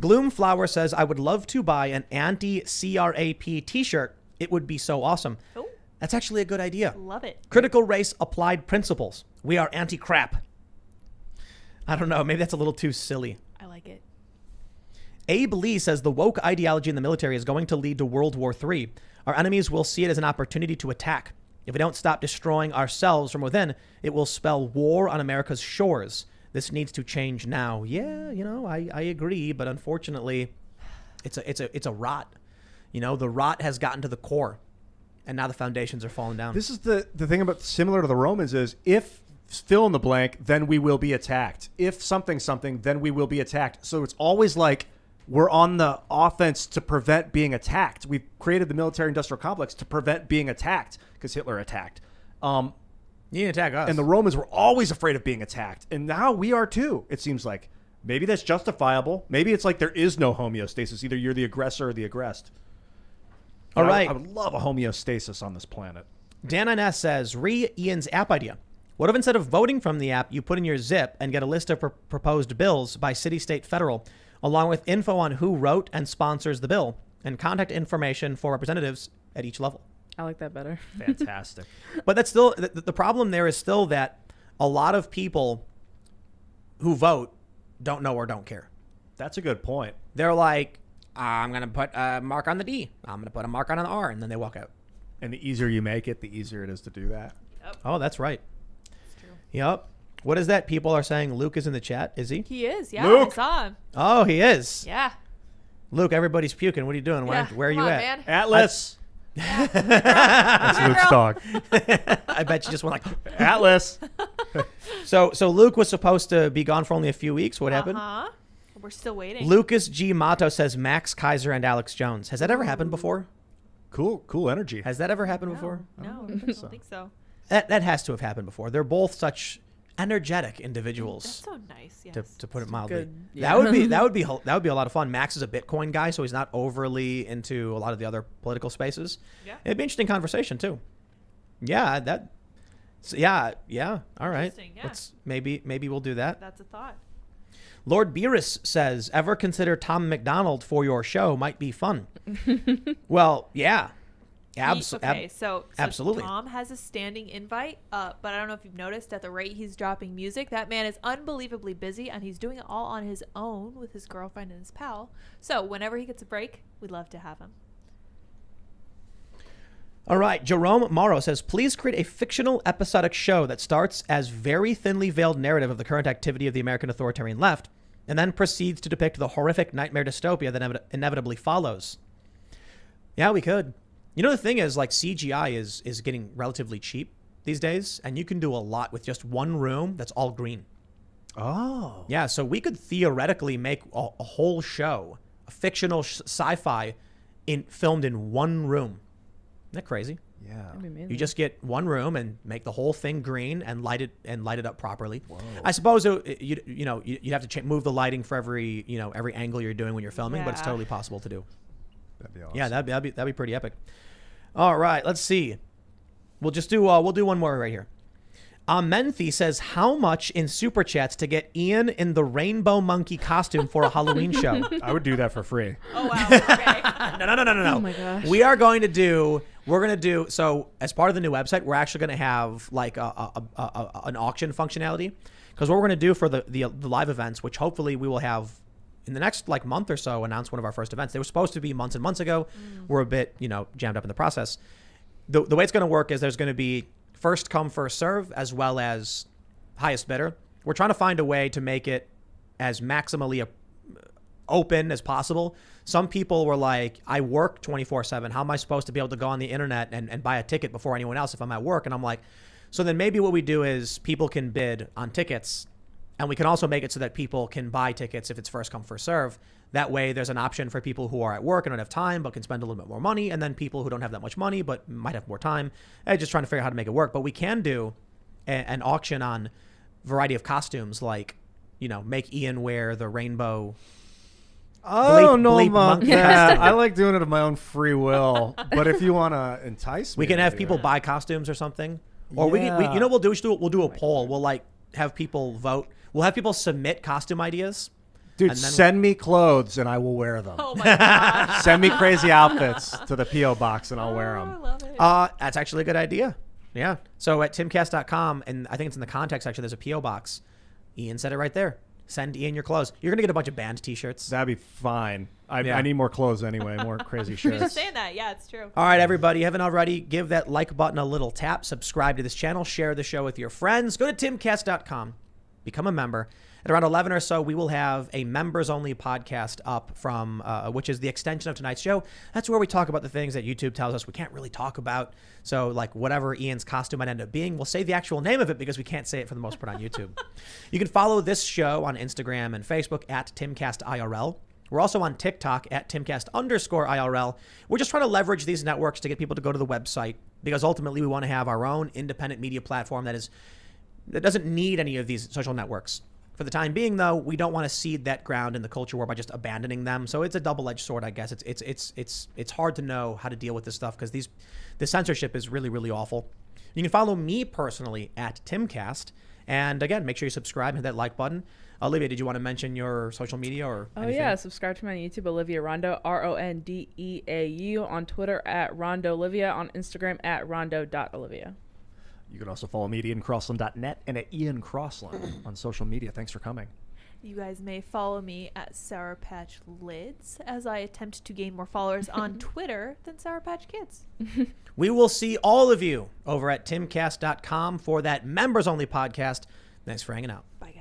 Gloomflower says, I would love to buy an anti-CRAP t-shirt. It would be so awesome. Oh, That's actually a good idea. love it. Critical race applied principles. We are anti-crap. I don't know. Maybe that's a little too silly. I like it. Abe Lee says the woke ideology in the military is going to lead to World War III. Our enemies will see it as an opportunity to attack. If we don't stop destroying ourselves from within, it will spell war on America's shores. This needs to change now. Yeah, I agree, but unfortunately, it's a rot. The rot has gotten to the core, and now the foundations are falling down. This is the thing about similar to the Romans is if fill in the blank, then we will be attacked. If something, then we will be attacked. So it's always like we're on the offense to prevent being attacked. We've created the military-industrial complex to prevent being attacked because Hitler attacked. You didn't attack us. And the Romans were always afraid of being attacked. And now we are too, it seems like. Maybe that's justifiable. Maybe it's like there is no homeostasis. Either you're the aggressor or the aggressed. All right. I would love a homeostasis on this planet. Dan Inez says, Ian's app idea. What if instead of voting from the app, you put in your zip and get a list of proposed bills by city, state, federal, along with info on who wrote and sponsors the bill and contact information for representatives at each level? I like that better. Fantastic. But that's still, the problem there is still that a lot of people who vote don't know or don't care. That's a good point. They're like, I'm going to put a mark on the D. I'm going to put a mark on the R. And then they walk out. And the easier you make it, the easier it is to do that. Yep. Oh, that's right. It's true. Yep. What is that? People are saying Luke is in the chat. Is he? He is. Yeah. Luke! I saw him. Oh, he is. Yeah. Luke, everybody's puking. What are you doing? Where are Come you on, at? Man. Atlas. That's Luke's dog. I bet you just went like, Atlas. so Luke was supposed to be gone for only a few weeks. What happened? We're still waiting. Lucas G. Mato says Max Kaiser and Alex Jones. Has that ever happened before? Cool energy. Has that ever happened before? No, I don't think so. That has to have happened before. They're both such energetic individuals. That's so nice. Yes. To put it mildly, good. that would be a lot of fun. Max is a Bitcoin guy, so he's not overly into a lot of the other political spaces. Yeah. It'd be an interesting conversation too. Yeah, yeah. All right. Interesting, yeah. Let's maybe we'll do that. That's a thought. Lord Beerus says, "Ever consider Tom McDonald for your show? Might be fun." Well, yeah. So absolutely. Tom has a standing invite, but I don't know if you've noticed at the rate he's dropping music, that man is unbelievably busy, and he's doing it all on his own with his girlfriend and his pal. So whenever he gets a break, we'd love to have him. All right. Jerome Morrow says, please create a fictional episodic show that starts as very thinly veiled narrative of the current activity of the American authoritarian left and then proceeds to depict the horrific nightmare dystopia that inevitably follows. Yeah, we could. The thing is, like, CGI is getting relatively cheap these days, and you can do a lot with just one room that's all green. Oh. Yeah, so we could theoretically make a whole show, a fictional sci-fi filmed in one room. Isn't that crazy? Yeah. That'd be amazing. You just get one room and make the whole thing green and light it up properly. Whoa. I suppose you'd have to move the lighting for every angle you're doing when you're filming, but it's totally possible to do. That'd be awesome. Yeah, that'd be pretty epic. All right, let's see. We'll do one more right here. Menthi says, how much in super chats to get Ian in the rainbow monkey costume for a Halloween show? I would do that for free. Oh, wow. Okay. No. Oh my gosh. We're going to do, so as part of the new website, we're actually going to have like an auction functionality, because what we're going to do for the live events, which hopefully we will have in the next like month or so, announce one of our first events. They were supposed to be months and months ago. We're a bit, jammed up in the process. The way it's going to work is there's going to be first come, first serve, as well as highest bidder. We're trying to find a way to make it as maximally open as possible. Some people were like, I work 24/7. How am I supposed to be able to go on the internet and buy a ticket before anyone else if I'm at work? And I'm like, so then maybe what we do is people can bid on tickets, and we can also make it so that people can buy tickets if it's first come, first serve. That way there's an option for people who are at work and don't have time but can spend a little bit more money, and then people who don't have that much money but might have more time. Just trying to figure out how to make it work. But we can do an auction on variety of costumes, like, make Ian wear the rainbow I don't know bleep about monkey that. costume. I like doing it of my own free will. But if you want to entice me, We can to have do people it. buy costumes or something. Or we Yeah. you know what we'll do? We'll do a poll. We'll like have people vote. We'll have people submit costume ideas. Dude, and then- send me clothes and I will wear them. Oh my gosh. Send me crazy outfits to the P.O. box and I'll wear I them. love it. That's actually a good idea. Yeah. So at timcast.com, and I think it's in the contact section, there's a P.O. box. Ian said it right there. Send Ian your clothes. You're going to get a bunch of band t-shirts. That'd be fine. Yeah. I need more clothes anyway, more crazy You're just shirts. saying that. Yeah, it's true. All right, everybody, you haven't already, give that like button a little tap, subscribe to this channel, share the show with your friends. Go to timcast.com, become a member. At around 11 or so, we will have a members-only podcast up from, which is the extension of tonight's show. That's where we talk about the things that YouTube tells us we can't really talk about. So, like, whatever Ian's costume might end up being, we'll say the actual name of it because we can't say it for the most part on YouTube. You can follow this show on Instagram and Facebook at Timcast IRL. We're also on TikTok at Timcast_IRL. We're just trying to leverage these networks to get people to go to the website because ultimately we want to have our own independent media platform that doesn't need any of these social networks. For the time being, though, we don't want to seed that ground in the culture war by just abandoning them. So it's a double-edged sword, I guess. It's hard to know how to deal with this stuff because the censorship is really, really awful. You can follow me personally at Timcast. And again, make sure you subscribe and hit that like button. Olivia, did you want to mention your social media or anything? Yeah, subscribe to my YouTube, Olivia Rondeau, RONDEAU, on Twitter at RondoOlivia, on Instagram at rondo.olivia. You can also follow me at IanCrossland.net and at Ian Crossland on social media. Thanks for coming. You guys may follow me at Sour Patch Lids as I attempt to gain more followers on Twitter than Sour Patch Kids. We will see all of you over at timcast.com for that members-only podcast. Thanks for hanging out. Bye.